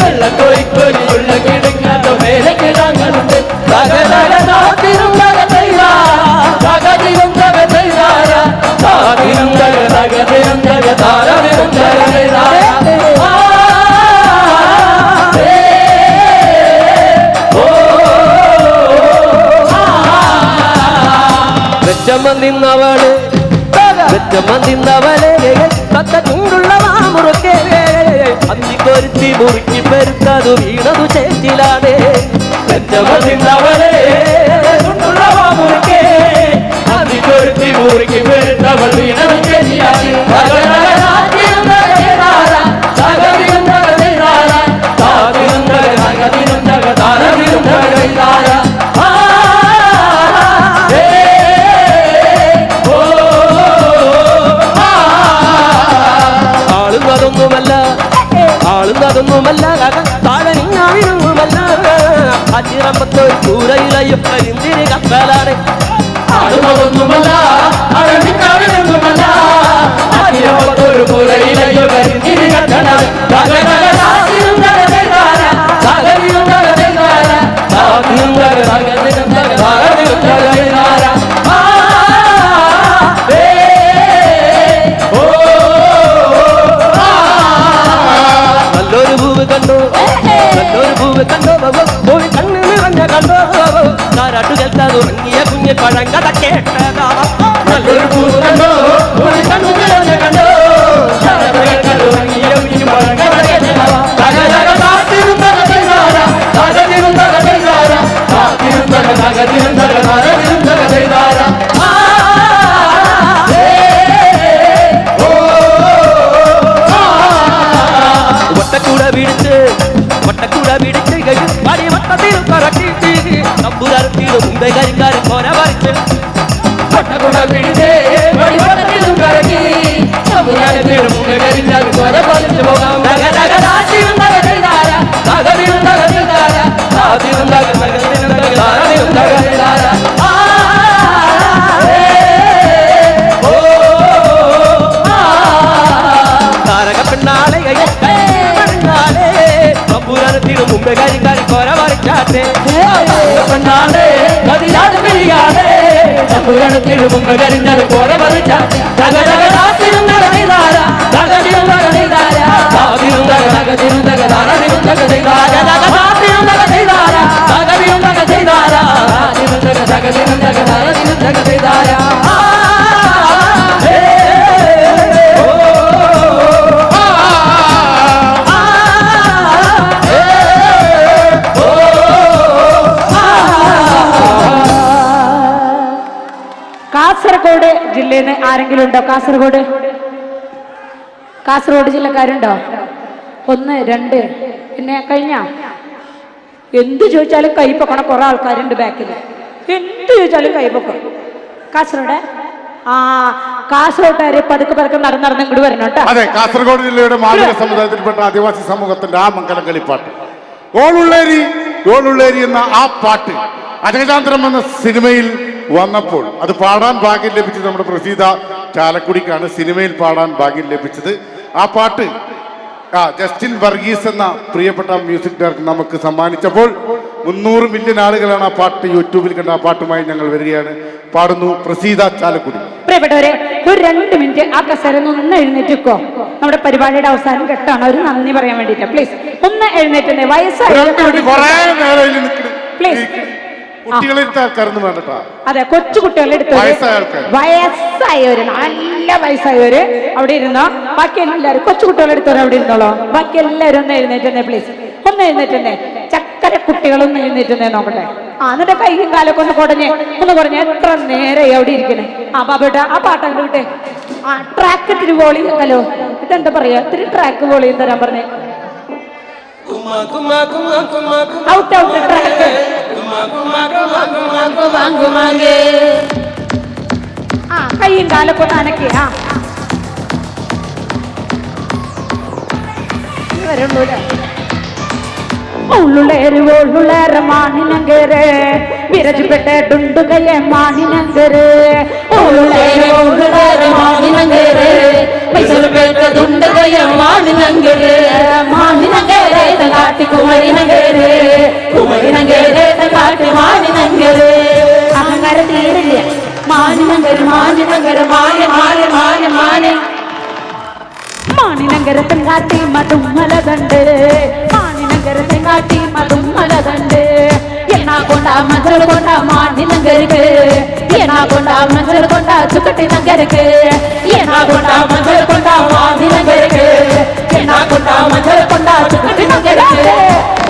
വെള്ളം കോഴിക്കോഴി ഉള്ള കിടങ്ങാത്ത മേലെ കിടങ്ങളുണ്ട് തകതകതിരും തകതിരും തകതൈതാര താതിരും തകതകതിരും തകതാരതിരും തകതൈതാര നിന്നവള് നിന്നവളെ തത്ത ചൂടുള്ള മാമുറുക്കേ അന്തിക്കൊരുത്തി മുറുക്കി പെരുത്തതു വീണതു ചേച്ചിലാണ് നിന്നവളെ ചുണ്ടുള്ള മാമുറുക്കേ അന്തിക്കൊരുത്തി മുറുക്കി പെരുത്തവൾ വീണതു ചേച്ചിയാണ് തകതിരും തകതൈതാര താതിരും തകതകതിരും തകതാരതിരും തകതൈതാര ആളുന്നതൊന്നുമല്ല താഴനിങ്ങാവിനൊന്നുമല്ല അച്ചിറമ്പത്തൊരു കൂരയിലയും കരിന്തിരി കപ്പലാണ് ആളുന്നതൊന്നുമല്ല അഴനിക്കാവിനൊന്നുമല്ല അച്ചിറമ്പത്തൊരു കൂരയിലയും കരിന്തിരി കപ്പലാണ് തകതകതാതിരും തകതൈതാര താതിരും തകതൈതാര താതിരും തകതകതിരും തകതാരതിരും തകതൈതാര നല്ലൊരു പൂവ് കണ്ടോ നല്ലൊരു പൂവ് കണ്ടോ പോയി കണ്ണ് നിറഞ്ഞ കണ്ടോ താരാട്ടു കേൾക്കാതെ ഉറങ്ങിയ കുഞ്ഞ് പഴങ്കഥ കേട്ടതാ നല്ലൊരു പൂവ് കണ്ടോ ഒരു കണ്ണു നിറഞ്ഞ കണ്ടോ തകതകതാതിരും തകതൈതാര താതിരും തകതൈതാര താതിരും തകതകതിരും തകതാരതിരും തകതൈതാര വട്ടക്കൂട പിടിച്ച് പടി വട്ടത്തിലും കറക്കി നമ്പുതരത്തിലും മുമ്പേ കരിക്കാരും പോര പറിച്ച് പട്ടകുട പിടിച്ചേ വടിവട്ടത്തിലും കറക്കി സമുദായത്തിലും മുഖകരിച്ചാൽ കൊല പറിച്ചു പോകാം തകതകതാതിരും തകതൈതാര തകതിരും തകതൈതാര താതിരും തകതകതിരും തകതാരതിരും തകതൈതാര താരക പെണ്ണാളെ നമ്പുതരത്തിലും മുമ്പേ കരിക്കാരും പോര പറിച്ചാട്ടെ പെണ്ണാടേ കതിരാതെ പിരിയാതെ സമുദായത്തിലും മുഖകരിച്ചാൽ കൊല പറിച്ചാൽ തകതകതാതിരും തകതൈതാര തകതിരും തകതൈതാര താതിരും തകതകതിരും തകതാരതിരും തകതൈതാര താതിരും തകതൈതാര തകതിരും തകതൈതാര താതിരും തകതകതിരും തകതാരതിരും തകതൈതാര കാസർഗോഡ് ജില്ലയിൽ നിന്ന് ആരെങ്കിലും ഉണ്ടോ? കാസർഗോഡ് ജില്ലക്കാരുണ്ടോ? 1 2 പിന്നെ കഴിഞ്ഞ എന്ത് ചോദിച്ചാലും കൈ പൊക്കണ കുറെ ആൾക്കാരുണ്ട് ബാക്കിൽ. എന്ത് ചോദിച്ചാലും കൈ പൊക്കും. കാസർഗോഡ് കാസർഗോട്ടുകാര് പതുക്കെ നടന്ന് ഇങ്ങോട്ട് വരണം കേട്ടോ. അതെ, കാസർഗോഡ് ജില്ലയുടെ മാലിക സമുദായത്തിൽപ്പെട്ട ആദിവാസി സമൂഹത്തിന്റെ ആ മംഗലം കളിപ്പാട്ട് ഓളുള്ളേരി എന്ന ആ പാട്ട് അജഗജാന്തരം എന്ന സിനിമയിൽ വന്നപ്പോൾ അത് പാടാൻ ഭാഗ്യം ലഭിച്ചത് നമ്മുടെ പ്രസീത ചാലക്കുടിക്കാണ്. സിനിമയിൽ പാടാൻ ഭാഗ്യം ലഭിച്ചത് ആ പാട്ട് ജസ്റ്റിൻ വർഗീസ് എന്ന പ്രിയപ്പെട്ട മ്യൂസിക് ഡയറക്ടർ നമുക്ക് സമ്മാനിച്ചപ്പോൾ 300 മില്യൺ ആളുകളാണ് ആ പാട്ട് യൂട്യൂബിൽ കണ്ട. ആ പാട്ടുമായി ഞങ്ങൾ വരികയാണ്. പാടുന്നു പ്രസീത ചാലക്കുടി. പ്രിയപ്പെട്ടവരെ, ഒരു 2 മിനിറ്റ് ആ കസേരയിൽ ഒന്ന് എഴുന്നേറ്റിക്കോ. നമ്മുടെ പരിപാടിയുടെ അവസാനം ഘട്ടമാണ്. ഒരു നന്ദി പറയാൻ വേണ്ടിട്ട് പ്ലീസ് ഒന്ന് എഴുന്നേറ്റേ. വയസ്സായി പ്ലീസ്. കുട്ടികളെടുത്ത ആൾക്കാരൊന്നും വേണ്ടട്ടാ. അതെ, കൊച്ചു കുട്ടികളെ എടുത്ത് വയസ്സായവര്, നല്ല വയസ്സായവര് അവിടെ ഇരുന്നോ. ബാക്കി എല്ലാവരും കൊച്ചു കുട്ടികളെ എടുത്തവരെ അവിടെ ഇരുന്നോളോ. ബാക്കി എല്ലാവരും ഒന്ന് എഴുന്നേറ്റേ പ്ലീസ്. ഒന്ന് എഴുന്നേറ്റേ. ചക്കര കുട്ടികളൊന്ന് എഴുന്നേറ്റേ നോക്കട്ടെ. എന്നിട്ട് കൈയും കാലൊക്കെ ഒന്ന് കുടഞ്ഞ് എത്ര നേരമായി അവിടെ ഇരിക്കണേ. ബാബേട്ട ആ പാട്ടങ്ങ് വിട്ടേ. ട്രാക്ക് ഇത്തിരി വോളിയം. ഹലോ, ഇതെന്താ പറയാ, ഇത്തിരി ട്രാക്ക് വോളിയം തരാൻ പറഞ്ഞേ. Out track. കൈയും കാലൊക്കെ ഒന്ന് അനക്കി. വരുള്ളൂല ഉള്ളുള്ളേര് മാണിനങ്കര് വിരജുപെട്ടുണ്ടുകയെ മാണിനങ്കര് മാണിനങ്കര് കയ്യ മാണിനങ്കരെ മാണിനങ്കരെ കാട്ടി കുമരിനങ്കരെ കുമരിനങ്കരെ കാട്ടി മാണിനങ്കരെ അഹങ്കാരം തീരില്ല മാണിനങ്കര് മാണിനങ്കര് മാന മാന മാന മാന മാണിനങ്കരത്തിൽ കാട്ടി മതും മലതണ്ട് മാണിനങ്കരത്തിൽ കാട്ടി മതും മലതണ്ട് എന്നാ കൊണ്ടാ മഞ്ചൾ കൊണ്ടാ മാണിനങ്കർക്ക് എന്നാ കൊണ്ടാ മഞ്ചൾ കൊണ്ടാ ചുക്കട്ടി നങ്കർക്ക് എന്നാ കൊണ്ടാ മഞ്ചൾ കൊണ്ടാ മാണിനങ്കർക്ക് എന്നാ കൊണ്ടാ മഞ്ചൾ കൊണ്ടാ ചുക്കട്ടി നങ്കർക്ക്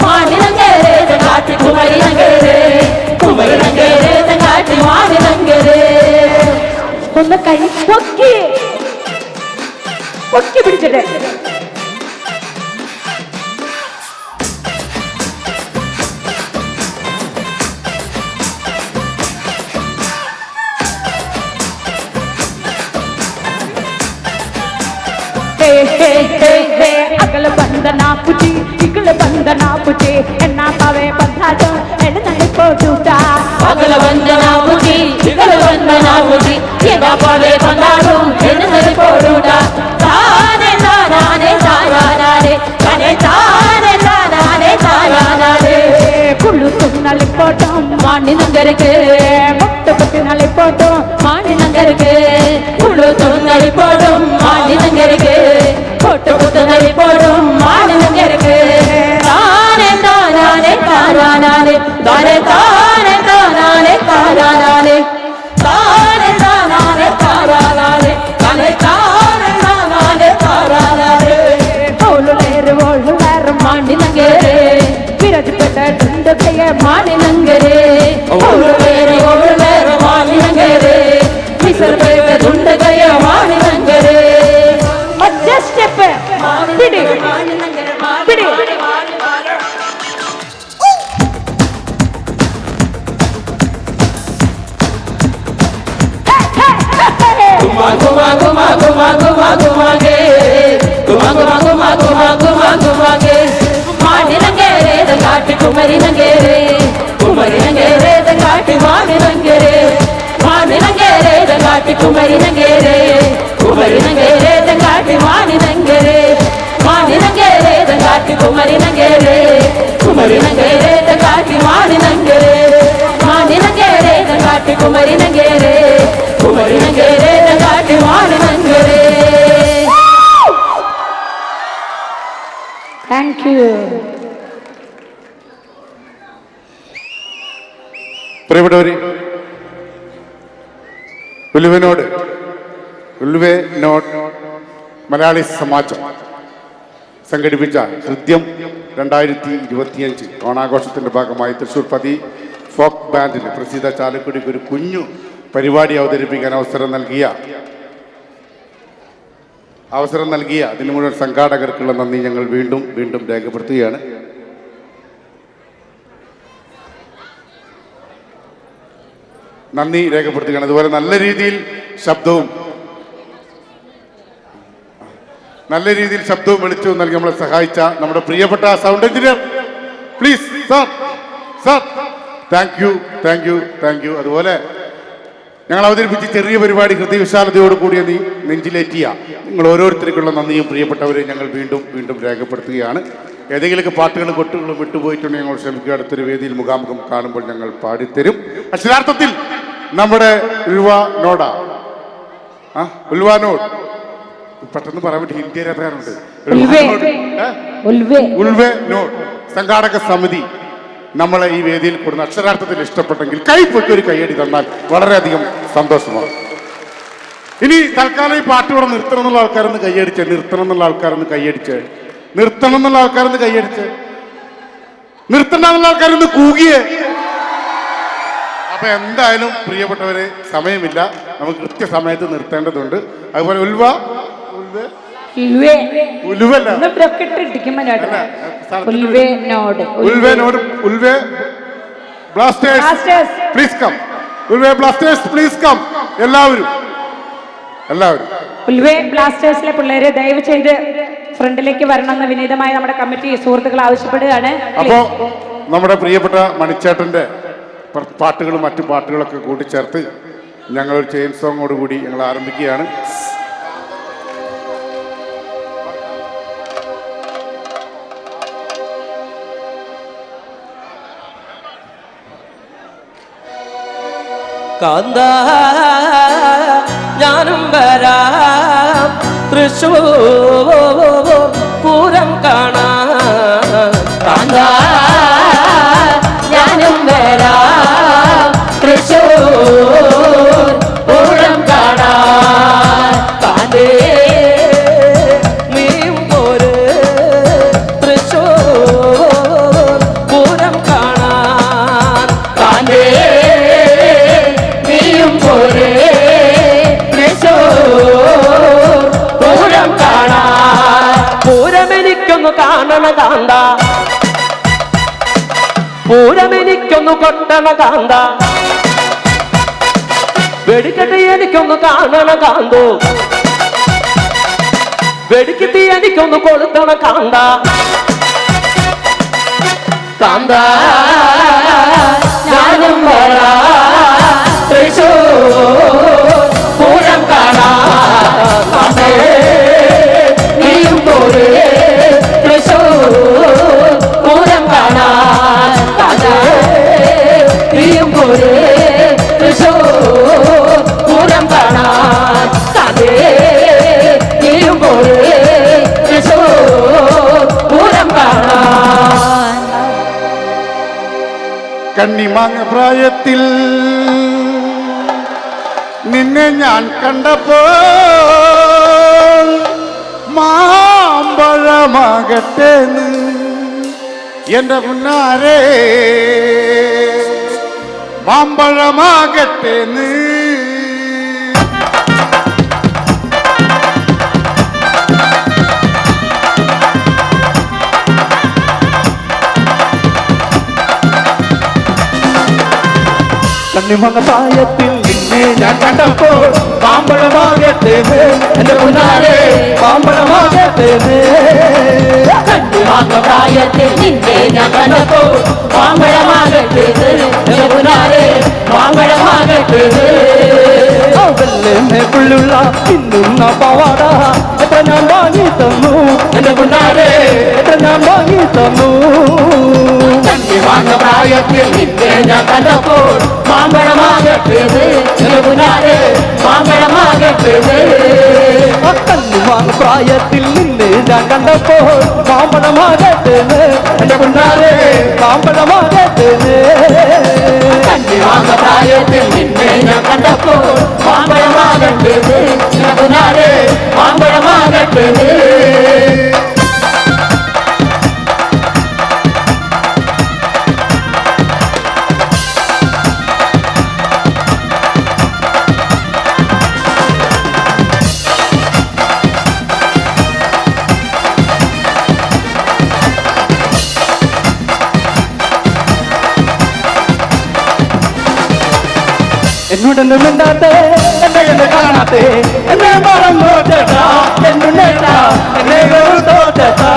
മാണിനങ്കരെ കാട്ടി കുമരി നങ്കരെ കുമരി നങ്കരെ കാട്ടി മാണിനങ്കരെ ഒന്ന് കൈ പൊക്കി പൊക്കി പിടിച്ചിട്ട് अगल बंदना पुची इगल बंदना पुची एन्ना पावे बंधाजो एन्ना पोटूटा अगल बंदना पुची इगल बंदना पुची एन्ना पावे बंधाजो एन्ना पोटूटा ताने ताने ताने ताने ताने ताने ताने कुल्लू तुन्नल पोटो मानी नंगरके मुट्टु कुट्टिनल पोटो मानी नंगरके कुल्लू तुन्नल पोटो मानी नंगरके फोटो कुट्टिनल पोटो मानी नंगरके ताने ताने ताने ताने ताने ताने ताने ताने ताने ताने ताने ताने ताने ओलुलेर मानी नंगरे विरज पेटा डंड पे मानी नंगरे ओलुलेर मानी नंगरे मिसर पे डंड गए मानी नंगरे मध्य स्टेप पिड़ी पिड़ी घुमा घुमा घुमा घुमा घुमा घुमा गे घुमा घुमा घुमा घुमा घुमा घुमा गे मानी नंगरे दगाटी कुमरी नंगरे कुमरी नंगरे दगाटी मानी नंगरे मानी नंगरे दगाटी कुमरी नंगरे कुमरी नंगरे दगाटी मानी नंगरे मानी नंगरे दगाटी कुमरी नंगरे कुमरी नंगरे दगाटी मानी नंगरे मानी नंगरे दगाटी कुमरी नंगरे कुमरी नंगरे दगाटी मानी नंगरे Thank you. പ്രിയപ്പെട്ടവരെ, ഉലുവനോട് മലയാളി സമാജം സംഘടിപ്പിച്ച ഹൃദ്യം 2025 ഓണാഘോഷത്തിന്റെ ഭാഗമായി തൃശ്ശൂർ പതി ഫോക്ക് ബാൻഡിന് പ്രസിദ്ധ ചാലക്കുടിക്ക് ഒരു കുഞ്ഞു പരിപാടി അവതരിപ്പിക്കാൻ അവസരം നൽകിയ അതിന് മുഴുവൻ സംഘാടകർക്കുള്ള നന്ദി ഞങ്ങൾ വീണ്ടും വീണ്ടും രേഖപ്പെടുത്തുകയാണ്. നന്ദി രേഖപ്പെടുത്തുകയാണ്. അതുപോലെ നല്ല രീതിയിൽ ശബ്ദവും വെളിച്ചവും നൽകി നമ്മളെ സഹായിച്ച നമ്മുടെ പ്രിയപ്പെട്ട sound engineer, please sir thank U. അതുപോലെ ഞങ്ങൾ അവതരിപ്പിച്ച ചെറിയ പരിപാടി ഹൃദയവിശാലതയോട് കൂടിയ നെഞ്ചിലേറ്റിയ നിങ്ങൾ ഓരോരുത്തർക്കുള്ള നന്ദിയും പ്രിയപ്പെട്ടവരെ ഞങ്ങൾ വീണ്ടും വീണ്ടും രേഖപ്പെടുത്തുകയാണ്. ഏതെങ്കിലുമൊക്കെ പാട്ടുകളും കൊട്ടുകളും വിട്ടുപോയിട്ടുണ്ടെങ്കിൽ ഞങ്ങൾ ക്ഷമിക്കുക. അടുത്തൊരു വേദിയിൽ മുഖാമുഖം കാണുമ്പോൾ ഞങ്ങൾ പാടിത്തരും. അക്ഷരാർത്ഥത്തിൽ നമ്മുടെ ഉൽവാനോട് പെട്ടെന്ന് പറയാൻ വേണ്ടി ഹിന്ദി അറിയാറുണ്ട്. സംഘാടക സമിതി നമ്മളെ ഈ വേദിയിൽ കൂടുന്ന അക്ഷരാർത്ഥത്തിൽ ഇഷ്ടപ്പെട്ടെങ്കിൽ കൈപ്പൊക്കെ ഒരു കൈയടി തന്നാൽ വളരെയധികം സന്തോഷമാണ്. ഇനി തൽക്കാലം ഈ പാട്ട് ഇവിടെ നിർത്തണം എന്നുള്ള ആൾക്കാരൊന്ന് കൈയടിച്ച് നിർത്തണം എന്നുള്ള ആൾക്കാരൊന്ന് കൂകിയേ. അപ്പൊ എന്തായാലും പ്രിയപ്പെട്ടവരെ, സമയമില്ല, നമുക്ക് കൃത്യസമയത്ത് നിർത്തേണ്ടതുണ്ട്. അതുപോലെ എല്ലാവരും ഉൽവേ ബ്ലാസ്റ്റേഴ്സിലെ പിള്ളേരെ ദയവ് ചെയ്ത് ഫ്രണ്ടിലേക്ക് വരണമെന്ന് വിനീതമായി നമ്മുടെ കമ്മിറ്റി സുഹൃത്തുക്കൾ ആവശ്യപ്പെടുകയാണ്. അപ്പോ നമ്മുടെ പ്രിയപ്പെട്ട മണിച്ചേട്ടന്റെ പാട്ടുകളും മറ്റു പാട്ടുകളൊക്കെ കൂട്ടിച്ചേർത്ത് ഞങ്ങളൊരു ചെയിൻ സോങ്ങോട് കൂടി ഞങ്ങൾ ആരംഭിക്കുകയാണ്. കാന്ത ഞാനും വരാം തൃശൂർ പൂരം കാണാൻ കാന്ത ഞാനും വരാം തൃശൂർ പൂരം കാണാൻ കാന്തേ നീയും പോര് തൃശൂർ പൂരം കാണാൻ കാന്തേ നീയും പോരെ തൃശൂർ പൂരം കാണാൻ പൂരമെനിക്കൊന്നു കാണണ കാന്ത പൂരമെനിക്കൊന്നു കൊട്ടണ കാന്ത വെടിക്കെട്ടി എനിക്കൊന്നു കാണണ കാന്തോ വെടിക്കെട്ടി എനിക്കൊന്നു കൊളുത്തണ കാന്ത കാന്ത ഞാനും വരാം തൃശൂർ പൂരം കാണാൻ കാന്തേ നീയും പോരെ തൃശൂർ പൂരം കാണാൻ കാന്തേ നീയും പോരെ തൃശൂർ പൂരം കാണാൻ കാന്തേ നീയും പോരെ തൃശൂർ പൂരം കാണാൻ കണ്ണിമാങ്ങ പ്രായത്തിൽ നിന്നെ ഞാൻ കണ്ടപ്പോൾ മാമ്പഴമാകട്ടേന്ന് എന്റെ മുന്നാരെ മാമ്പഴമാകട്ടേന്ന് കണ്ണിമങ്ങ പ്രായത്തിൽ നിന്നെ ഞാൻ കണ്ടപ്പോൾ മാമ്പഴമാകട്ടേന്ന് എന്റെ മുന്നാരെ മാമ്പഴമാകട്ടേന്ന് കണ്ണിമാങ്ങ പ്രായത്തിൽ നിന്നെ ഞാൻ കണ്ടപ്പോൾ മാമ്പഴമാകട്ടേന്ന് എന്റെ മുന്നാരെ മാമ്പഴമാകട്ടേന്ന് വെള്ളമേ പുള്ളുള്ള ഇന്നുന്ന പവാട എത്ര ഞാൻ വാങ്ങി തന്നു എന്റെ മുന്നാരെ എത്ര ഞാൻ വാങ്ങി തന്നു കണ്ണിമാങ്ങ പ്രായത്തിൽ നിന്നെ ഞാൻ കണ്ടപ്പോൾ മാമ്പഴമാകട്ടേന്ന് എന്റെ മുന്നാരെ മാമ്പഴമാകട്ടേന്ന് കണ്ണിമാങ്ങ പ്രായത്തിൽ നിന്നെ ഞാൻ കണ്ടപ്പോൾ മാമ്പഴമാകട്ടേന്ന് എന്റെ മുന്നാരെ മാമ്പഴമാകട്ടേന്ന് കണ്ണിമാങ്ങ പ്രായത്തിൽ നിന്നെ ഞാൻ കണ്ടപ്പോൾ മാമ്പഴമാകട്ടേന്ന് എന്റെ മുന്നാരെ മാമ്പഴമാകട്ടേന്ന് എന്നോടൊന്നും മിണ്ടാത്തേ എന്നെ കാണാത്തേ എന്നെ മറന്നോ ചേട്ടാ എന്നുണ്ടേട്ടാ എന്നെ വെറുതോ ചേട്ടാ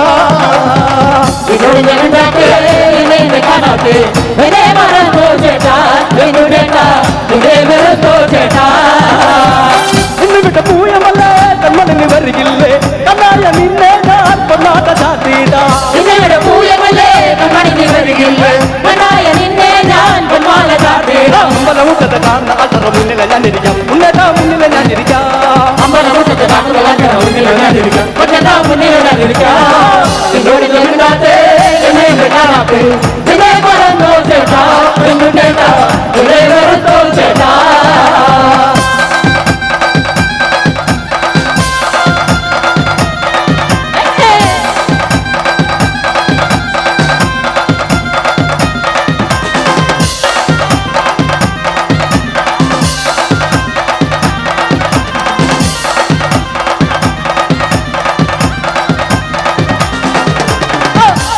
ഇതോട് ഞാനുണ്ടാക്കേ എന്നെ കാണാത്തേ എന്നെ മറന്നോ ചേട്ടാ എന്നുണ്ടേട്ടാ എന്നെ വെറുത്തോ ചേട്ടാ ഇന്ന് വിട്ട പൂയമല്ലേ കൺമണിന് വരികില്ലേ കണ്ണായ നിന്നെ ഞാൻ പൊന്നാട്ട ചാത്തിയിടാ നിങ്ങളുടെ പൂയമല്ലേ കണ്ണി വരികില്ലേ കണ്ണായ നിന്നെ ഞാൻ പൊന്മാല ചാർത്തിടാം അമ്പലമുറ്റത്തെ കാണുന്ന അത്ര മുന്നിലെ ഞാനിരിക്കാം മുന്നേറ്റാ മുന്നിലെ ഞാനിരിക്കാം അമ്പലമുറ്റത്തെ കാണുന്ന മുന്നിൽ ഞാനിരിക്കാം കൊച്ചതാ മുന്നിൽ ഞാനിരിക്കാം എന്നോട് ഞാനുണ്ടാത്തേ എന്നെ കാണാത്തേ എന്നെ മറന്നോ ചേട്ടാ എന്നുണ്ടേട്ടാ എന്നെ വെറുത്തോ ചേട്ടാ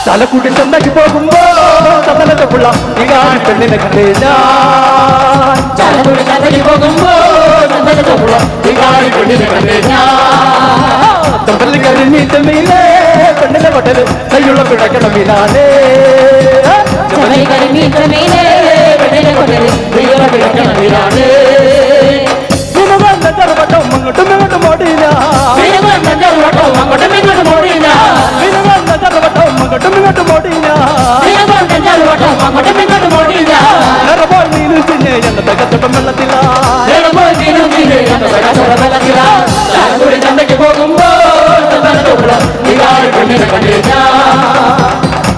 തലക്കൂട്ടി ചെന്നക്ക് പോകുമ്പോ തലത്തെ പുള്ള ഈ കാണി പെണ്ണിനെ കണ്ടേ ഞാൻ ചാലക്കുടി ചന്തയ്ക്ക് പോകുമ്പോ ചന്തലത്തെ പുള്ള ഈ കാണി പെണ്ണിനെ കണ്ടേ ഞാൻ തമ്പലി കരിഞ്ഞീറ്റ മീലേ പെണ്ണിനെ കൊട്ടല് കയ്യുള്ള പിഴക്കണം മീനാനേ ചുമലി കരിമീറ്റ മീനേ പെണ്ണിനെ കൊണ്ടത് പ്രിയറ പിഴക്കണ വീരാണ് ചെറുപട്ടം അങ്ങോട്ടും ഇങ്ങോട്ടും ഓടിയില്ല അങ്ങോട്ടും ഇങ്ങോട്ടും ഓടിയില്ല ചെറുപട്ടം അങ്ങോട്ടും ഇങ്ങോട്ടും ഓടിയില്ല അങ്ങോട്ടും ഇങ്ങോട്ടും ഓടിയില്ല നീ നിൽക്കുന്നേ എന്നെ തകർത്തിട്ടും വെള്ളത്തില്ല വിളക്കില ചാലക്കുടി ചന്തയ്ക്ക് പോകുമ്പോൾ നീരാളി പെണ്ണിനെ കണ്ടില്ല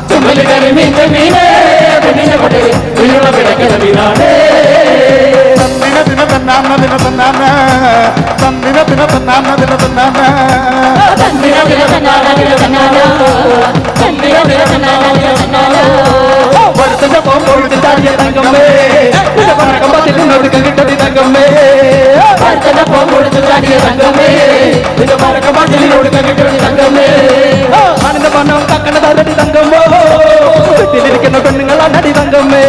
ചുമലി കറി മീൻ്റെ മീനേ പെണ്ണിനെ കൊണ്ട് വീണ പിടയ്ക്കുന്ന മീനാണേ ദിന തന്നാന്ന ദിന തന്നാന്ന തന്നിന ദിന തന്നാന്ന ദിന തന്നാന്ന വരുത്തന്റെ പോകുമ്പോൾ ചാടിയ തങ്കമ്മേ പറക്കമ്പത്തിൽ നിന്നൊടുക്കം കിട്ടതി തങ്കമ്മേ വരുത്തന്റെ പോകുമ്പോൾ ചാടിയ തങ്കമ്മേ പറക്കമ്പത്തിൽ നിന്നൊടുക്കം കിട്ടതി തങ്കമ്മേ ആണിന്റെ പണം കക്കണ തരടി തങ്കമ്മോ വീട്ടിലിരിക്കുന്ന പെണ്ണുങ്ങൾ അന്നടി തങ്കമ്മേ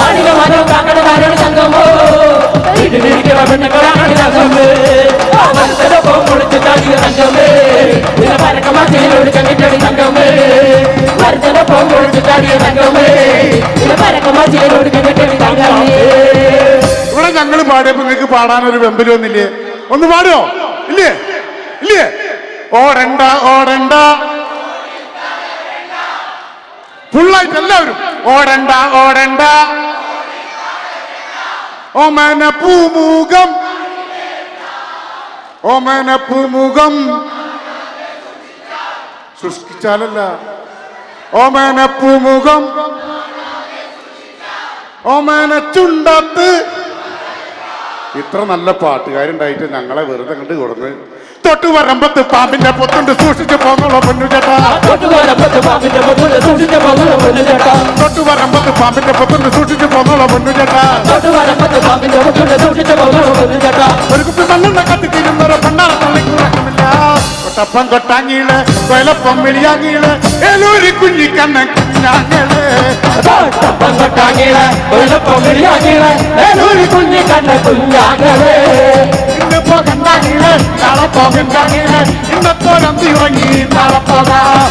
ആണിന്റെ മനം കക്കണ തരടി തങ്കമ്മോ വീട്ടിലിരിക്കുന്ന പെണ്ണുങ്ങൾ അന്നടി തങ്കമ്മേ വരുത്തന്റെ പോകുമ്പോൾ ചാടിയ തങ്കമ്മേ പറക്കമ്പത്തിൽ നിന്നൊടുക്കം കിട്ടതി തങ്കമ്മേ വരുത്തന്റെ പോകുമ്പോൾ ചാടിയ തങ്കമ്മേ ഇവിടെ ഞങ്ങൾ പാടിയപ്പോ നിങ്ങൾക്ക് പാടാനൊരു വെമ്പലൊന്നില്ലേ? ഒന്ന് പാടുവോ? ഇല്ലേ ഇല്ലേ? ഓടണ്ട ഓടണ്ട ഫുള്ളായിട്ട് എല്ലാവരും ഓടണ്ട ഓടണ്ട ഓമന പൂമുഖം ഓമന പൂമുഖം സൃഷ്ടിച്ചാലല്ല ഓമന പൂമുഖം ഓമന ചുണ്ടത്ത്. ഇത്ര നല്ല പാട്ടുകാരുണ്ടായിട്ട് ഞങ്ങളെ വെറുതെ കണ്ട് കൊടുന്ന് തൊട്ടുവരമ്പത്ത് പാമ്പിന്റെ പൊത്തുണ്ട് സൂക്ഷിച്ചു പോന്നോളൂ പൊന്നു ചേട്ടാ. തൊട്ടുവരമ്പത്ത് പാമ്പിന്റെ പൊത്തുണ്ട് സൂക്ഷിച്ചു പോന്നോളൂ പൊന്നു ചേട്ടാ. ഒരു കുപ്പി മണ്ണെണ്ണ കത്തിത്തിരുന്നൊരു പണ്ടാറ തള്ളിക്കുറക്കമില്ല. കൊട്ടപ്പം കൊട്ടാങ്ങിയില് കൊയലപ്പം വിളിയാങ്ങിയില് ഏലൂരി കുഞ്ഞിക്കണ്ണ കുഞ്ഞാങ്ങള് ഇന്ന് പോകണ്ടാങ്ങില് നാളെ പോകണ്ടാങ്ങില് ഇന്നത്തോരന്തി ഉറങ്ങി നാളെ പോകാം.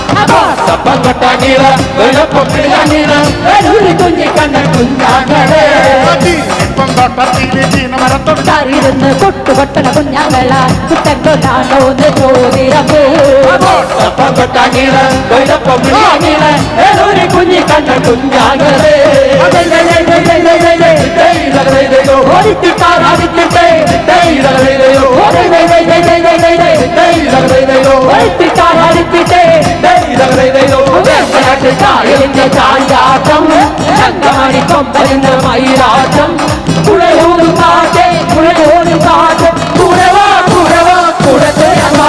ഇപ്പം തൊട്ടത്തില് ചീനമരത്തൊട്ടായിരുന്നു കൊട്ടുകൊട്ടണ കുഞ്ഞാങ്ങള കുട്ടക്കൊണ്ടാണോന്ന് ചോദിരമേ കുഞ്ഞി കണ്ട കുഞ്ഞാങ്ങളെ ചാഞ്ചാട്ടം ചന്തമണി കൊമ്പരുന്ന മയിലാട്ടം കുഴയോട് കാട്ടെ കുഴയോട് കാട്ടെ കുഴവാ കുഴവാ കുഴച്ചയമ്മ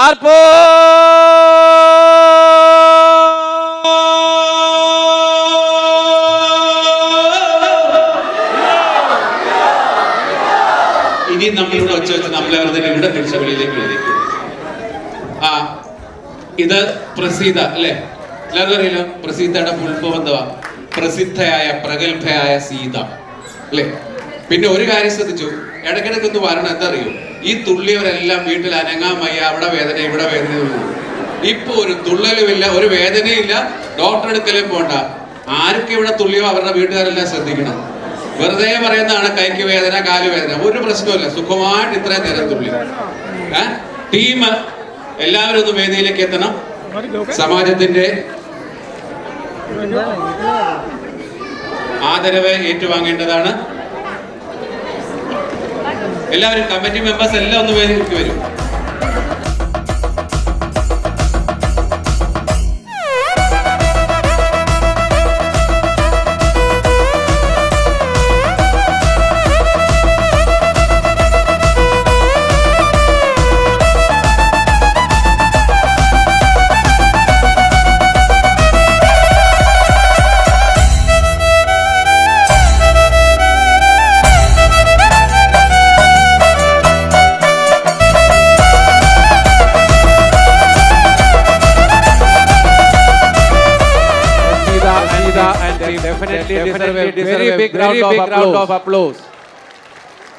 ആർപ്പോ ഇനി നമ്മളിവിടെ ഒച്ച വെച്ച് നമ്മളെ വെറുതെ ഇവിടെ തിരിച്ച വെളിയിലേക്ക് എഴുതി. ആ ഇത് പ്രസീത അല്ലേ? എല്ലാവർക്കും അറിയില്ല പ്രസീതയുടെ ഫുൾഫോം എന്തുവാ? പ്രസിദ്ധയായ പ്രഗത്ഭയായ സീത അല്ലേ? പിന്നെ ഒരു കാര്യം ശ്രദ്ധിച്ചു, ഇടയ്ക്കിടയ്ക്കൊന്ന് വരണം. എന്താ അറിയോ? ഈ തുള്ളിയവരെല്ലാം വീട്ടിൽ അനങ്ങാൻ വയ്യ, അവിടെ വേദന ഇവിടെ വേദന. ഇപ്പൊ ഒരു തുള്ളലുമില്ല, ഒരു വേദനയില്ല, ഡോക്ടർ എടുക്കലും പോണ്ട. ആരൊക്കെ ഇവിടെ തുള്ളിയോ അവരുടെ വീട്ടുകാരെല്ലാം ശ്രദ്ധിക്കണം. വെറുതെ പറയുന്നതാണ് കൈക്ക് വേദന കാല് വേദന, ഒരു പ്രശ്നമില്ല, സുഖമായിട്ട് ഇത്രയും നേരം തുള്ളി. ടീം എല്ലാവരും ഒന്ന് വേദിയിലേക്ക് എത്തണം. സമാജത്തിന്റെ ആദരവ് ഏറ്റുവാങ്ങേണ്ടതാണ്. എല്ലാവരും കമ്മിറ്റി മെമ്പേഴ്സ് എല്ലാം ഒന്ന് വേദിയിലേക്ക് വരും. very big round of applause.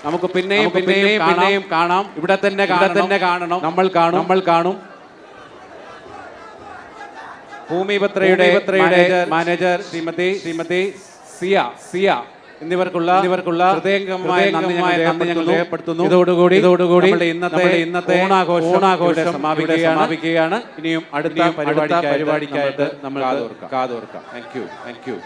നമുക്ക് പിന്നെയും കാണാം. ഇവിടെ തന്നെ കാണണം. നമ്മൾ കാണും. ഭൂമിപത്രയുടെ മാനേജർ ശ്രീമതി സിയ എന്നിവർക്കുള്ള ഹൃദയംഗമായ നന്ദി ഞങ്ങൾ രേഖപ്പെടുത്തുന്നു. ഇതോടുകൂടി ഇന്നത്തെ ഓണാഘോഷം സമാപിക്കുകയാണ്. ഇനിയും അടുത്ത പരിപാടിക്കായിട്ട് നമ്മൾ കാതോർക്കാം. Thank you.